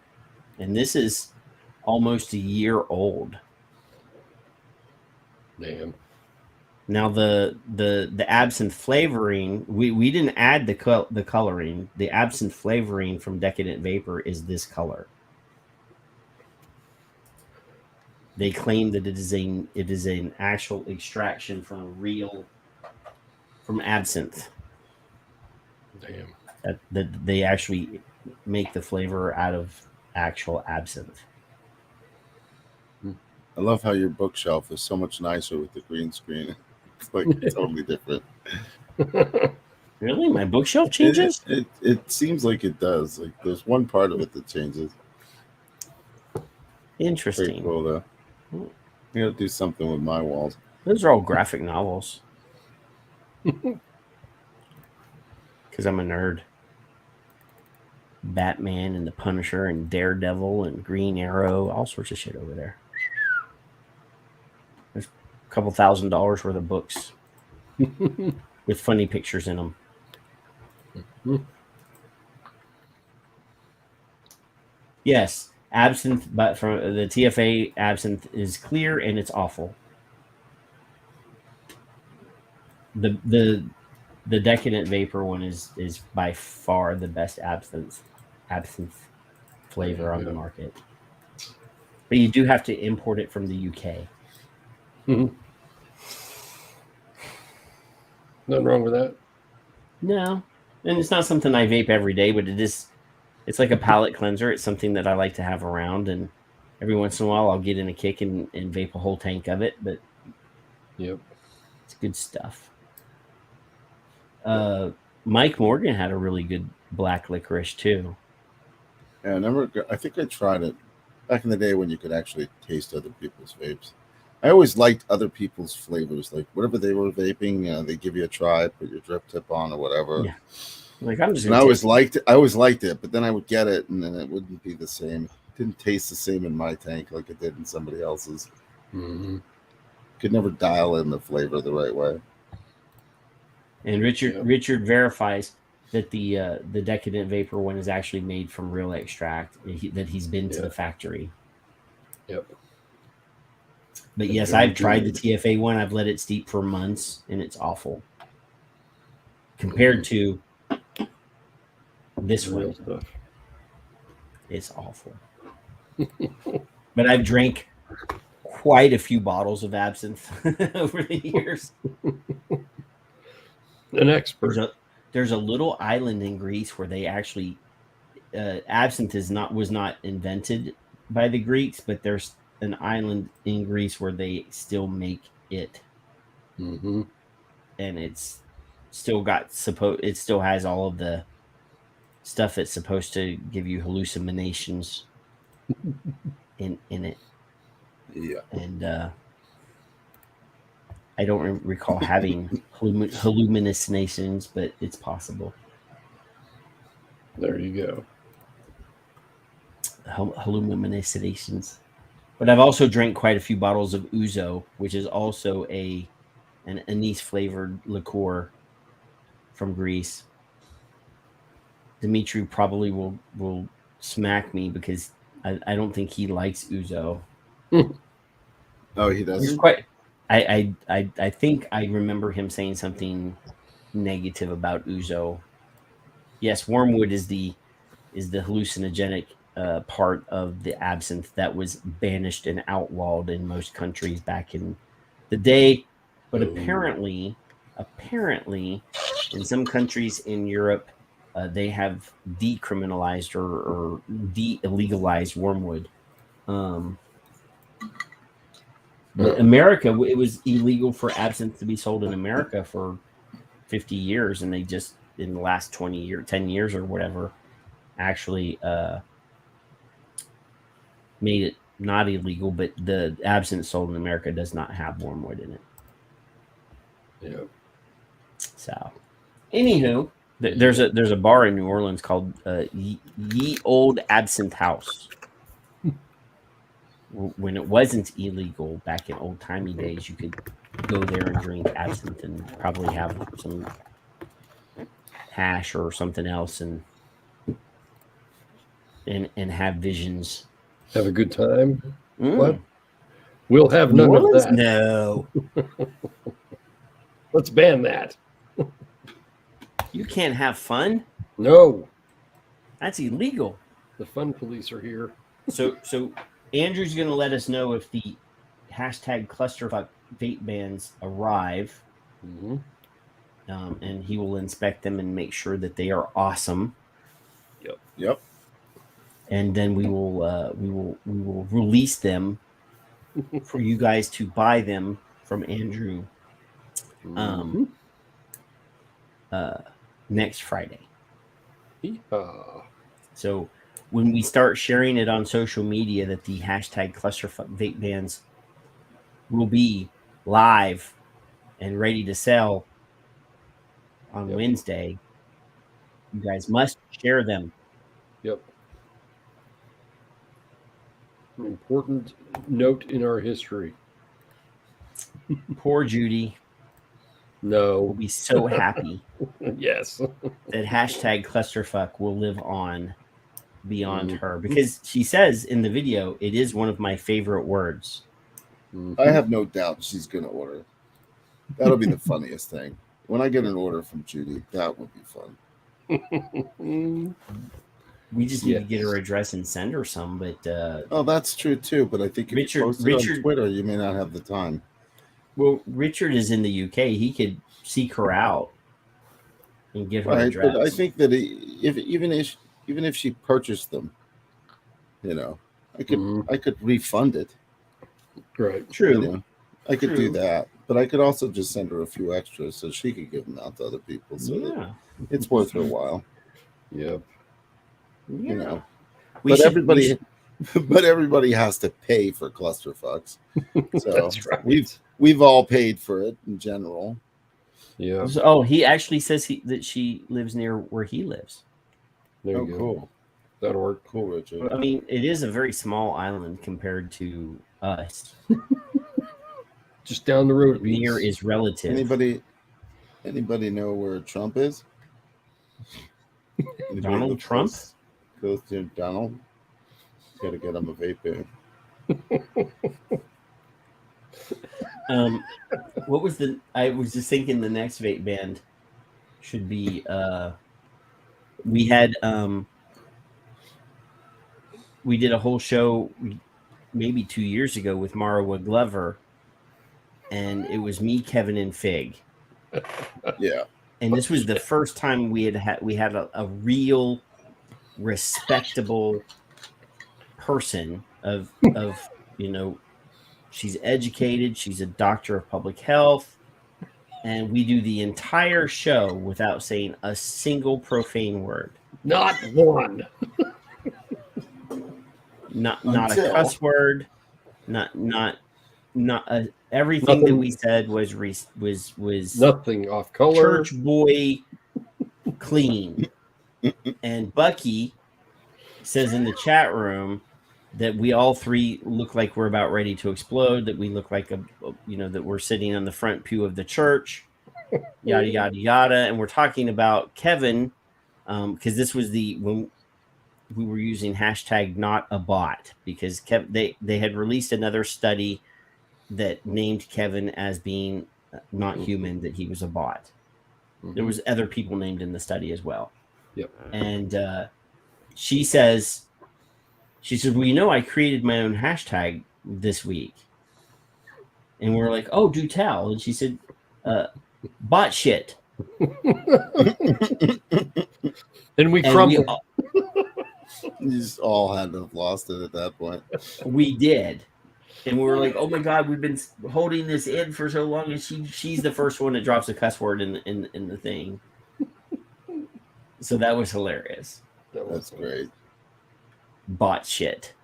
and this is almost a year old. Damn. Now the absinthe flavoring, we didn't add the coloring. The absinthe flavoring from Decadent Vapor is this color. They claim that it is an actual extraction from absinthe. Damn. That they actually make the flavor out of actual absinthe. I love how your bookshelf is so much nicer with the green screen. It's like totally different. Really? My bookshelf changes? It seems like it does. Like there's one part of it that changes. Interesting. Pretty cool though. I gotta do something with my walls. Those are all graphic novels. Because I'm a nerd. Batman and the Punisher and Daredevil and Green Arrow, all sorts of shit over there. There's a couple $1,000 worth of books with funny pictures in them. Yes, absinthe, but from the TFA absinthe is clear and it's awful. The Decadent Vapor one is by far the best absinthe flavor on the market. But you do have to import it from the UK. Mm-hmm. Nothing wrong with that. No. And it's not something I vape every day, but it's like a palate cleanser. It's something that I like to have around, and every once in a while I'll get in a kick and vape a whole tank of it, but yep, it's good stuff. Mike Morgan had a really good black licorice too. Yeah, I think I tried it back in the day when you could actually taste other people's vapes. I always liked other people's flavors, like whatever they were vaping. They give you a try, put your drip tip on or whatever. Yeah. Like I'm just. And I always liked it, but then I would get it, and then it wouldn't be the same. It didn't taste the same in my tank like it did in somebody else's. Mm-hmm. Could never dial in the flavor the right way. And Richard verifies that the Decadent Vapor one is actually made from real extract. That he's been to the factory. Yep. But yes, I've tried the TFA one. I've let it steep for months, and it's awful compared to this real one. Stuff. It's awful. But I've drank quite a few bottles of absinthe over the years. An expert. There's a little island in Greece where they actually absinthe was not invented by the Greeks, but there's an island in Greece where they still make it, mm-hmm. and it's still it still has all of the stuff that's supposed to give you hallucinations in it. Yeah, and I don't recall having hallucinations, but it's possible. There you go. Hallucinations. But I've also drank quite a few bottles of Ouzo, which is also an anise flavored liqueur from Greece. Dimitri probably will smack me because I don't think he likes Ouzo. Oh, he doesn't. I think I remember him saying something negative about Ouzo. Yes, wormwood is the hallucinogenic part of the absinthe that was banished and outlawed in most countries back in the day. But apparently, in some countries in Europe, they have decriminalized or de-legalized wormwood. But America, it was illegal for absinthe to be sold in America for 50 years, and they just in the last 10 years or whatever, actually made it not illegal. But the absinthe sold in America does not have wormwood in it. Yeah. So, anywho, there's a bar in New Orleans called Ye Old Absinthe House. When it wasn't illegal back in old timey days, you could go there and drink absinthe and probably have some hash or something else, and and have visions. Have a good time. Mm. What? We'll have New none of Orleans? that. No. Let's ban that. You can't have fun. No. That's illegal. The fun police are here. So Andrew's going to let us know if the hashtag clusterfuck vape bans arrive. Mm-hmm. And he will inspect them and make sure that they are awesome. Yep. And then we will release them for you guys to buy them from Andrew next Friday. So when we start sharing it on social media that the hashtag clusterfuck vape bans will be live and ready to sell on Wednesday, you guys must share them. Yep. An important note in our history. Poor Judy. No. Will be so happy. Yes. That hashtag clusterfuck will live on beyond her, because she says in the video, it is one of my favorite words. I have no doubt she's going to order. That'll be the funniest thing. When I get an order from Judy, that would be fun. We just need to get her address and send her some, but oh, that's true too. But I think if you post it on Twitter, you may not have the time. Well, Richard is in the UK. He could seek her out and get her address. But I think that even if she purchased them, I could refund it. Right. True. I could do that, but I could also just send her a few extras so she could give them out to other people. So that it's worth her while. Yep. But everybody has to pay for clusterfucks. So that's right. We've all paid for it in general. Yeah. So, he actually says that she lives near where he lives. There you go. Cool. That'll work. Cool, Richard. I mean, it is a very small island compared to us. Just down the road. Near is relative. Anybody know where Trump is? Donald Trump? Goes to Donald. Got to get him a vape ban. What was I was just thinking the next vape band should be we had we did a whole show maybe 2 years ago with Mara Glover, and it was me, Kevin, and Fig. Yeah. And this was the first time we had a real respectable person of she's educated, she's a doctor of public health, and we do the entire show without saying a single profane word. Not one. Not a cuss word. Everything that we said was nothing off color. Church boy clean. And Bucky says in the chat room that we all three look like we're about ready to explode, that we look like that we're sitting on the front pew of the church, yada yada yada. And we're talking about Kevin, because this was when we were using hashtag not a bot, because they had released another study that named Kevin as being not human, that he was a bot. There was other people named in the study as well. Yep. And she says, well, I created my own hashtag this week. And we're like, oh, do tell. And she said, bot shit. And we crumbled. You just all had to have lost it at that point. We did. And we were like, oh my God, we've been holding this in for so long. And she's the first one that drops a cuss word in the thing. So that was hilarious. That's great. Bot shit.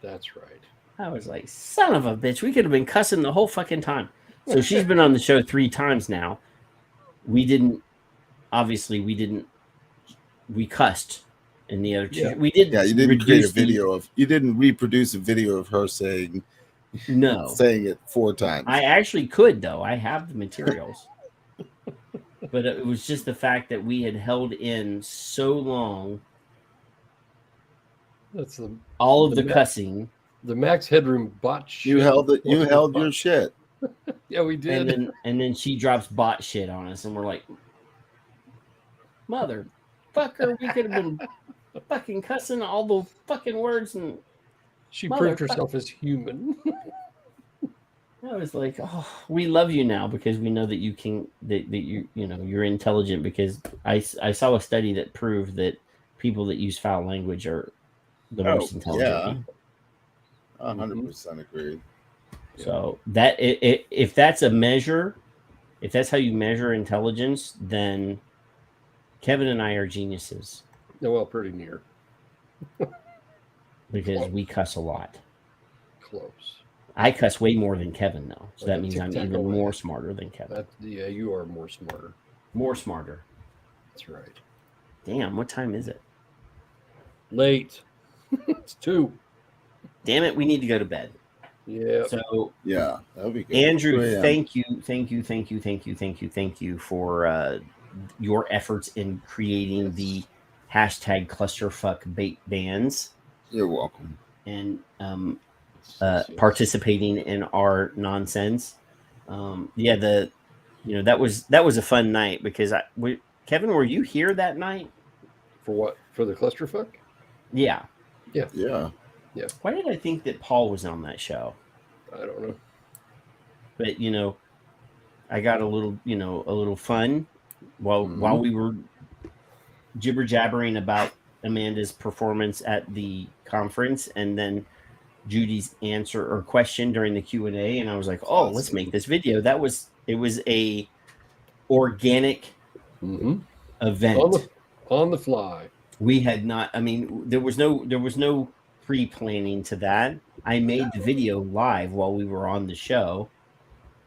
That's right. I was like, son of a bitch. We could have been cussing the whole fucking time. So she's been on the show 3 times now. We cussed in the other 2. Yeah. We did. Yeah, you didn't create a video you didn't reproduce a video of her saying it 4 times. I actually could, though. I have the materials. But it was just the fact that we had held in so long That's the all of the cussing. The Max Headroom bot shit. You held it. You held your shit. Yeah, we did. And then she drops bot shit on us, and we're like, motherfucker, we could have been fucking cussing all the fucking words, and she proved herself as human. I was like, oh, we love you now because we know that you can, that you're intelligent, because I saw a study that proved that people that use foul language are the most intelligent. Yeah, 100% agree. So that if that's a measure, if that's how you measure intelligence, then Kevin and I are geniuses. Well, pretty near. Because we cuss a lot. Close. I cuss way more than Kevin, though. So that means I'm even more smarter than Kevin. Yeah, you are more smarter. More smarter. That's right. Damn, what time is it? Late. It's 2. Damn it, we need to go to bed. Yeah. So yeah, that'll be good. Andrew, thank you for your efforts in creating the hashtag clusterfuck bait bans. You're welcome. And participating in our nonsense. That was a fun night because Kevin, were you here that night? For what? For the clusterfuck? Yeah. Yeah. Yeah. Yeah. Why did I think that Paul was on that show? I don't know. But I got a little fun while we were jibber jabbering about Amanda's performance at the conference, and then Judy's answer or question during the Q&A, and I was like, oh, let's make this video. It was a organic event on the fly. We had not, there was no pre-planning to that. I made the video live while we were on the show,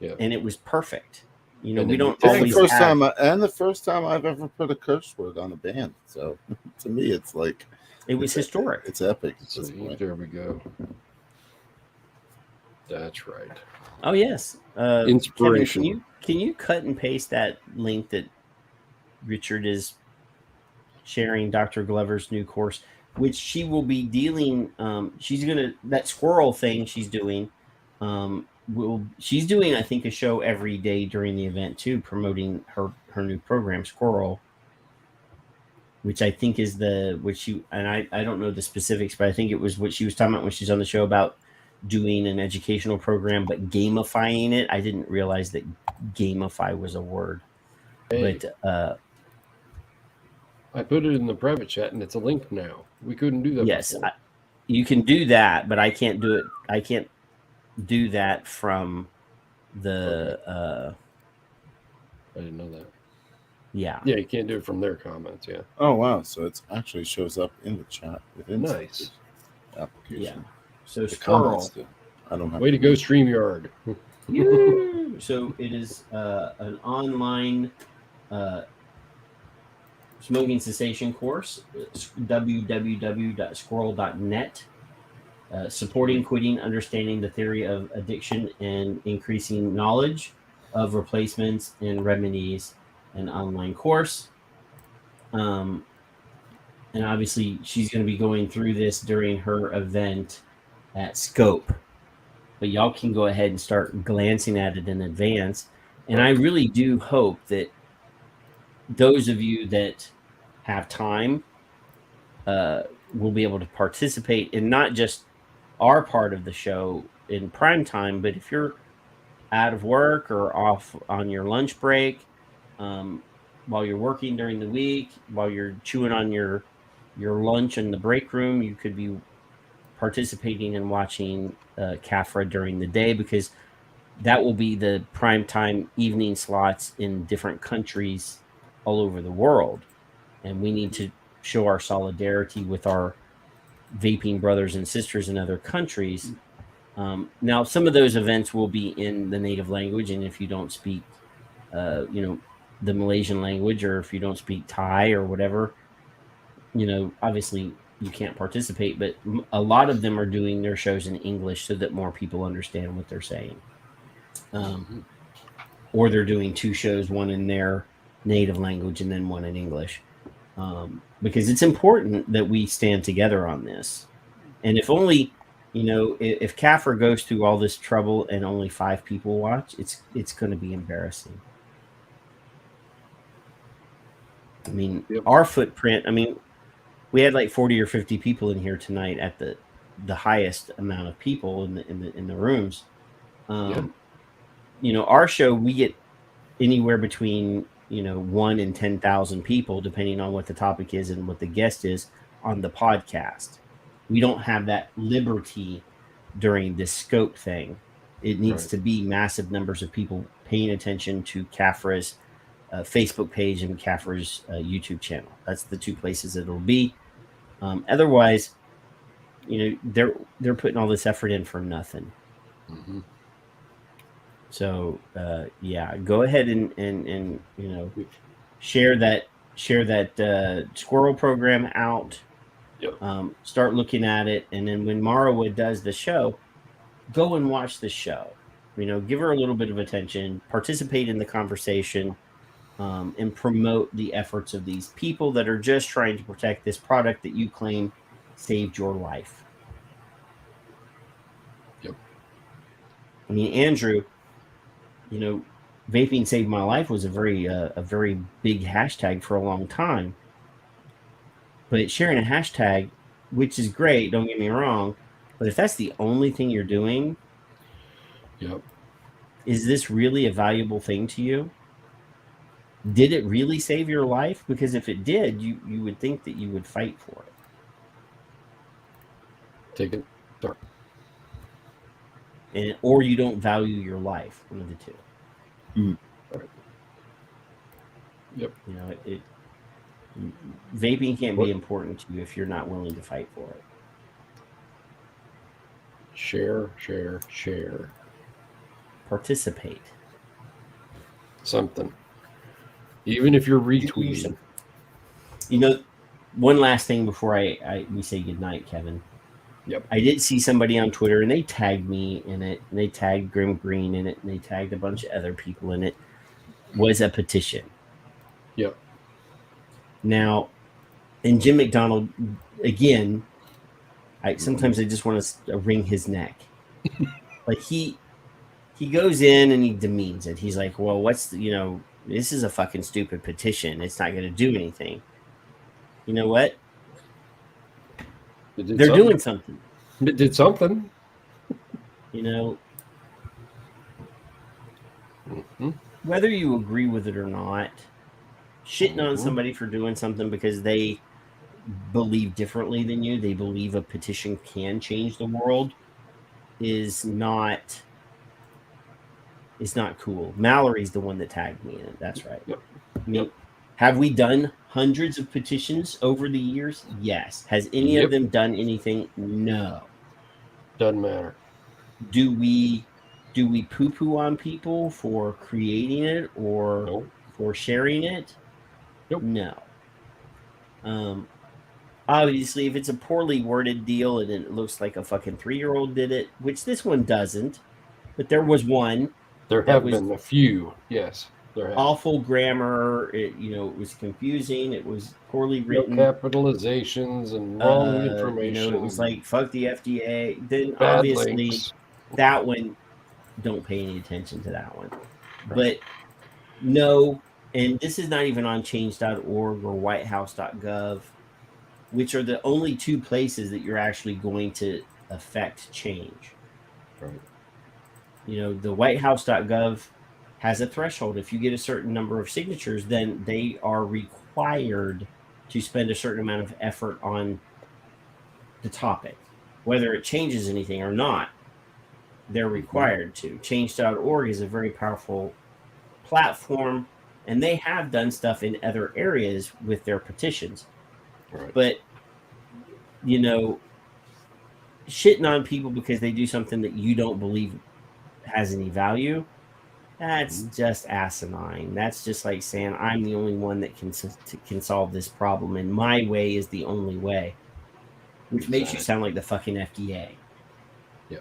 and it was perfect. We don't always the first time I've ever put a curse word on a band. So to me, it's like it was historic. It's epic. There we go. That's right. Oh yes, inspiration. Kevin, can you cut and paste that link that Richard is sharing? Dr. Glover's new course, which she will be dealing. That squirrel thing she's doing. She's doing, I think, a show every day during the event too, promoting her new program, Squirrel, which I think is I don't know the specifics, but I think it was what she was talking about when she's on the show about doing an educational program, but gamifying it. I didn't realize that gamify was a word. Hey, but I put it in the private chat, and it's a link now. We couldn't do that. Yes, you can do that, but I can't do it. I can't do that from the. I didn't know that. Yeah. Yeah, you can't do it from their comments. Yeah. Oh wow! So it actually shows up in the chat within nice application. Yeah. So the Squirrel. I don't have. Way to go, StreamYard. So it is an online smoking cessation course. www.squirrel.net. Supporting quitting, understanding the theory of addiction, and increasing knowledge of replacements and remedies. An online course. And obviously she's going to be going through this during her event at Scope, but y'all can go ahead and start glancing at it in advance. And I really do hope that those of you that have time will be able to participate in not just our part of the show in prime time, but if you're out of work or off on your lunch break, while you're working during the week, while you're chewing on your lunch in the break room, you could be participating in watching CAFRA during the day, because that will be the prime time evening slots in different countries all over the world. And we need to show our solidarity with our vaping brothers and sisters in other countries. Now, some of those events will be in the native language, and if you don't speak, the Malaysian language, or if you don't speak Thai or whatever, obviously you can't participate. But a lot of them are doing their shows in English so that more people understand what they're saying. Or they're doing 2 shows, one in their native language and then one in English. Because it's important that we stand together on this. And if only, if Kaffer goes through all this trouble and only 5 people watch, it's going to be embarrassing. I mean, our footprint. I mean, we had like 40 or 50 people in here tonight at the highest amount of people in the rooms. Our show, we get anywhere between 1 and 10,000 people, depending on what the topic is and what the guest is on the podcast. We don't have that liberty during this scope thing. It needs to be massive numbers of people paying attention to Kafra's Facebook page and Kafra's YouTube channel. That's the 2 places it'll be. Otherwise, they're putting all this effort in for nothing. Mm-hmm. So go ahead and share that squirrel program out. Start looking at it, and then when Marwa does the show, go and watch the show. Give her a little bit of attention, participate in the conversation, and promote the efforts of these people that are just trying to protect this product that you claim saved your life. I mean, Andrew, vaping saved my life was a very big hashtag for a long time. But sharing a hashtag, which is great, don't get me wrong, but if that's the only thing you're doing, is this really a valuable thing to you? Did it really save your life? Because if it did, you would think that you would fight for it. Take it. Or you don't value your life, one of the two. Vaping can't be important to you if you're not willing to fight for it. Share. Participate. Something. Even if you're retweeting. One last thing before we say goodnight, Kevin. I did see somebody on Twitter, and they tagged me in it, and they tagged Grim Green in it, and they tagged a bunch of other people in it. Was a petition. Now, and Jim McDonald, again, sometimes I just want to wring his neck. Like he goes in and he demeans it. He's like, well, this is a fucking stupid petition. It's not going to do anything. You know what? They're doing something. It did something. Whether you agree with it or not, shitting on somebody for doing something because they believe differently than you, they believe a petition can change the world, is not cool. Mallory's the one that tagged me in it. That's right. I mean, have we done hundreds of petitions over the years? Yes. Has any of them done anything? No. Doesn't matter. Do we poo-poo on people for creating it or for sharing it? No. Obviously, if it's a poorly worded deal and it looks like a fucking 3-year-old did it, which this one doesn't, but there was one. There have been a few, yes. Awful grammar. It was confusing. It was poorly written. Capitalizations and wrong information. It was like, fuck the FDA. Then Bad obviously links. That one, don't pay any attention to that one. Right. But no, and this is not even on change.org or whitehouse.gov, which are the only 2 places that you're actually going to affect change. Right. The whitehouse.gov has a threshold. If you get a certain number of signatures, then they are required to spend a certain amount of effort on the topic. Whether it changes anything or not, they're required to. Change.org is a very powerful platform, and they have done stuff in other areas with their petitions. Right. But, shitting on people because they do something that you don't believe has any value, that's just asinine. That's just like saying I'm the only one that can solve this problem, and my way is the only way, which makes you sound like the fucking FDA. Yeah.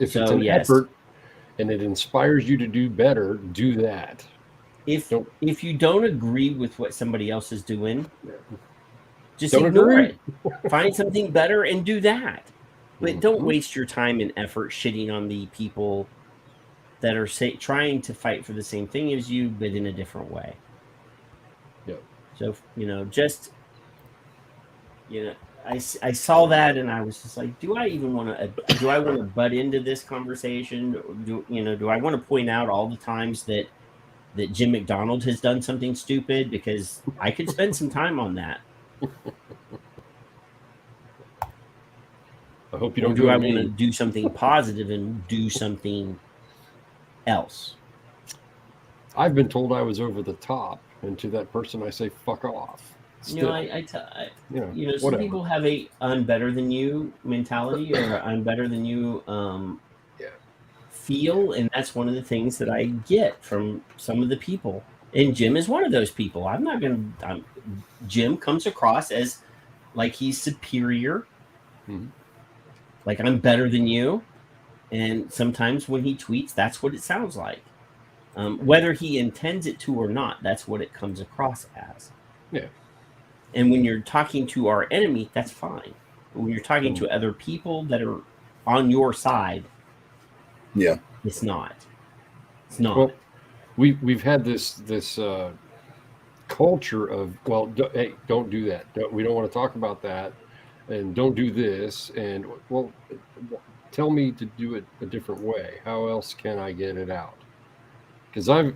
If it's an effort and it inspires you to do better, do that. If you don't agree with what somebody else is doing, Just Don't ignore agree. it. Find something better and do that. But don't waste your time and effort shitting on the people that are trying to fight for the same thing as you, but in a different way. Yeah. So, I saw that and I was just like, do I want to butt into this conversation? Do I want to point out all the times that Jim McDonald has done something stupid? Because I could spend some time on that. I hope you Or don't do I join want to me. do something positive and do something else? I've been told I was over the top, and to that person I say, fuck off. Still, Some whatever. people have a I'm better than you mentality, or I'm better than you feel, and that's one of the things that I get from some of the people. And Jim is one of those people. Jim comes across as like he's superior, like I'm better than you. And sometimes when he tweets, that's what it sounds like. Whether he intends it to or not, that's what it comes across as. Yeah. And when you're talking to our enemy, that's fine. But when you're talking to other people that are on your side, yeah, it's not. It's not. Well, we've had this culture of, well, hey, don't do that. We don't want to talk about that, and don't do this. And well, tell me to do it a different way. How else can I get it out? Because I've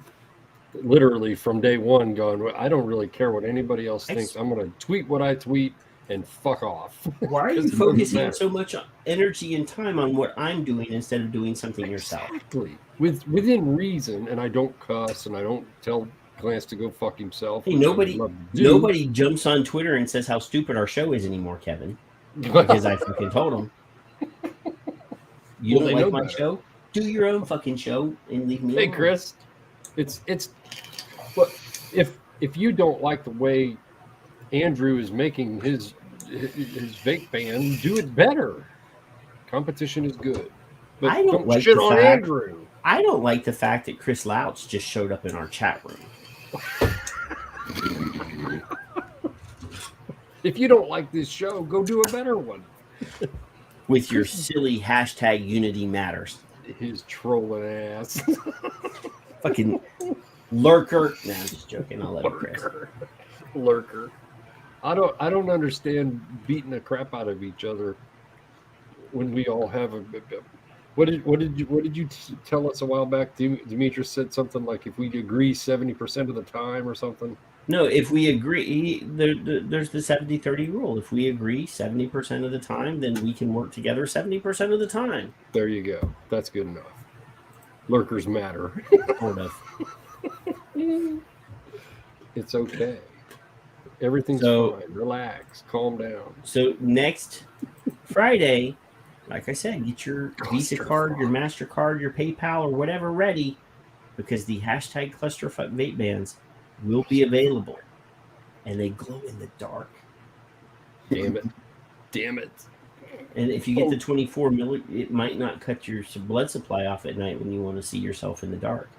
literally from day one gone, well, I don't really care what anybody else thinks. I'm going to tweet what I tweet and fuck off. Why are you focusing so much energy and time on what I'm doing instead of doing something yourself? Exactly. Within reason, and I don't cuss and I don't tell Glance to go fuck himself. Hey, nobody jumps on Twitter and says how stupid our show is anymore, Kevin. Because I fucking told them. You don't like my show? Do your own fucking show and leave me alone. Hey, Chris, it's but if you don't like the way Andrew is making his vape ban, do it better. Competition is good. But I don't like shit on Andrew. I don't like the fact that Chris Louch just showed up in our chat room. If you don't like this show, go do a better one. With your silly hashtag Unity Matters. His trolling ass. Fucking lurker. Nah, I'm just joking. I'll let it rest. Lurker. I don't understand beating the crap out of each other when we all have a. What did you tell us a while back? Demetrius said something like if we agree 70% of the time or something. No, if we agree, there's the 70-30 rule. If we agree 70% of the time, then we can work together 70% of the time. There you go. That's good enough. Lurkers matter. Sort of. It's okay. Everything's fine. Relax. Calm down. So next Friday, like I said, get your Visa card, your MasterCard, your PayPal, or whatever ready, because the hashtag clusterfuck vape bans will be available, and they glow in the dark. Damn it. And if you get the 24 milli, it might not cut your blood supply off at night when you want to see yourself in the dark.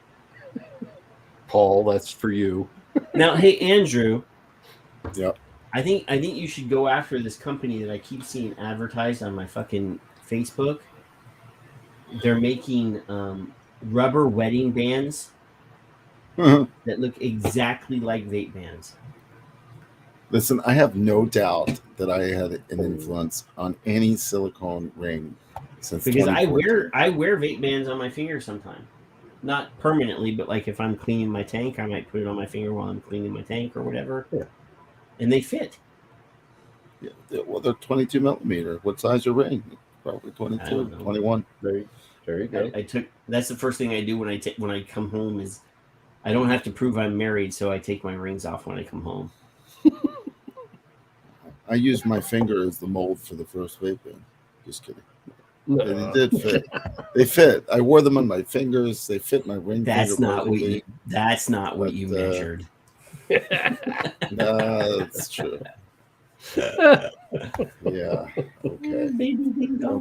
Paul, that's for you. Now, hey, Andrew. Yep. I think you should go after this company that I keep seeing advertised on my fucking Facebook. They're making rubber wedding bands that look exactly like vape bands. Listen, I have no doubt that I had an influence on any silicone ring since because I wear vape bands on my finger sometimes. Not permanently, but like if I'm cleaning my tank, I might put it on my finger while I'm cleaning my tank or whatever. Yeah. And they fit. Yeah, well, they're 22 millimeter. What size your ring? Probably 22, 21. There you go. That's the first thing I do when I come home is I don't have to prove I'm married, so I take my rings off when I come home. I used my finger as the mold for the first vape pen. Just kidding. They did fit. They fit. I wore them on my fingers. They fit my ring. That's not what you measured. No, that's true. Yeah. Okay.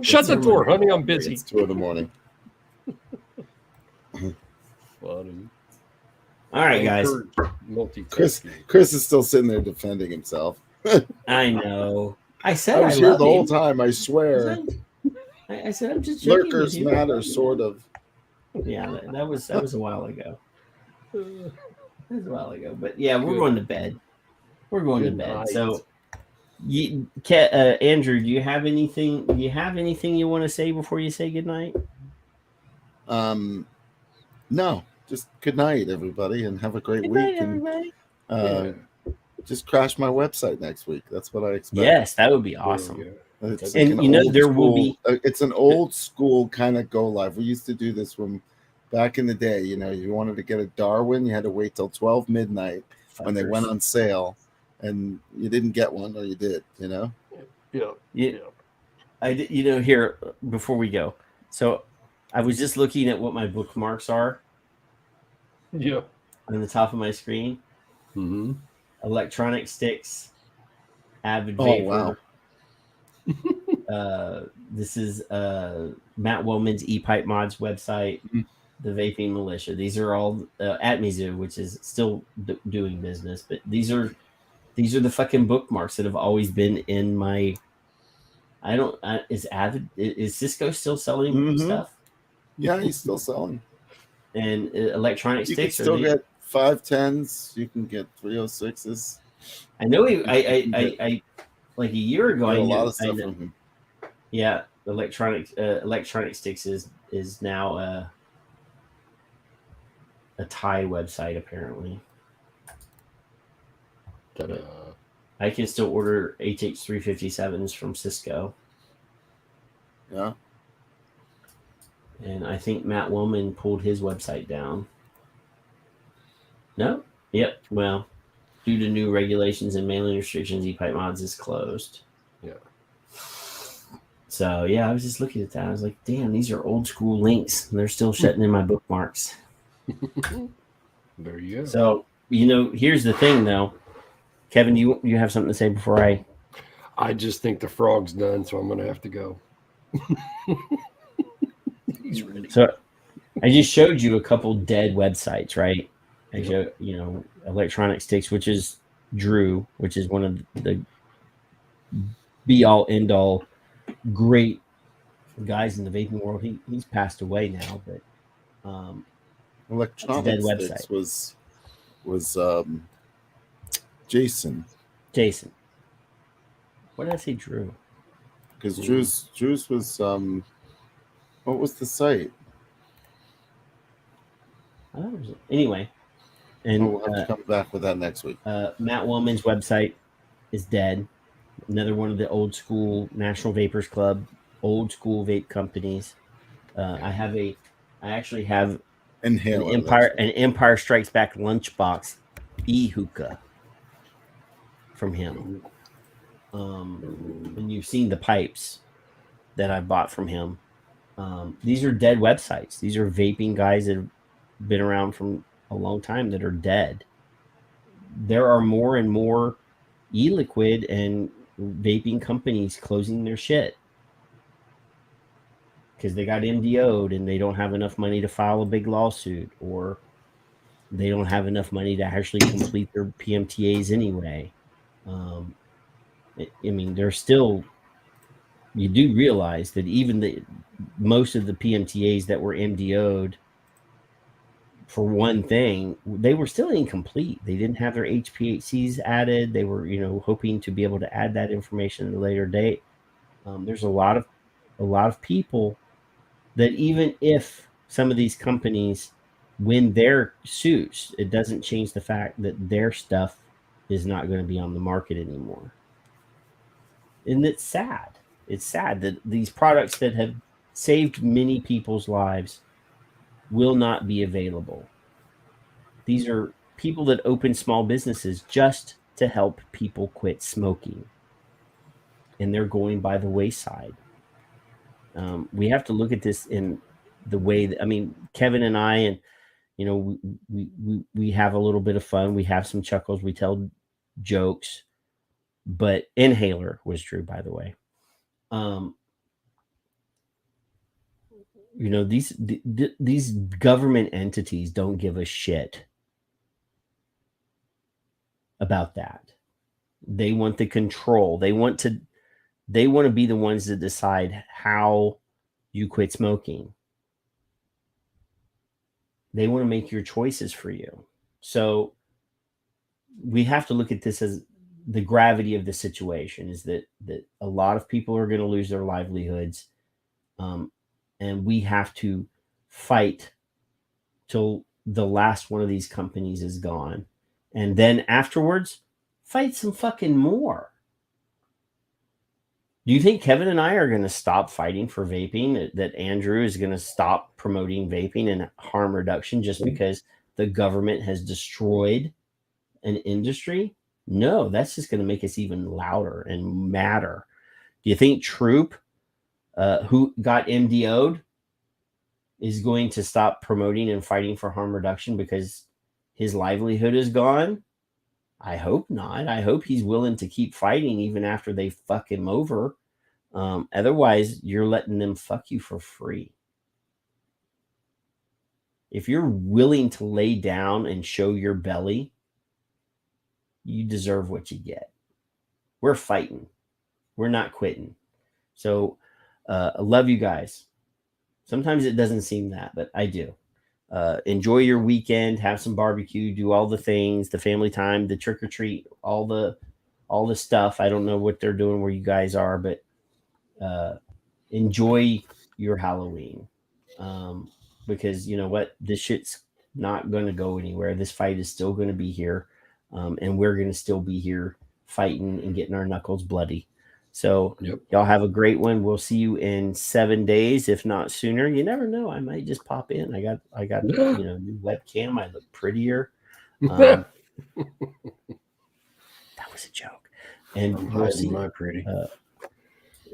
Shut the door, honey. I'm busy. It's 2 a.m. Funny. All right, guys. Chris is still sitting there defending himself. I know. I I said I was here love the whole him. time. I swear. I said I'm just joking with Lurkers you. matter, sort of. Yeah, that was a while ago. That was a while ago. But yeah, we're going to bed. We're going to Good bed. night. So, Andrew, do you have anything? Do you have anything you want to say before you say goodnight? No, just good night, everybody, and have a great Good week. night, everybody. Just crash my website next week. That's what I expect. Yes, that would be awesome. It's And like an you know, old there school, will be. It's an old school kind of go live. We used to do this when back in the day. You know, you wanted to get a Darwin, you had to wait till 12 midnight when they went on sale, and you didn't get one, or you did. You know. Yeah. I did. You know, here before we go. So, I was just looking at what my bookmarks are. Yeah. On the top of my screen. Mm-hmm. Electronic sticks. Avid Oh, vapor. wow. This is Matt Woman's ePipe Mods website. Mm-hmm. The Vaping Militia. These are all at Mizzou, which is still doing business, but these are the fucking bookmarks that have always been in my. Is Cisco still selling stuff? Yeah, he's still selling. And electronic You sticks. can still get 510s. You can get 306s. I know. I like a year ago. Get I a knew lot of stuff from him. Yeah, electronic sticks is now a Thai website apparently. I can still order HH357s from Cisco. Yeah. And I think Matt Woman pulled his website down. No? Yep. Well, due to new regulations and mailing restrictions, ePipe Mods is closed. Yeah. So, yeah, I was just looking at that. I was like, damn, these are old school links. And they're still shutting in my bookmarks. There you go. So, you know, here's the thing, though. Kevin, you have something to say before I just think the frog's done, so I'm going to have to go. He's ready. So, I just showed you a couple dead websites, right? I showed, you know, Electronic Sticks, which is Drew, which is one of the be-all, end-all great guys in the vaping world. He's passed away now, but Electronic Sticks was Jason. What did I say, Drew? Because Drew's was what was the site? Anyway, and we'll have to come back with that next week. Matt Woman's website is dead. Another one of the old school National Vapors Club, old school vape companies. I actually have Inhaler, an Empire Strikes Back lunchbox e-hookah from him. And you've seen the pipes that I bought from him. These are dead websites. These are vaping guys that have been around from a long time that are dead. There are more and more e-liquid and vaping companies closing their shit because they got MDO'd and they don't have enough money to file a big lawsuit, or they don't have enough money to actually complete their PMTAs anyway. I mean, there's still, you do realize that even most of the PMTAs that were MDO'd for one thing, they were still incomplete. They didn't have their HPHCs added. They were, you know, hoping to be able to add that information at a later date. There's a lot of people that even if some of these companies win their suits, it doesn't change the fact that their stuff is not going to be on the market anymore. And it's sad. It's sad that these products that have saved many people's lives will not be available. These are people that open small businesses just to help people quit smoking. And they're going by the wayside. We have to look at this in the way that, I mean, Kevin and I, and, you know, we have a little bit of fun. We have some chuckles. We tell jokes. But Inhaler was Drew, by the way. You know, these government entities don't give a shit about that. They want the control. They want to be the ones that decide how you quit smoking. They want to make your choices for you. So we have to look at this as the gravity of the situation is that a lot of people are going to lose their livelihoods. And we have to fight till the last one of these companies is gone. And then afterwards, fight some fucking more. Do you think Kevin and I are going to stop fighting for vaping? That Andrew is going to stop promoting vaping and harm reduction just because the government has destroyed an industry? No, that's just going to make us even louder and madder. Do you think Troop, who got MDO'd, is going to stop promoting and fighting for harm reduction because his livelihood is gone? I hope not. I hope he's willing to keep fighting even after they fuck him over. Otherwise, you're letting them fuck you for free. If you're willing to lay down and show your belly, you deserve what you get. We're fighting. We're not quitting. So I love you guys. Sometimes it doesn't seem that, but I do. Enjoy your weekend, have some barbecue, do all the things, the family time, the trick or treat, all the stuff. I don't know what they're doing where you guys are, but enjoy your Halloween. Because you know what? This shit's not going to go anywhere. This fight is still going to be here. And we're going to still be here fighting and getting our knuckles bloody. So y'all have a great one. We'll see you in 7 days, if not sooner. You never know. I might just pop in. I got new webcam. I look prettier. That was a joke. And we'll see. My pretty.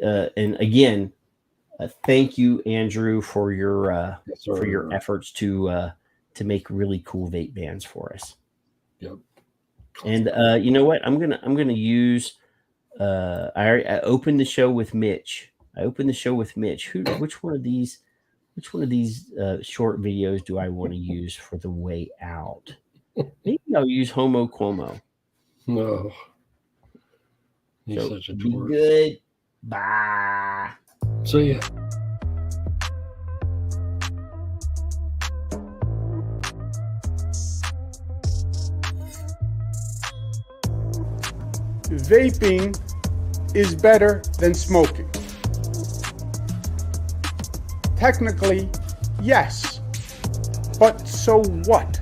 And again, thank you, Andrew, for your efforts to make really cool vape bands for us. Yep. And you know what? I'm gonna use. I opened the show with Mitch. Which one of these short videos do I want to use for the way out? Maybe I'll use Homo Cuomo. No. He's So such a be twerp. good. Bye. See ya. Vaping is better than smoking. Technically, yes. But so what?